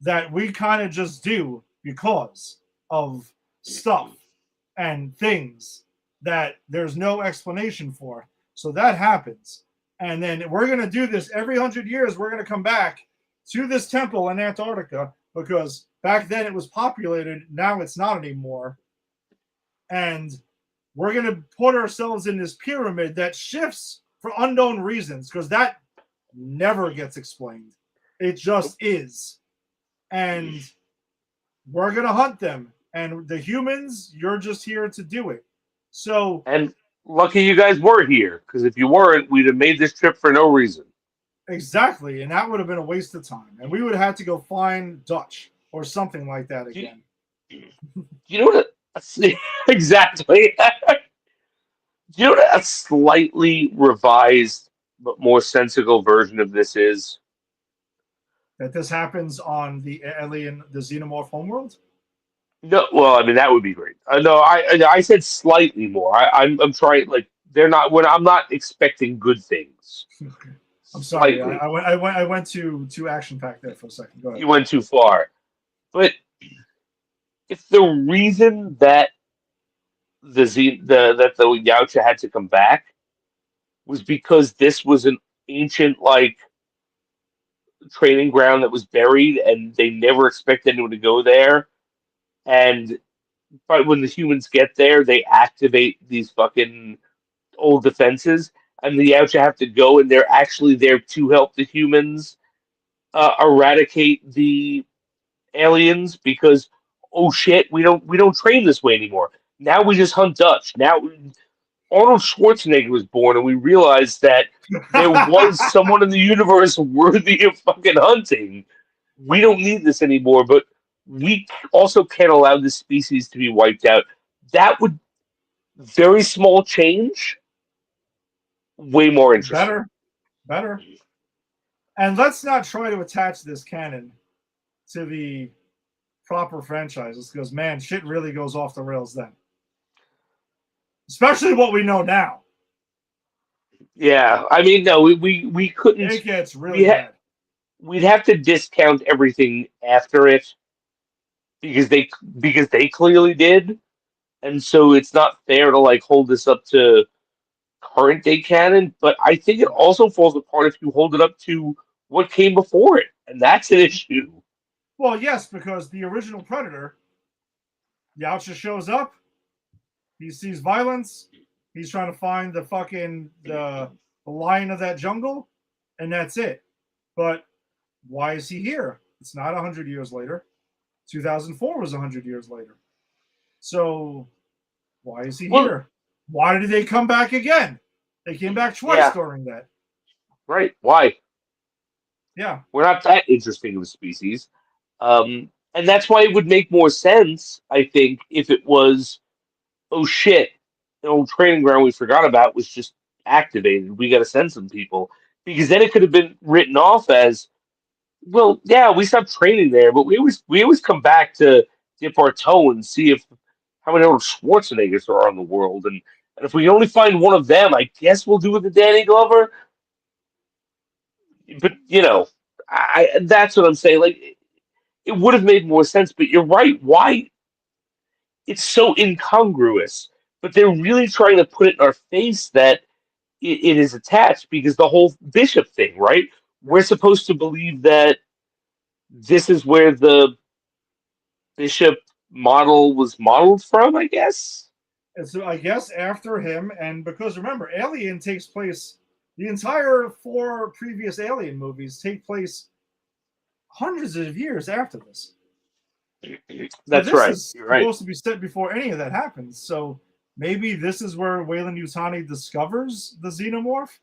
that we kind of just do because of stuff and things that there's no explanation for. So that happens. And then we're going to do this every 100 years. We're going to come back to this temple in Antarctica because back then it was populated. Now it's not anymore. And we're going to put ourselves in this pyramid that shifts for unknown reasons because that never gets explained. It just is. And we're going to hunt them. And the humans, you're just here to do it. So, And lucky you guys were here, because if you weren't, we'd have made this trip for no reason. exactly. And that would have been a waste of time. And we would have had to go find Dutch or something like that again. You know what? Exactly. You know what a slightly revised but more sensical version of this is? That this happens on the alien, the xenomorph homeworld? No, well, I mean that would be great. No, I said slightly more. I'm trying like they're not. When I'm not expecting good things. I'm sorry. Slightly. I went too action packed there for a second. Go ahead. You went too far. But if the reason that that the Yautja had to come back was because this was an ancient like training ground that was buried and they never expected anyone to go there, and but when the humans get there, they activate these fucking old defenses, and the Yautja have to go, and they're actually there to help the humans eradicate the aliens because oh shit, we don't train this way anymore. Now we just hunt Dutch. Now Arnold Schwarzenegger was born, and we realized that there was someone in the universe worthy of fucking hunting. We don't need this anymore, but we also can't allow this species to be wiped out. That would very small change, way more interesting. Better. And let's not try to attach this canon to the proper franchises because man, shit really goes off the rails then. Especially what we know now. Yeah, I mean, no, we couldn't. It gets really bad. We'd have to discount everything after it because they clearly did, and so it's not fair to like hold this up to current day canon. But I think it also falls apart if you hold it up to what came before it, and that's an issue. Well, yes, because the original Predator, Yautja shows up. He sees violence. He's trying to find the fucking the lion of that jungle, and that's it. But why is he here? It's not 100 years later. 2004 was 100 years later. So why is he here? Why did they come back again? They came back twice during that. Right? Why? Yeah. We're not that interesting of a species. And that's why it would make more sense, I think, if it was, oh shit, the old training ground we forgot about was just activated. We got to send some people. Because then it could have been written off as, well, yeah, we stopped training there, but we always come back to dip our toe and see if how many old Schwarzeneggers there are in the world. And if we only find one of them, I guess we'll do with the Danny Glover. But, you know, that's what I'm saying. Like, it would have made more sense, but you're right. Why? It's so incongruous, but they're really trying to put it in our face that it is attached because the whole Bishop thing, right? We're supposed to believe that this is where the Bishop model was modeled from, I guess. And so I guess after him, and because remember, Alien takes place, the entire 4 previous Alien movies take place hundreds of years after this. That's so right. This is You're right. supposed to be set before any of that happens. So maybe this is where Weyland Yutani discovers the xenomorph,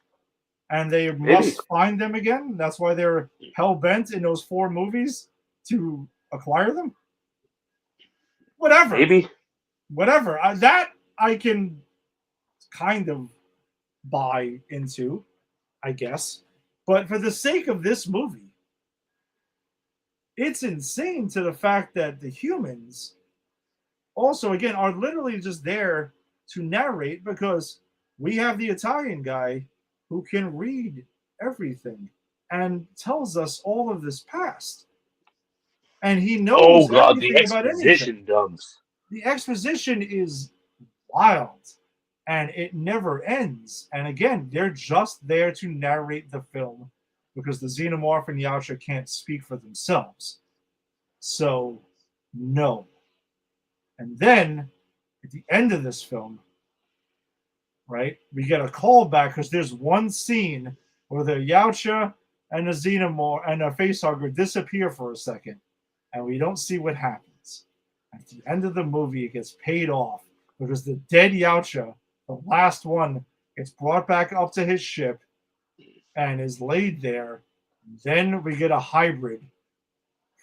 and they must find them again. That's why they're hell bent in those 4 movies to acquire them. Whatever. Maybe. Whatever. That I can kind of buy into, I guess. But for the sake of this movie, it's insane to the fact that the humans also, again, are literally just there to narrate because we have the Italian guy who can read everything and tells us all of this past. And he Oh knows god, the everything about anything. exposition dumps. The exposition is wild, and it never ends. And again, they're just there to narrate the film because the Xenomorph and Yautja can't speak for themselves. So, no. And then, at the end of this film, right, we get a callback because there's one scene where the Yautja and the Xenomorph and a facehugger disappear for a second, and we don't see what happens. At the end of the movie, it gets paid off because the dead Yautja, the last one, gets brought back up to his ship and is laid there. Then we get a hybrid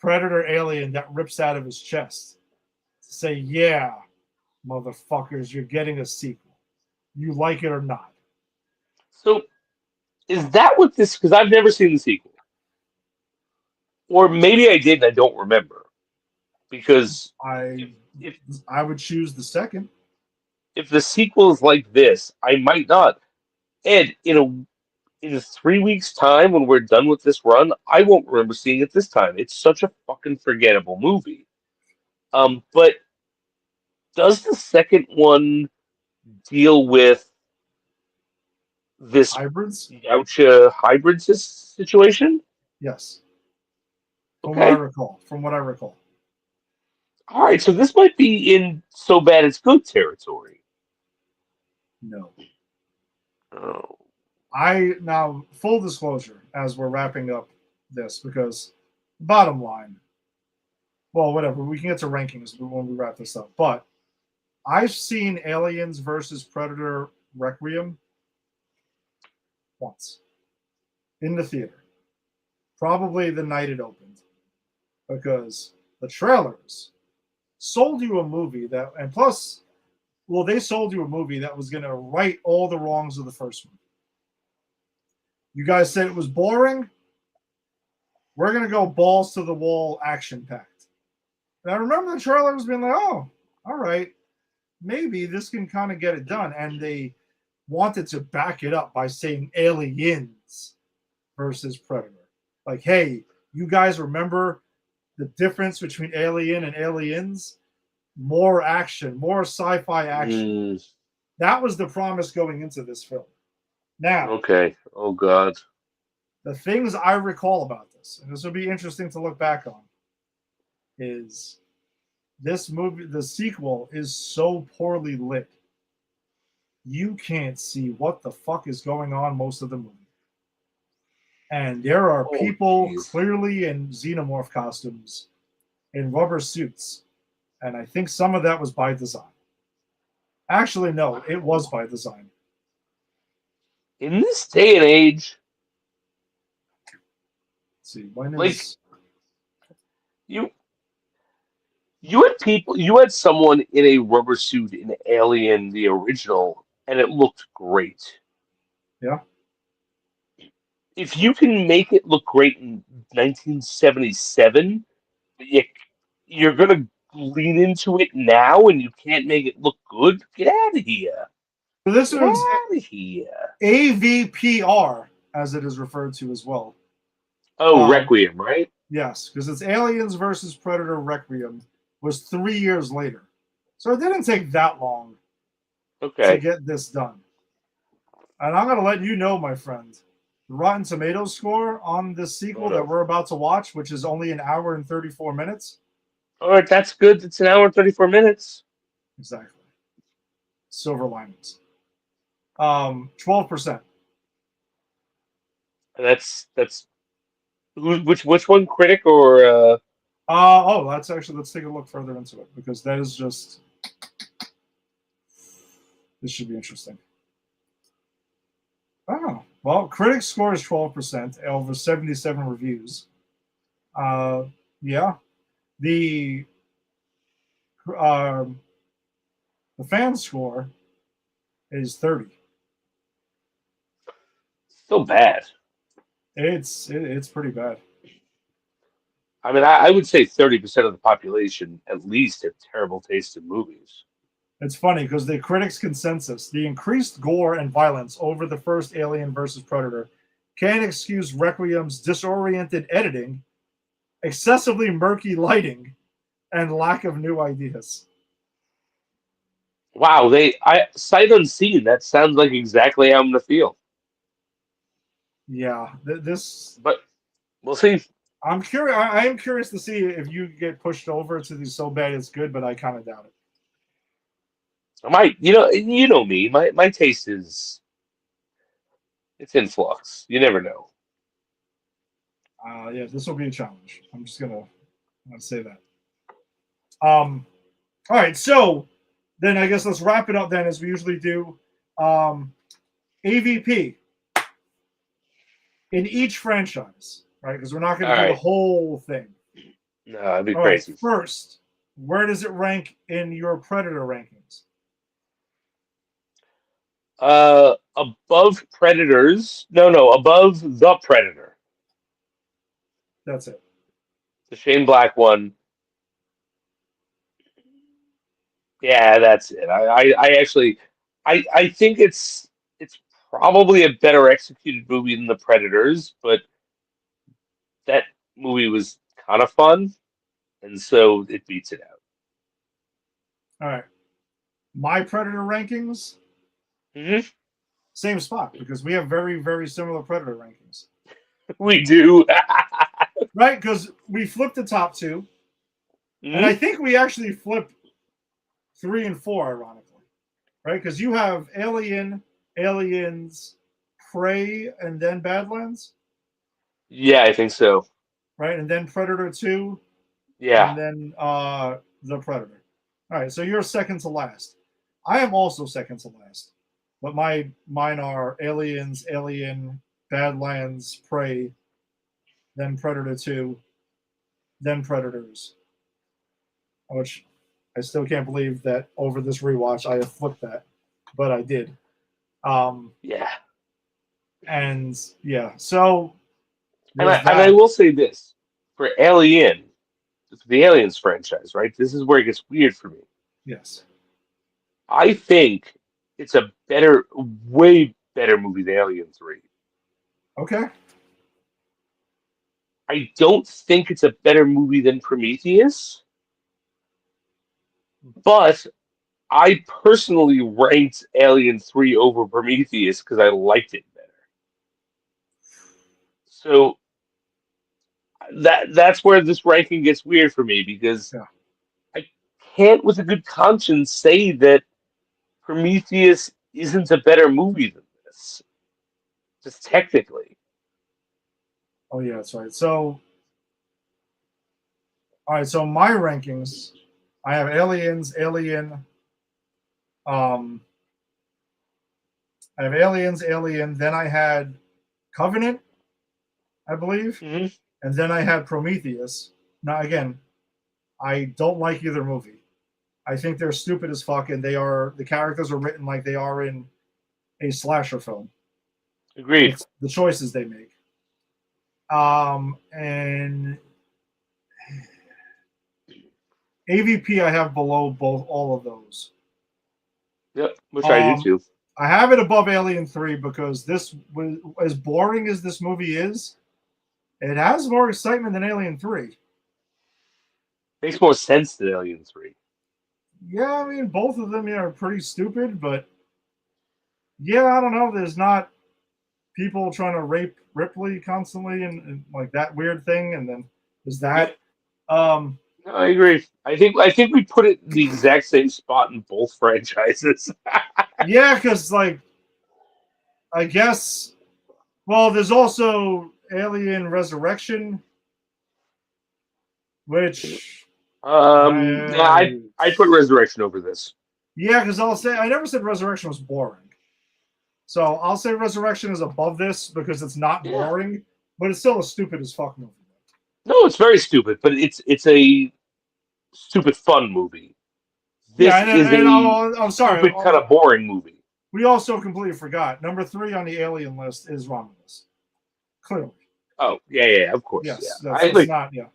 predator alien that rips out of his chest to say, yeah, motherfuckers, you're getting a sequel. You like it or not. So, is that what this? Because I've never seen the sequel, or maybe I did and I don't remember. Because I if would choose the second. if the sequel is like this, I might not. And in 3 weeks' time, when we're done with this run, I won't remember seeing it this time. It's such a fucking forgettable movie. But does the second one deal with this Hybrids? Yautja hybrid situation? Yes. From Okay. what I recall. All right, so this might be in so bad it's good territory. No. Oh. Now, full disclosure, as we're wrapping up this, because bottom line, well, whatever, we can get to rankings when we wrap this up, but I've seen Aliens versus Predator Requiem once in the theater, probably the night it opened, because the trailers sold you a movie that, and plus, well, they sold you a movie that was going to right all the wrongs of the first one. You guys said it was boring. We're going to go balls to the wall, action packed. And I remember the trailers being like, oh, all right, maybe this can kind of get it done. And they wanted to back it up by saying Aliens versus Predator. Like, hey, you guys remember the difference between Alien and Aliens? More action, more sci-fi action. That was the promise going into this film. Now, okay. Oh God. The things I recall about this, and this will be interesting to look back on, is this movie, the sequel, is so poorly lit. You can't see what the fuck is going on most of the movie. And there are people clearly in xenomorph costumes in rubber suits. And I think some of that was by design. Actually, no, it was by design. In this day and age, Let's see, when like is you had someone in a rubber suit in Alien the original, and it looked great. Yeah. If you can make it look great in 1977, you're gonna lean into it now, and you can't make it look good. Get out of here! So this Get was out of here! AVPR, as it is referred to as well. Oh, Requiem, right? Yes, because it's Aliens versus Predator Requiem was 3 years later. So it didn't take that long to get this done. And I'm going to let you know, my friend, the Rotten Tomatoes score on this sequel that we're about to watch, which is only an hour and 34 minutes. All right, that's good. It's an hour and 34 minutes. Exactly. Silver linings. 12%. That's which one, critic or that's actually, let's take a look further into it, because that is just, this should be interesting. Oh, well, critics score is 12% over 77 reviews. Yeah. The fan score is 30. so bad. It's pretty bad. I mean, I would say 30% of the population at least have terrible taste in movies. It's funny because the critics' consensus, the increased gore and violence over the first Alien versus Predator Can't excuse Requiem's disoriented editing, excessively murky lighting, and lack of new ideas. Wow, sight unseen. That sounds like exactly how I'm gonna feel. Yeah, this But we'll see. I'm curious. I am curious to see if you get pushed over to the so bad it's good, but I kind of doubt it. You know me. My taste is it's in flux. You never know. Yeah, this will be a challenge. I'm gonna say that. All right, so then I guess let's wrap it up then as we usually do. AVP in each franchise, right? Because we're not going to All do the right. whole thing. No, that'd be All right, crazy. first, where does it rank in your Predator rankings? Above Predators. No, above the Predator. That's it. The Shane Black one. Yeah, that's it. I actually, I think it's probably a better executed movie than the Predators, but that movie was kind of fun, and so it beats it out. All right. My Predator rankings, Hmm. same spot because we have very, very similar Predator rankings. We do. Right? Because we flipped the top two, and I think we actually flipped 3 and 4, ironically. Right? Because you have Alien, Aliens, Prey, and then Badlands. Yeah, I think so. Right? And then Predator 2, Yeah. and then the Predator. All right, so you're second to last. I am also second to last, but mine are Aliens, Alien, Badlands, Prey, then Predator 2, then Predators. Which I still can't believe that over this rewatch I have flipped that, but I did. Yeah. And yeah, so And I will say this for Alien, the Aliens franchise, right? This is where it gets weird for me. Yes. I think it's a way better movie than Alien 3. Okay. I don't think it's a better movie than Prometheus, but I personally ranked Alien 3 over Prometheus because I liked it better. So that's where this ranking gets weird for me because I can't with a good conscience say that Prometheus isn't a better movie than this. Just technically. Oh yeah, that's right. So all right, so my rankings, I have Aliens, Alien, I have Aliens, Alien, then I had Covenant, I believe, Mm-hmm. and then I had Prometheus. Now again, I don't like either movie. I think they're stupid as fuck, and the characters are written like they are in a slasher film. Agreed. It's the choices they make. And AVP I have below all of those. Yep, which I do too. I have it above Alien 3 because this was as boring as this movie is. It has more excitement than Alien 3. Makes more sense than Alien 3. Yeah, I mean, both of them are pretty stupid, but yeah, I don't know. There's not people trying to rape Ripley constantly and like that weird thing, and then there's that. No, I agree. I think we put it in the exact same spot in both franchises. Yeah, because like I guess, well, there's also Alien Resurrection, which yeah, I put Resurrection over this. yeah, because I'll say I never said Resurrection was boring. So I'll say Resurrection is above this because it's not boring, but it's still a stupid as fuck movie. No, it's very stupid, but it's a stupid fun movie. This is I'm sorry, stupid kind of boring movie. We also completely forgot. Number 3 on the Alien list is Romulus. Clearly. Oh, yeah, of course. Yes, yeah. that's not, yeah.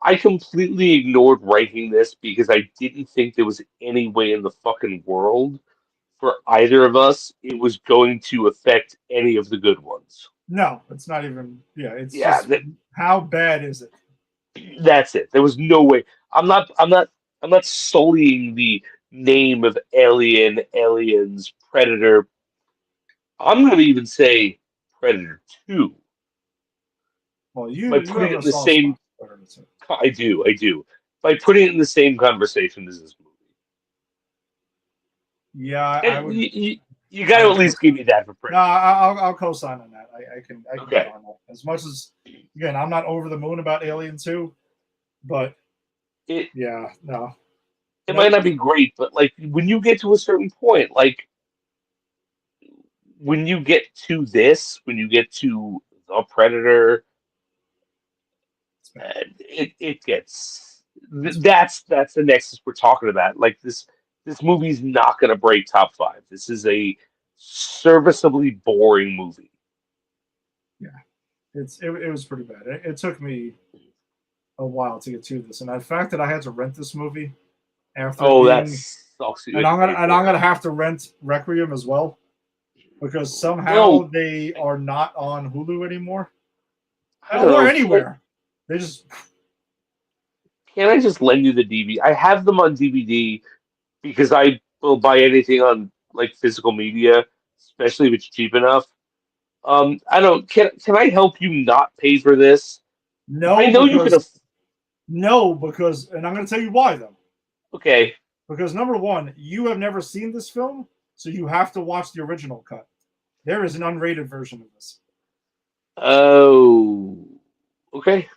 I completely ignored ranking this because I didn't think there was any way in the fucking world for either of us it was going to affect any of the good ones. No, it's not even. Yeah, it's Yeah, just how bad is it? that's it. There was no way. I'm not sullying the name of Alien, Aliens, Predator. I'm going to even say Predator 2. Well, By you putting have it a in the soft same, spot for it. I do. By putting it in the same conversation as this movie. Yeah, I And would. you got I to would at least co-sign. give me that for No, Predator. I'll co-sign on that. I can Okay. get on that. As much as again, I'm not over the moon about Alien 2, but It yeah, no. it Nope. might not be great, but like when you get to a certain point, like when you get to this, when you get to the Predator, it gets that's the nexus we're talking about. Like this movie's not going to break top 5. This is a serviceably boring movie. Yeah, it was pretty bad. It took me a while to get to this, and the fact that I had to rent this movie after Oh, that being, sucks. You and had to pay I'm for it. gonna have to rent Requiem as well because somehow Well, they are not on Hulu anymore I don't or know. anywhere. They just Can I just lend you the DVD? I have them on DVD because I will buy anything on like physical media, especially if it's cheap enough. I don't. Can I help you not pay for this? I no know you can. because no because, and I'm gonna tell you why though. Okay. Because number one, you have never seen this film, so you have to watch the original cut. There is an unrated version of this. Oh. Okay.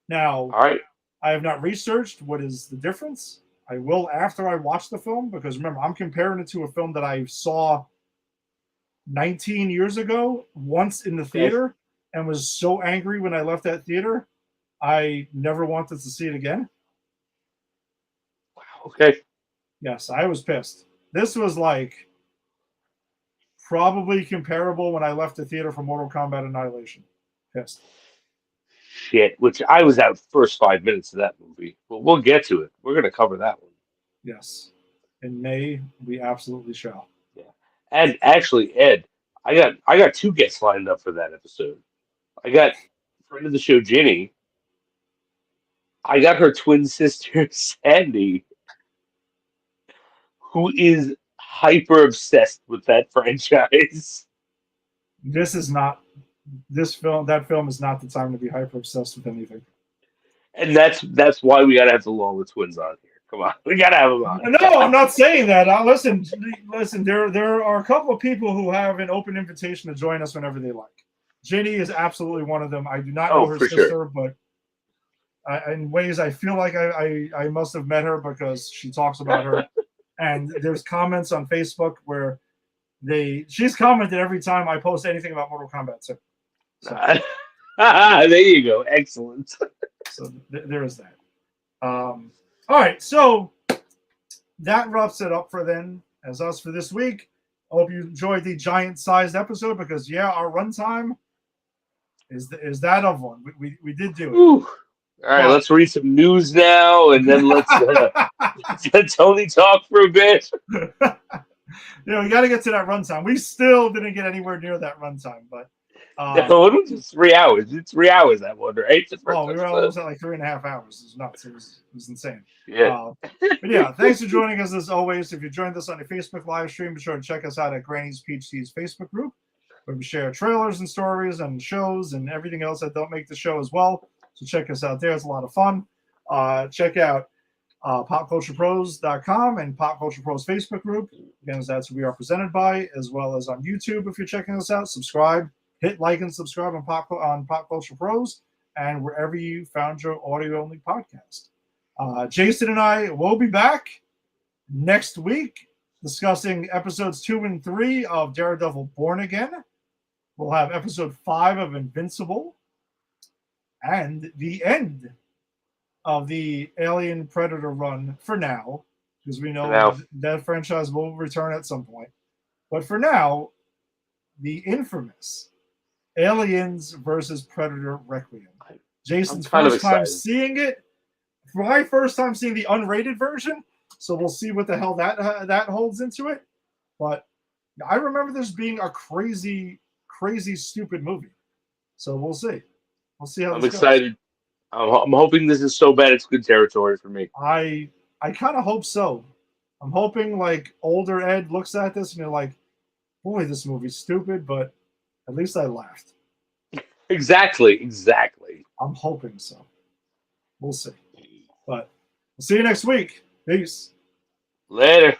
Now, All right. I have not researched what is the difference. I will after I watch the film because remember, I'm comparing it to a film that I saw 19 years ago once in the Okay. theater and was so angry when I left that theater, I never wanted to see it again. Okay. Yes, I was pissed. This was like probably comparable when I left the theater for Mortal Kombat Annihilation. Pissed. Shit. Which I was out first 5 minutes of that movie. But we'll get to it. We're gonna cover that one. Yes. In May, we absolutely shall. Yeah. And actually, Ed, I got two guests lined up for that episode. I got friend of the show, Ginny. I got her twin sister, Sandy, who is hyper obsessed with that franchise. This is not this film. That film is not the time to be hyper obsessed with anything. And that's why we gotta have the Lola twins on here. Come on, we gotta have them on. No, I'm not saying that. Listen. There are a couple of people who have an open invitation to join us whenever they like. Ginny is absolutely one of them. I do not know her for sister, sure. but in ways I feel like I must have met her because she talks about her. And there's comments on Facebook where she's commented every time I post anything about Mortal Kombat 2. So, there you go. Excellent. so there is that. All right, so that wraps it up for then as us for this week. I hope you enjoyed the giant-sized episode because our runtime is that of one. We did do it. Whew. All right, let's read some news now, and then let's let Tony talk for a bit. We got to get to that runtime. We still didn't get anywhere near that runtime, but no, it was just 3 hours. It's 3 hours that one, right? we were almost at like 3.5 hours. It was nuts. It was insane. Yeah. But thanks for joining us as always. If you joined us on a Facebook live stream, be sure to check us out at Granny's PhD's Facebook group, where we share trailers and stories and shows and everything else that don't make the show as well. So check us out there. It's a lot of fun. Check out popculturepros.com and Pop Culture Pros Facebook group. Again, that's who we are presented by, as well as on YouTube. If you're checking us out, subscribe, hit like and subscribe on Pop Culture Pros and wherever you found your audio-only podcast. Jason and I will be back next week discussing episodes 2 and 3 of Daredevil Born Again. We'll have episode 5 of Invincible and the end of the Alien Predator run for now, because we know that franchise will return at some point. But for now, the infamous Aliens versus Predator Requiem. Jason's first time seeing it. My first time seeing the unrated version, so we'll see what the hell that holds into it. but I remember this being a crazy, crazy, stupid movie. So we'll see. We'll see how I'm this goes. excited. I'm hoping this is so bad it's good territory for me. I kind of hope so. I'm hoping like older Ed looks at this and you're like, boy, this movie's stupid, but at least I laughed. Exactly. I'm hoping so. We'll see. But we'll see you next week. Peace. Later.